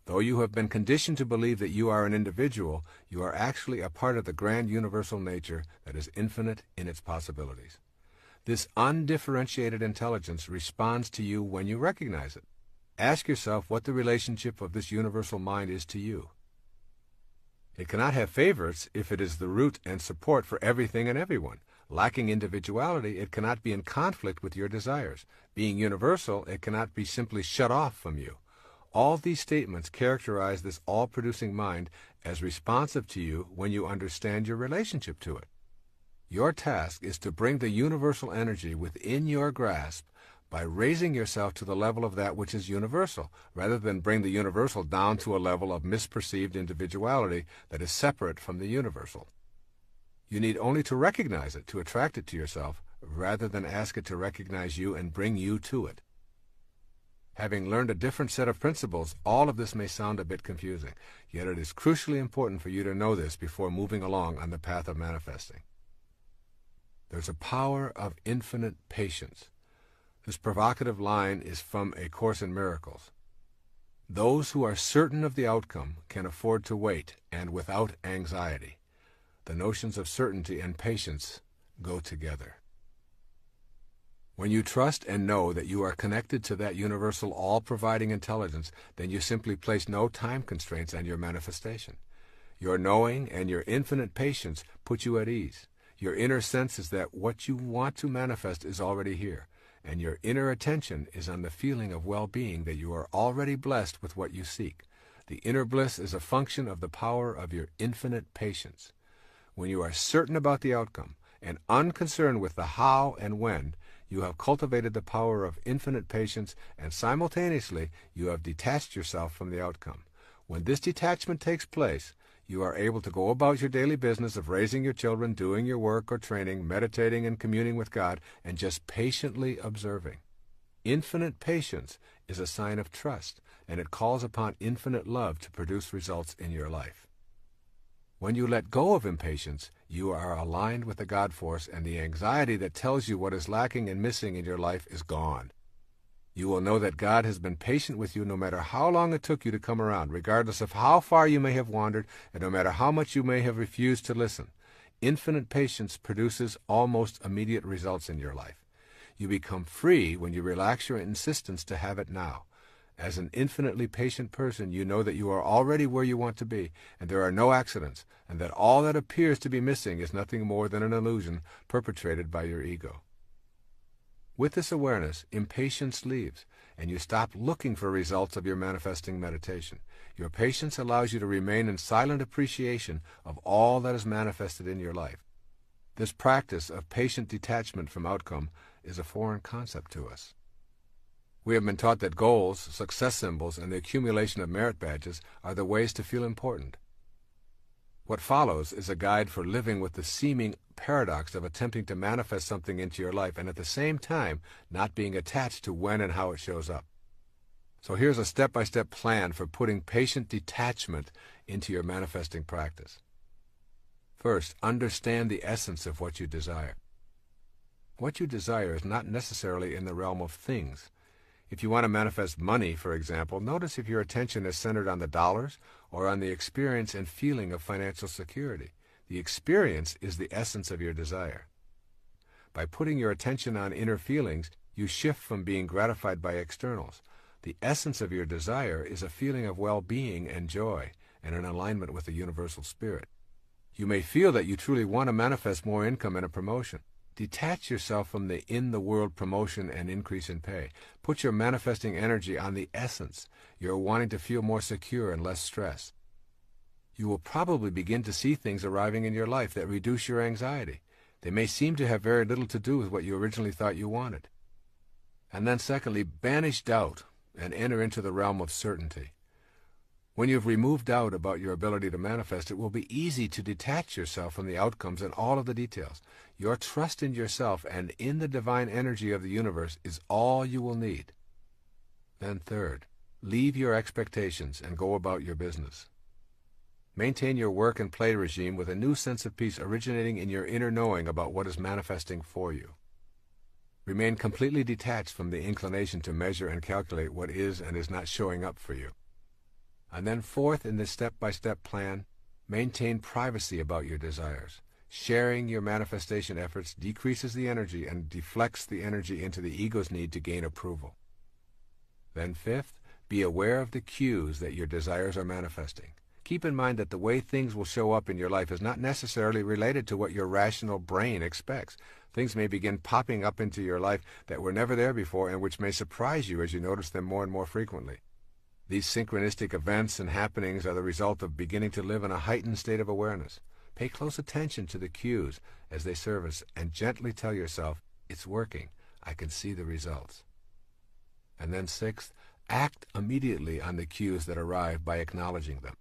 Though you have been conditioned to believe that you are an individual, you are actually a part of the grand universal nature that is infinite in its possibilities. This undifferentiated intelligence responds to you when you recognize it. Ask yourself what the relationship of this universal mind is to you. It cannot have favorites if it is the root and support for everything and everyone. Lacking individuality, it cannot be in conflict with your desires. Being universal, it cannot be simply shut off from you. All these statements characterize this all-producing mind as responsive to you when you understand your relationship to it. Your task is to bring the universal energy within your grasp by raising yourself to the level of that which is universal, rather than bring the universal down to a level of misperceived individuality that is separate from the universal. You need only to recognize it to attract it to yourself, rather than ask it to recognize you and bring you to it. Having learned a different set of principles, all of this may sound a bit confusing, yet it is crucially important for you to know this before moving along on the path of manifesting. There's a power of infinite patience. This provocative line is from A Course in Miracles. Those who are certain of the outcome can afford to wait, and without anxiety. The notions of certainty and patience go together. When you trust and know that you are connected to that universal all-providing intelligence, then you simply place no time constraints on your manifestation. Your knowing and your infinite patience put you at ease. Your inner sense is that what you want to manifest is already here, and your inner attention is on the feeling of well-being that you are already blessed with what you seek. The inner bliss is a function of the power of your infinite patience. When you are certain about the outcome and unconcerned with the how and when, you have cultivated the power of infinite patience, and simultaneously you have detached yourself from the outcome. When this detachment takes place, you are able to go about your daily business of raising your children, doing your work or training, meditating and communing with God, and just patiently observing. Infinite patience is a sign of trust, and it calls upon infinite love to produce results in your life. When you let go of impatience, you are aligned with the God force, and the anxiety that tells you what is lacking and missing in your life is gone. You will know that God has been patient with you no matter how long it took you to come around, regardless of how far you may have wandered, and no matter how much you may have refused to listen. Infinite patience produces almost immediate results in your life. You become free when you relax your insistence to have it now. As an infinitely patient person, you know that you are already where you want to be, and there are no accidents, and that all that appears to be missing is nothing more than an illusion perpetrated by your ego. With this awareness, impatience leaves, and you stop looking for results of your manifesting meditation. Your patience allows you to remain in silent appreciation of all that is manifested in your life. This practice of patient detachment from outcome is a foreign concept to us. We have been taught that goals, success symbols, and the accumulation of merit badges are the ways to feel important. What follows is a guide for living with the seeming paradox of attempting to manifest something into your life and at the same time not being attached to when and how it shows up. So here's a step-by-step plan for putting patient detachment into your manifesting practice. First, understand the essence of what you desire. What you desire is not necessarily in the realm of things. If you want to manifest money, for example, notice if your attention is centered on the dollars or on the experience and feeling of financial security. The experience is the essence of your desire. By putting your attention on inner feelings, you shift from being gratified by externals. The essence of your desire is a feeling of well-being and joy and an alignment with the universal spirit. You may feel that you truly want to manifest more income and a promotion. Detach yourself from the in-the-world promotion and increase in pay. Put your manifesting energy on the essence. You're wanting to feel more secure and less stress. You will probably begin to see things arriving in your life that reduce your anxiety. They may seem to have very little to do with what you originally thought you wanted. And then secondly, banish doubt and enter into the realm of certainty. When you've removed doubt about your ability to manifest, it will be easy to detach yourself from the outcomes and all of the details. Your trust in yourself and in the divine energy of the universe is all you will need. Then third, leave your expectations and go about your business. Maintain your work and play regime with a new sense of peace originating in your inner knowing about what is manifesting for you. Remain completely detached from the inclination to measure and calculate what is and is not showing up for you. And then fourth, in this step-by-step plan, maintain privacy about your desires. Sharing your manifestation efforts decreases the energy and deflects the energy into the ego's need to gain approval. Then fifth, be aware of the cues that your desires are manifesting. Keep in mind that the way things will show up in your life is not necessarily related to what your rational brain expects. Things may begin popping up into your life that were never there before and which may surprise you as you notice them more and more frequently. These synchronistic events and happenings are the result of beginning to live in a heightened state of awareness. Pay close attention to the cues as they surface and gently tell yourself, it's working, I can see the results. And then sixth, act immediately on the cues that arrive by acknowledging them.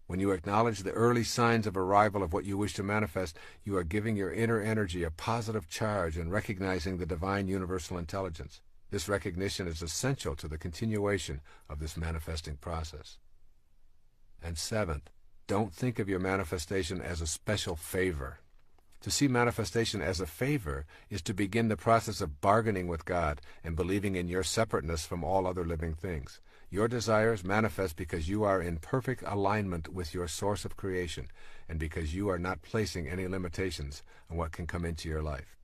When you acknowledge the early signs of arrival of what you wish to manifest, you are giving your inner energy a positive charge and recognizing the divine universal intelligence. This recognition is essential to the continuation of this manifesting process. And seventh, don't think of your manifestation as a special favor. To see manifestation as a favor is to begin the process of bargaining with God and believing in your separateness from all other living things. Your desires manifest because you are in perfect alignment with your source of creation and because you are not placing any limitations on what can come into your life.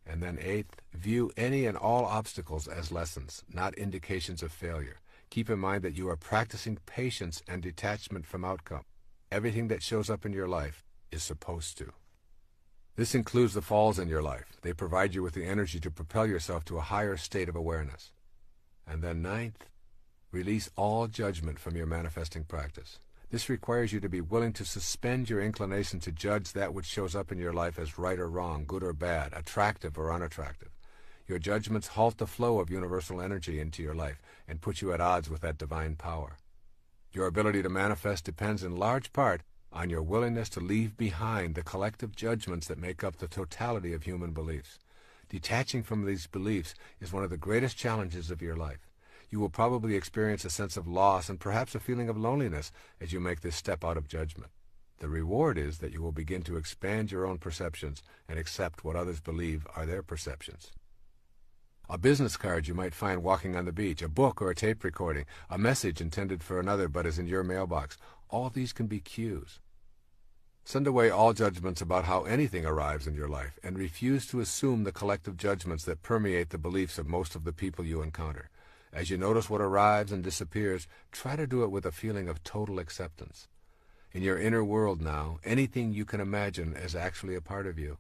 And then eighth, view any and all obstacles as lessons, not indications of failure. Keep in mind that you are practicing patience and detachment from outcome. Everything that shows up in your life is supposed to. This includes the falls in your life. They provide you with the energy to propel yourself to a higher state of awareness. And then ninth, release all judgment from your manifesting practice. This requires you to be willing to suspend your inclination to judge that which shows up in your life as right or wrong, good or bad, attractive or unattractive. Your judgments halt the flow of universal energy into your life and put you at odds with that divine power. Your ability to manifest depends in large part on your willingness to leave behind the collective judgments that make up the totality of human beliefs. Detaching from these beliefs is one of the greatest challenges of your life. You will probably experience a sense of loss and perhaps a feeling of loneliness as you make this step out of judgment. The reward is that you will begin to expand your own perceptions and accept what others believe are their perceptions. A business card you might find walking on the beach, a book or a tape recording, a message intended for another but is in your mailbox. All these can be cues. Send away all judgments about how anything arrives in your life and refuse to assume the collective judgments that permeate the beliefs of most of the people you encounter. As you notice what arrives and disappears, try to do it with a feeling of total acceptance. In your inner world now, anything you can imagine is actually a part of you.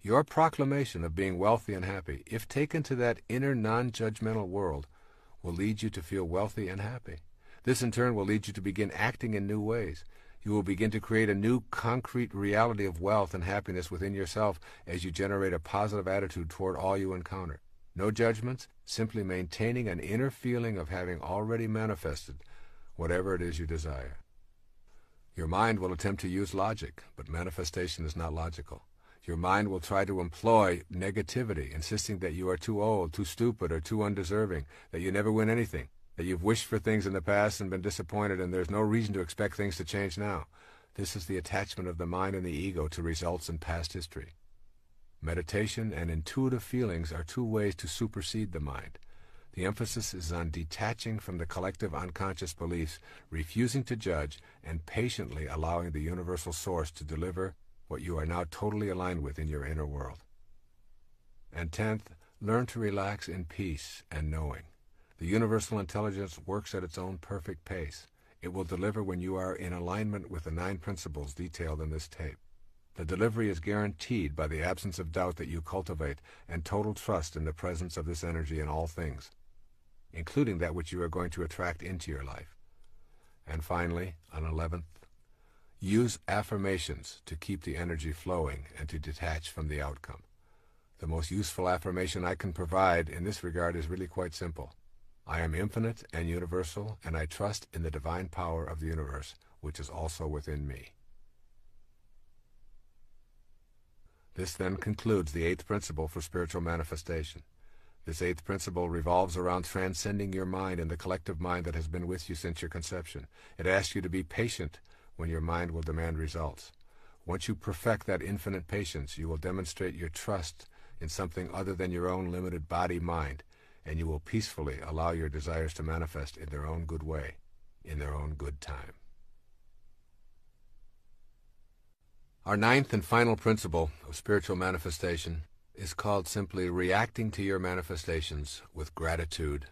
Your proclamation of being wealthy and happy, if taken to that inner non-judgmental world, will lead you to feel wealthy and happy. This in turn will lead you to begin acting in new ways. You will begin to create a new concrete reality of wealth and happiness within yourself as you generate a positive attitude toward all you encounter. No judgments, simply maintaining an inner feeling of having already manifested whatever it is you desire. Your mind will attempt to use logic, but manifestation is not logical. Your mind will try to employ negativity, insisting that you are too old, too stupid, or too undeserving, that you never win anything, that you've wished for things in the past and been disappointed, and there's no reason to expect things to change now. This is the attachment of the mind and the ego to results in past history. Meditation and intuitive feelings are two ways to supersede the mind. The emphasis is on detaching from the collective unconscious beliefs, refusing to judge, and patiently allowing the universal source to deliver what you are now totally aligned with in your inner world. And 10th, learn to relax in peace and knowing. The universal intelligence works at its own perfect pace. It will deliver when you are in alignment with the 9 principles detailed in this tape. The delivery is guaranteed by the absence of doubt that you cultivate and total trust in the presence of this energy in all things, including that which you are going to attract into your life. And finally, on 11th, use affirmations to keep the energy flowing and to detach from the outcome. The most useful affirmation I can provide in this regard is really quite simple. I am infinite and universal, and I trust in the divine power of the universe, which is also within me. This then concludes the 8th principle for spiritual manifestation. This 8th principle revolves around transcending your mind and the collective mind that has been with you since your conception. It asks you to be patient when your mind will demand results. Once you perfect that infinite patience, you will demonstrate your trust in something other than your own limited body-mind, and you will peacefully allow your desires to manifest in their own good way, in their own good time. Our 9th and final principle of spiritual manifestation is called simply reacting to your manifestations with gratitude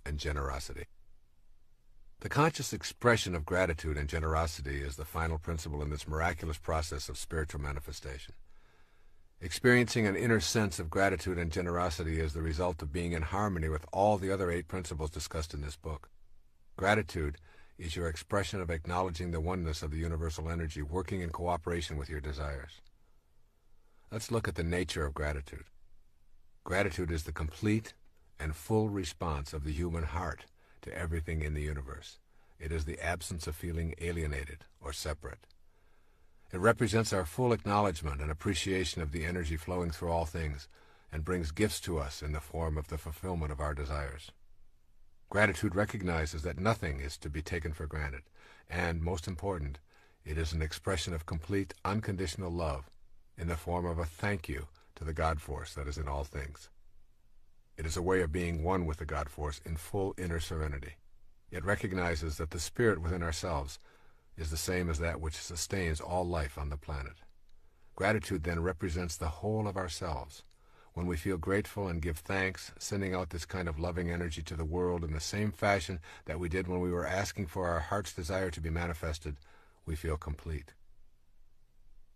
and generosity. The conscious expression of gratitude and generosity is the final principle in this miraculous process of spiritual manifestation. Experiencing an inner sense of gratitude and generosity is the result of being in harmony with all the other 8 principles discussed in this book. Gratitude is your expression of acknowledging the oneness of the universal energy working in cooperation with your desires. Let's look at the nature of gratitude. Gratitude is the complete and full response of the human heart to everything in the universe. It is the absence of feeling alienated or separate. It represents our full acknowledgement and appreciation of the energy flowing through all things and brings gifts to us in the form of the fulfillment of our desires. Gratitude recognizes that nothing is to be taken for granted, and, most important, it is an expression of complete, unconditional love in the form of a thank you to the God Force that is in all things. It is a way of being one with the God Force in full inner serenity. It recognizes that the spirit within ourselves is the same as that which sustains all life on the planet. Gratitude then represents the whole of ourselves. When we feel grateful and give thanks, sending out this kind of loving energy to the world in the same fashion that we did when we were asking for our heart's desire to be manifested, we feel complete.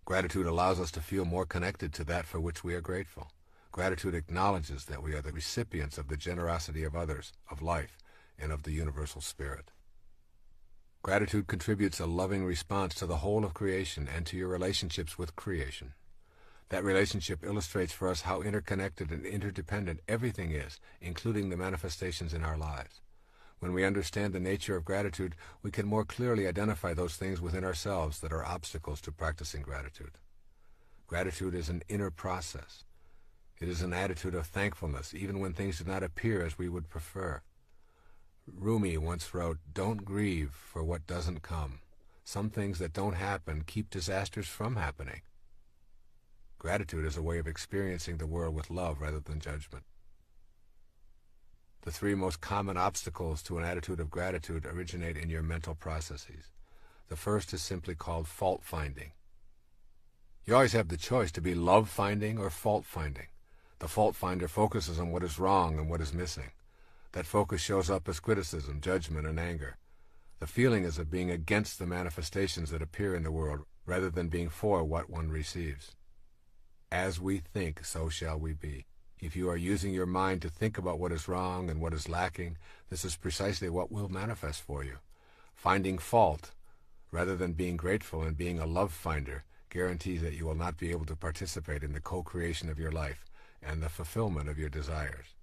Gratitude allows us to feel more connected to that for which we are grateful. Gratitude acknowledges that we are the recipients of the generosity of others, of life, and of the universal spirit. Gratitude contributes a loving response to the whole of creation and to your relationships with creation. That relationship illustrates for us how interconnected and interdependent everything is, including the manifestations in our lives. When we understand the nature of gratitude, we can more clearly identify those things within ourselves that are obstacles to practicing gratitude. Gratitude is an inner process. It is an attitude of thankfulness, even when things do not appear as we would prefer. Rumi once wrote, "Don't grieve for what doesn't come. Some things that don't happen keep disasters from happening." Gratitude is a way of experiencing the world with love rather than judgment. The three most common obstacles to an attitude of gratitude originate in your mental processes. The first is simply called fault-finding. You always have the choice to be love-finding or fault-finding. The fault-finder focuses on what is wrong and what is missing. That focus shows up as criticism, judgment, and anger. The feeling is of being against the manifestations that appear in the world rather than being for what one receives. As we think, so shall we be. If you are using your mind to think about what is wrong and what is lacking, this is precisely what will manifest for you. Finding fault, rather than being grateful and being a love finder, guarantees that you will not be able to participate in the co-creation of your life and the fulfillment of your desires.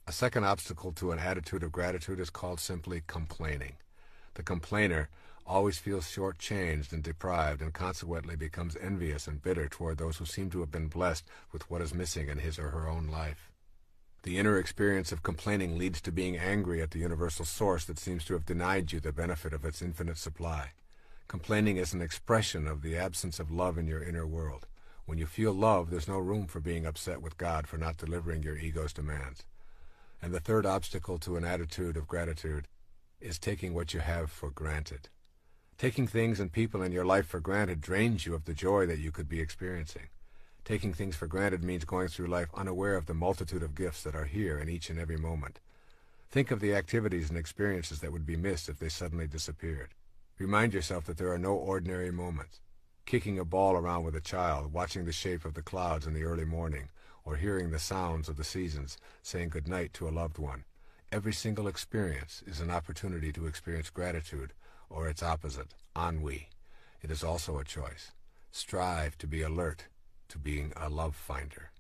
A second obstacle to an attitude of gratitude is called simply complaining. The complainer always feels shortchanged and deprived and consequently becomes envious and bitter toward those who seem to have been blessed with what is missing in his or her own life. The inner experience of complaining leads to being angry at the universal source that seems to have denied you the benefit of its infinite supply. Complaining is an expression of the absence of love in your inner world. When you feel love, there's no room for being upset with God for not delivering your ego's demands. And the third obstacle to an attitude of gratitude is taking what you have for granted. Taking things and people in your life for granted drains you of the joy that you could be experiencing. Taking things for granted means going through life unaware of the multitude of gifts that are here in each and every moment. Think of the activities and experiences that would be missed if they suddenly disappeared. Remind yourself that there are no ordinary moments. Kicking a ball around with a child, watching the shape of the clouds in the early morning, or hearing the sounds of the seasons, saying good night to a loved one. Every single experience is an opportunity to experience gratitude, or its opposite, ennui. It is also a choice. Strive to be alert to being a love finder.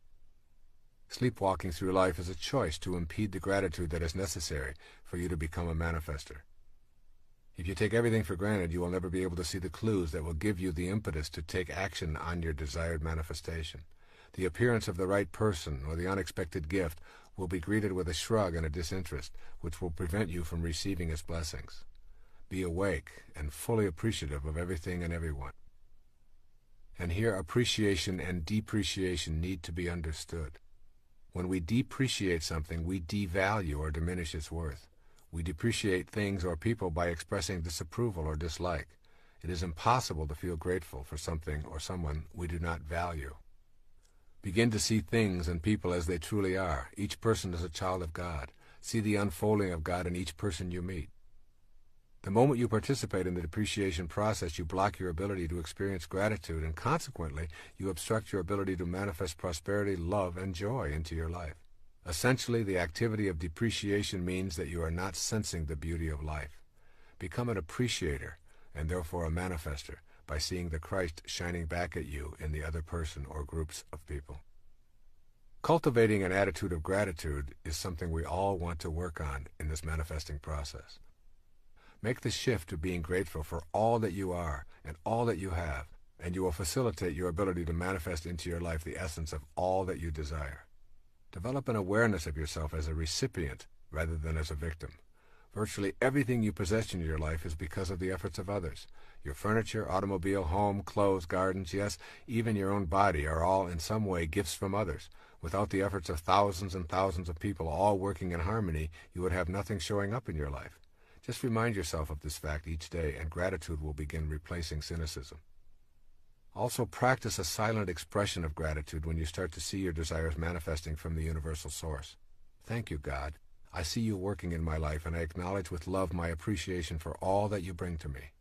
Sleepwalking through life is a choice to impede the gratitude that is necessary for you to become a manifester. If you take everything for granted, you will never be able to see the clues that will give you the impetus to take action on your desired manifestation. The appearance of the right person or the unexpected gift will be greeted with a shrug and a disinterest, which will prevent you from receiving its blessings. Be awake and fully appreciative of everything and everyone. And here appreciation and depreciation need to be understood. When we depreciate something, we devalue or diminish its worth. We depreciate things or people by expressing disapproval or dislike. It is impossible to feel grateful for something or someone we do not value. Begin to see things and people as they truly are. Each person is a child of God. See the unfolding of God in each person you meet. The moment you participate in the depreciation process, you block your ability to experience gratitude, and consequently, you obstruct your ability to manifest prosperity, love, and joy into your life. Essentially, the activity of depreciation means that you are not sensing the beauty of life. Become an appreciator, and therefore a manifester, by seeing the Christ shining back at you in the other person or groups of people. Cultivating an attitude of gratitude is something we all want to work on in this manifesting process. Make the shift to being grateful for all that you are and all that you have, and you will facilitate your ability to manifest into your life the essence of all that you desire. Develop an awareness of yourself as a recipient rather than as a victim. Virtually everything you possess in your life is because of the efforts of others. Your furniture, automobile, home, clothes, gardens, yes, even your own body are all in some way gifts from others. Without the efforts of thousands and thousands of people all working in harmony, you would have nothing showing up in your life. Just remind yourself of this fact each day, and gratitude will begin replacing cynicism. Also, practice a silent expression of gratitude when you start to see your desires manifesting from the universal source. Thank you, God. I see you working in my life, and I acknowledge with love my appreciation for all that you bring to me.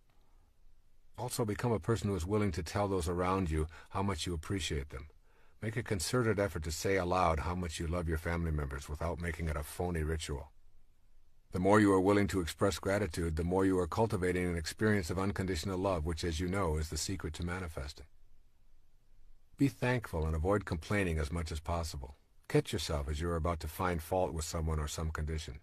Also, become a person who is willing to tell those around you how much you appreciate them. Make a concerted effort to say aloud how much you love your family members without making it a phony ritual. The more you are willing to express gratitude, the more you are cultivating an experience of unconditional love, which, as you know, is the secret to manifesting. Be thankful and avoid complaining as much as possible. Catch yourself as you are about to find fault with someone or some condition.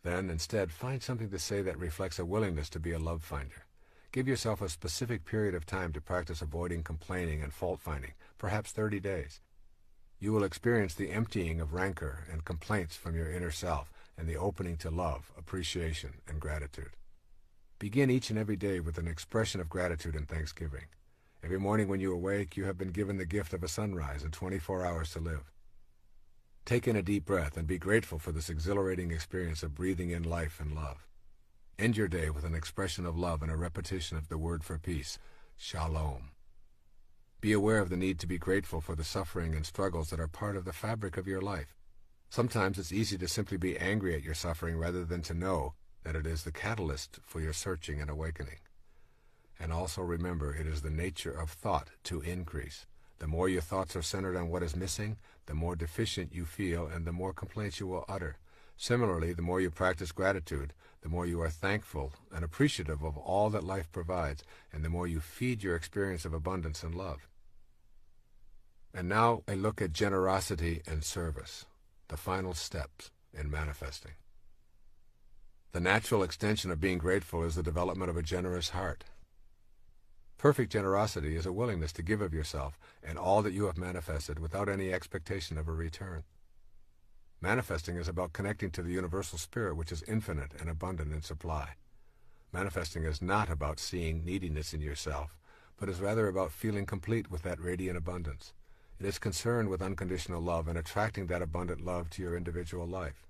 Then, instead, find something to say that reflects a willingness to be a love finder. Give yourself a specific period of time to practice avoiding complaining and fault-finding, perhaps 30 days. You will experience the emptying of rancor and complaints from your inner self and the opening to love, appreciation, and gratitude. Begin each and every day with an expression of gratitude and thanksgiving. Every morning when you awake, you have been given the gift of a sunrise and 24 hours to live. Take in a deep breath and be grateful for this exhilarating experience of breathing in life and love. End your day with an expression of love and a repetition of the word for peace, shalom. Be aware of the need to be grateful for the suffering and struggles that are part of the fabric of your life. Sometimes it's easy to simply be angry at your suffering rather than to know that it is the catalyst for your searching and awakening. And also remember, it is the nature of thought to increase. The more your thoughts are centered on what is missing, the more deficient you feel and the more complaints you will utter. Similarly, the more you practice gratitude, the more you are thankful and appreciative of all that life provides, and the more you feed your experience of abundance and love. And now a look at generosity and service, the final steps in manifesting. The natural extension of being grateful is the development of a generous heart. Perfect generosity is a willingness to give of yourself and all that you have manifested without any expectation of a return. Manifesting is about connecting to the universal spirit which is infinite and abundant in supply. Manifesting is not about seeing neediness in yourself, but is rather about feeling complete with that radiant abundance. It is concerned with unconditional love and attracting that abundant love to your individual life.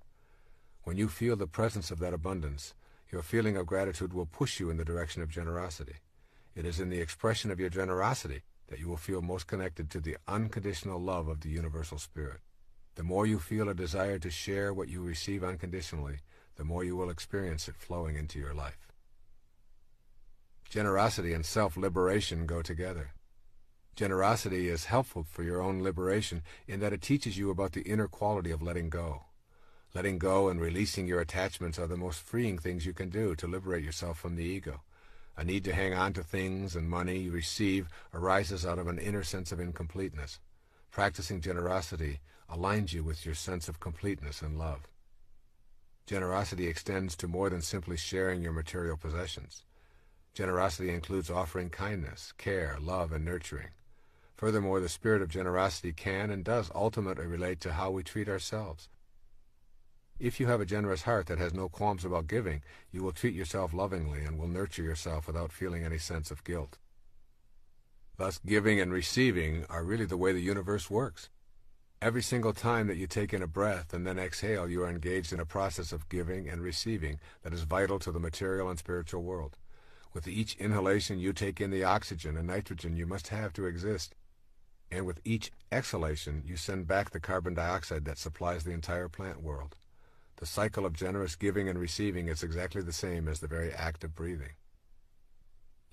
When you feel the presence of that abundance, your feeling of gratitude will push you in the direction of generosity. It is in the expression of your generosity that you will feel most connected to the unconditional love of the universal spirit. The more you feel a desire to share what you receive unconditionally, the more you will experience it flowing into your life. Generosity and self-liberation go together. Generosity is helpful for your own liberation in that it teaches you about the inner quality of letting go. Letting go and releasing your attachments are the most freeing things you can do to liberate yourself from the ego. A need to hang on to things and money you receive arises out of an inner sense of incompleteness. Practicing generosity aligns you with your sense of completeness and love. Generosity extends to more than simply sharing your material possessions. Generosity includes offering kindness, care, love, and nurturing. Furthermore, the spirit of generosity can and does ultimately relate to how we treat ourselves. If you have a generous heart that has no qualms about giving, you will treat yourself lovingly and will nurture yourself without feeling any sense of guilt. Thus, giving and receiving are really the way the universe works. Every single time that you take in a breath and then exhale, you are engaged in a process of giving and receiving that is vital to the material and spiritual world. With each inhalation, you take in the oxygen and nitrogen you must have to exist. And with each exhalation, you send back the carbon dioxide that supplies the entire plant world. The cycle of generous giving and receiving is exactly the same as the very act of breathing.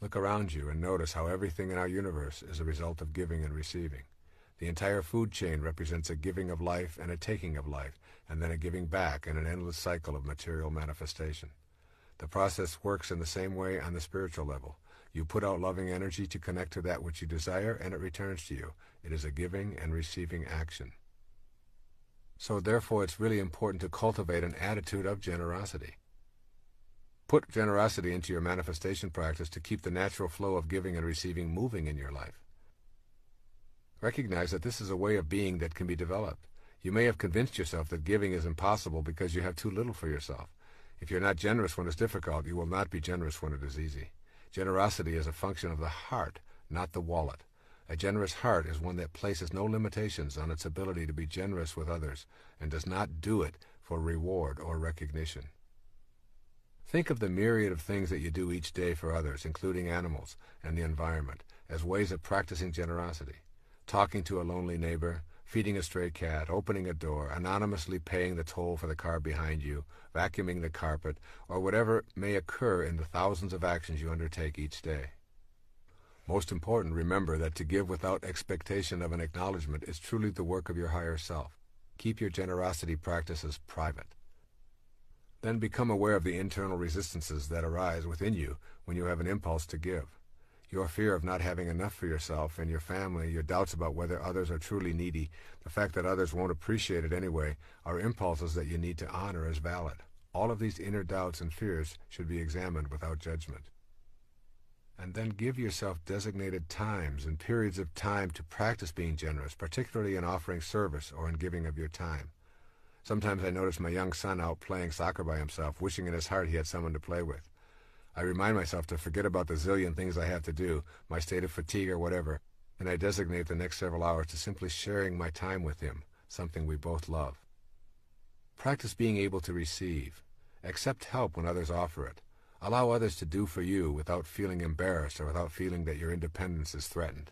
Look around you and notice how everything in our universe is a result of giving and receiving. The entire food chain represents a giving of life and a taking of life, and then a giving back in an endless cycle of material manifestation. The process works in the same way on the spiritual level. You put out loving energy to connect to that which you desire, and it returns to you. It is a giving and receiving action. So therefore it's really important to cultivate an attitude of generosity. Put generosity into your manifestation practice to keep the natural flow of giving and receiving moving in your life. Recognize that this is a way of being that can be developed. You may have convinced yourself that giving is impossible because you have too little for yourself. If you're not generous when it's difficult, you will not be generous when it is easy. Generosity is a function of the heart, not the wallet. A generous heart is one that places no limitations on its ability to be generous with others and does not do it for reward or recognition. Think of the myriad of things that you do each day for others, including animals and the environment, as ways of practicing generosity. Talking to a lonely neighbor, feeding a stray cat, opening a door, anonymously paying the toll for the car behind you, vacuuming the carpet, or whatever may occur in the thousands of actions you undertake each day. Most important, remember that to give without expectation of an acknowledgement is truly the work of your higher self. Keep your generosity practices private. Then become aware of the internal resistances that arise within you when you have an impulse to give. Your fear of not having enough for yourself and your family, your doubts about whether others are truly needy, the fact that others won't appreciate it anyway, are impulses that you need to honor as valid. All of these inner doubts and fears should be examined without judgment. And then give yourself designated times and periods of time to practice being generous, particularly in offering service or in giving of your time. Sometimes I notice my young son out playing soccer by himself, wishing in his heart he had someone to play with. I remind myself to forget about the zillion things I have to do, my state of fatigue or whatever, and I designate the next several hours to simply sharing my time with him, something we both love. Practice being able to receive. Accept help when others offer it. Allow others to do for you without feeling embarrassed or without feeling that your independence is threatened.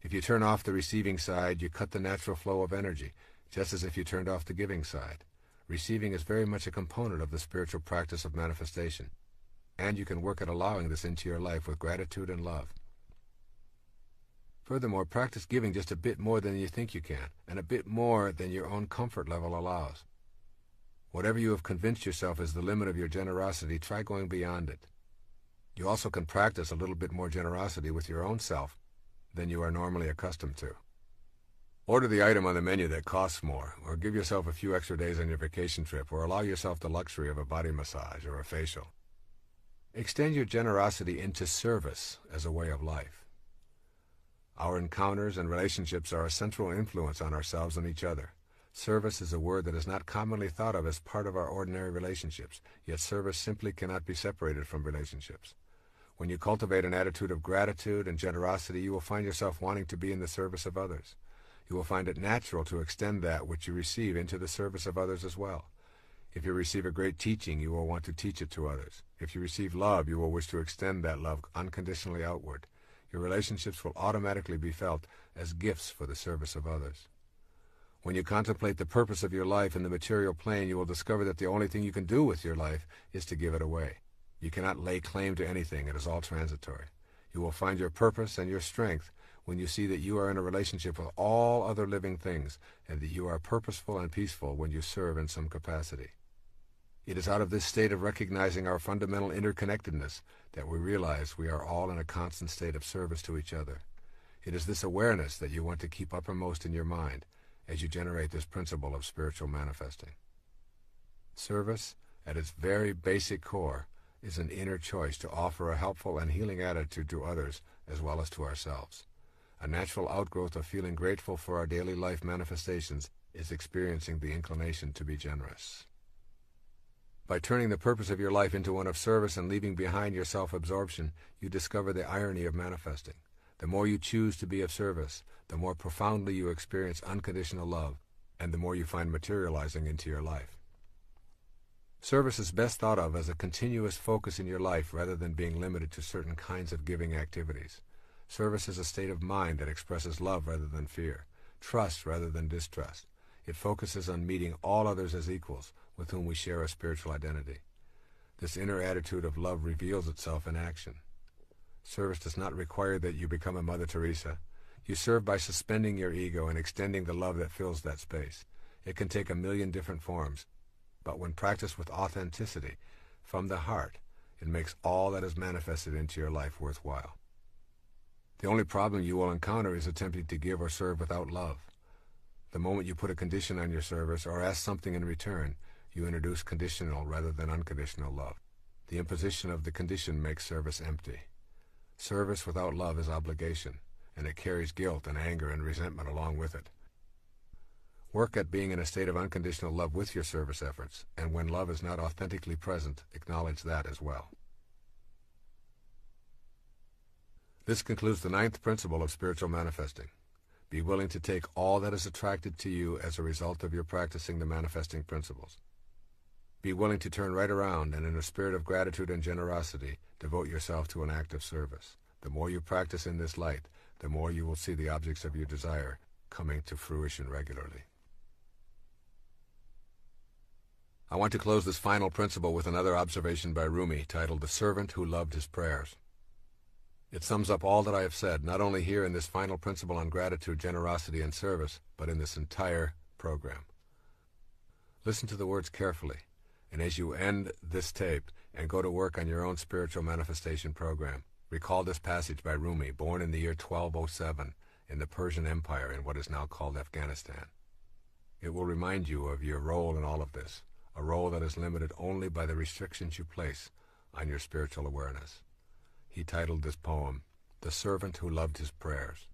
If you turn off the receiving side, you cut the natural flow of energy, just as if you turned off the giving side. Receiving is very much a component of the spiritual practice of manifestation, and you can work at allowing this into your life with gratitude and love. Furthermore, practice giving just a bit more than you think you can, and a bit more than your own comfort level allows. Whatever you have convinced yourself is the limit of your generosity, try going beyond it. You also can practice a little bit more generosity with your own self than you are normally accustomed to. Order the item on the menu that costs more, or give yourself a few extra days on your vacation trip, or allow yourself the luxury of a body massage or a facial. Extend your generosity into service as a way of life. Our encounters and relationships are a central influence on ourselves and each other. Service is a word that is not commonly thought of as part of our ordinary relationships, yet service simply cannot be separated from relationships. When you cultivate an attitude of gratitude and generosity, you will find yourself wanting to be in the service of others. You will find it natural to extend that which you receive into the service of others as well. If you receive a great teaching, you will want to teach it to others. If you receive love, you will wish to extend that love unconditionally outward. Your relationships will automatically be felt as gifts for the service of others. When you contemplate the purpose of your life in the material plane, you will discover that the only thing you can do with your life is to give it away. You cannot lay claim to anything. It is all transitory. You will find your purpose and your strength when you see that you are in a relationship with all other living things, and that you are purposeful and peaceful when you serve in some capacity. It is out of this state of recognizing our fundamental interconnectedness that we realize we are all in a constant state of service to each other. It is this awareness that you want to keep uppermost in your mind as you generate this principle of spiritual manifesting. Service, at its very basic core, is an inner choice to offer a helpful and healing attitude to others as well as to ourselves. A natural outgrowth of feeling grateful for our daily life manifestations is experiencing the inclination to be generous. By turning the purpose of your life into one of service and leaving behind your self-absorption, you discover the irony of manifesting. The more you choose to be of service, the more profoundly you experience unconditional love, and the more you find materializing into your life. Service is best thought of as a continuous focus in your life rather than being limited to certain kinds of giving activities. Service is a state of mind that expresses love rather than fear, trust rather than distrust. It focuses on meeting all others as equals with whom we share a spiritual identity. This inner attitude of love reveals itself in action. Service does not require that you become a Mother Teresa. You serve by suspending your ego and extending the love that fills that space. It can take a million different forms, but when practiced with authenticity, from the heart, it makes all that is manifested into your life worthwhile. The only problem you will encounter is attempting to give or serve without love. The moment you put a condition on your service or ask something in return, you introduce conditional rather than unconditional love. The imposition of the condition makes service empty. Service without love is obligation, and it carries guilt and anger and resentment along with it. Work at being in a state of unconditional love with your service efforts, and when love is not authentically present, acknowledge that as well. This concludes the 9th principle of spiritual manifesting. Be willing to take all that is attracted to you as a result of your practicing the manifesting principles. Be willing to turn right around and in a spirit of gratitude and generosity, devote yourself to an act of service. The more you practice in this light, the more you will see the objects of your desire coming to fruition regularly. I want to close this final principle with another observation by Rumi titled The Servant Who Loved His Prayers. It sums up all that I have said, not only here in this final principle on gratitude, generosity, and service, but in this entire program. Listen to the words carefully, and as you end this tape and go to work on your own spiritual manifestation program, recall this passage by Rumi, born in the year 1207 in the Persian Empire in what is now called Afghanistan. It will remind you of your role in all of this, a role that is limited only by the restrictions you place on your spiritual awareness. He titled this poem, The Servant Who Loved His Prayers.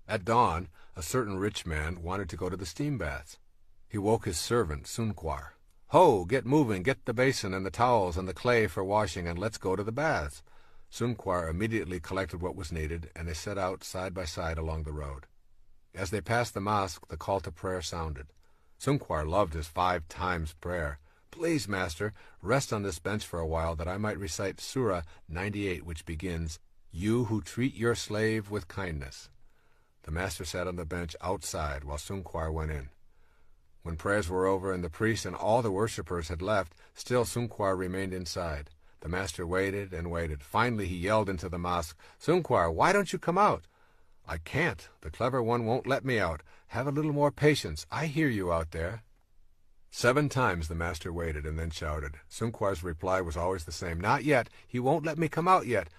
At dawn, a certain rich man wanted to go to the steam baths. He woke his servant, Sunquar. Ho, get moving, get the basin and the towels and the clay for washing, and let's go to the baths. Sunquar immediately collected what was needed, and they set out side by side along the road. As they passed the mosque, the call to prayer sounded. Sungkwar loved his 5 times prayer. "Please, Master, rest on this bench for a while that I might recite Surah 98, which begins, 'You who treat your slave with kindness.'" The Master sat on the bench outside while Sungkwar went in. When prayers were over and the priest and all the worshippers had left, still Sungkwar remained inside. The Master waited and waited. Finally he yelled into the mosque, "Sungkwar, why don't you come out?" "I can't. The clever one won't let me out. Have a little more patience. I hear you out there." 7 times the Master waited and then shouted. Sungkwar's reply was always the same. "Not yet. He won't let me come out yet."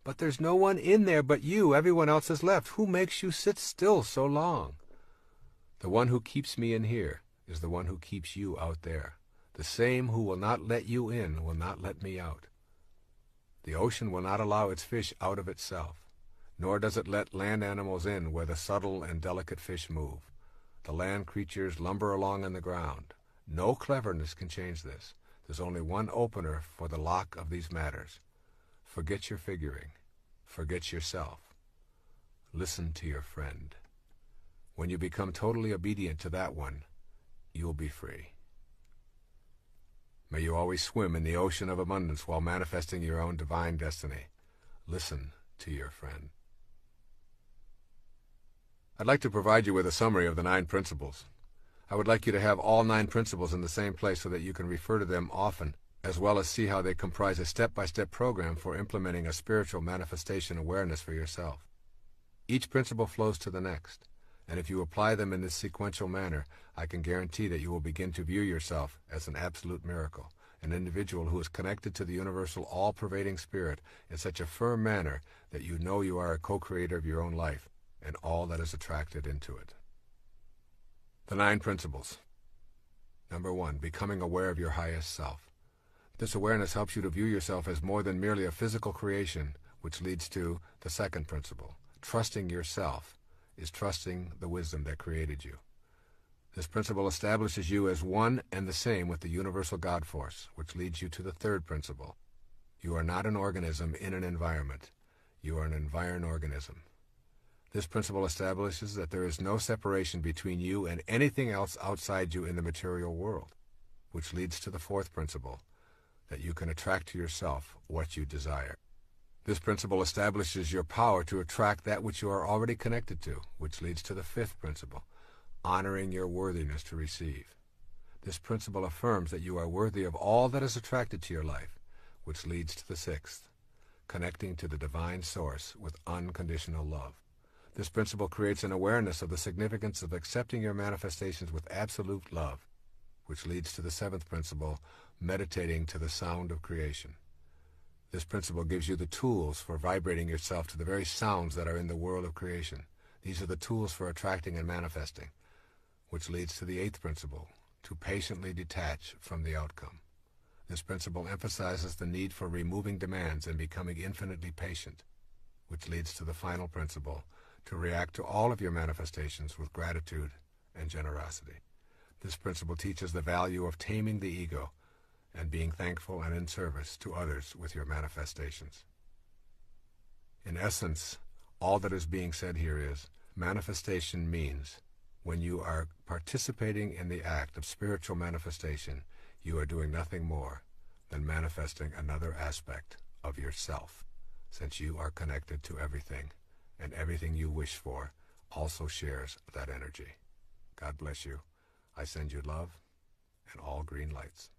"But there's no one in there but you. Everyone else has left. Who makes you sit still so long?" "The one who keeps me in here is the one who keeps you out there. The same who will not let you in will not let me out. The ocean will not allow its fish out of itself, nor does it let land animals in where the subtle and delicate fish move. The land creatures lumber along on the ground. No cleverness can change this. There's only one opener for the lock of these matters. Forget your figuring. Forget yourself. Listen to your friend. When you become totally obedient to that one, you'll be free. May you always swim in the ocean of abundance while manifesting your own divine destiny. Listen to your friend. I'd like to provide you with a summary of the 9 principles. I would like you to have all 9 principles in the same place so that you can refer to them often, as well as see how they comprise a step-by-step program for implementing a spiritual manifestation awareness for yourself. Each principle flows to the next, and if you apply them in this sequential manner, I can guarantee that you will begin to view yourself as an absolute miracle, an individual who is connected to the universal all-pervading spirit in such a firm manner that you know you are a co-creator of your own life and all that is attracted into it. The 9 principles. Number 1, becoming aware of your highest self. This awareness helps you to view yourself as more than merely a physical creation, which leads to the 2nd principle. Trusting yourself is trusting the wisdom that created you. This principle establishes you as one and the same with the universal God force, which leads you to the 3rd principle. You are not an organism in an environment. You are an environed organism. This principle establishes that there is no separation between you and anything else outside you in the material world, which leads to the 4th principle, that you can attract to yourself what you desire. This principle establishes your power to attract that which you are already connected to, which leads to the 5th principle, honoring your worthiness to receive. This principle affirms that you are worthy of all that is attracted to your life, which leads to the 6th, connecting to the divine source with unconditional love. This principle creates an awareness of the significance of accepting your manifestations with absolute love, which leads to the 7th principle, meditating to the sound of creation. This principle gives you the tools for vibrating yourself to the very sounds that are in the world of creation. These are the tools for attracting and manifesting, which leads to the 8th principle, to patiently detach from the outcome. This principle emphasizes the need for removing demands and becoming infinitely patient, which leads to the final principle, to react to all of your manifestations with gratitude and generosity. This principle teaches the value of taming the ego and being thankful and in service to others with your manifestations. In essence, all that is being said here is, manifestation means when you are participating in the act of spiritual manifestation, you are doing nothing more than manifesting another aspect of yourself, since you are connected to everything, and everything you wish for also shares that energy. God bless you. I send you love and all green lights.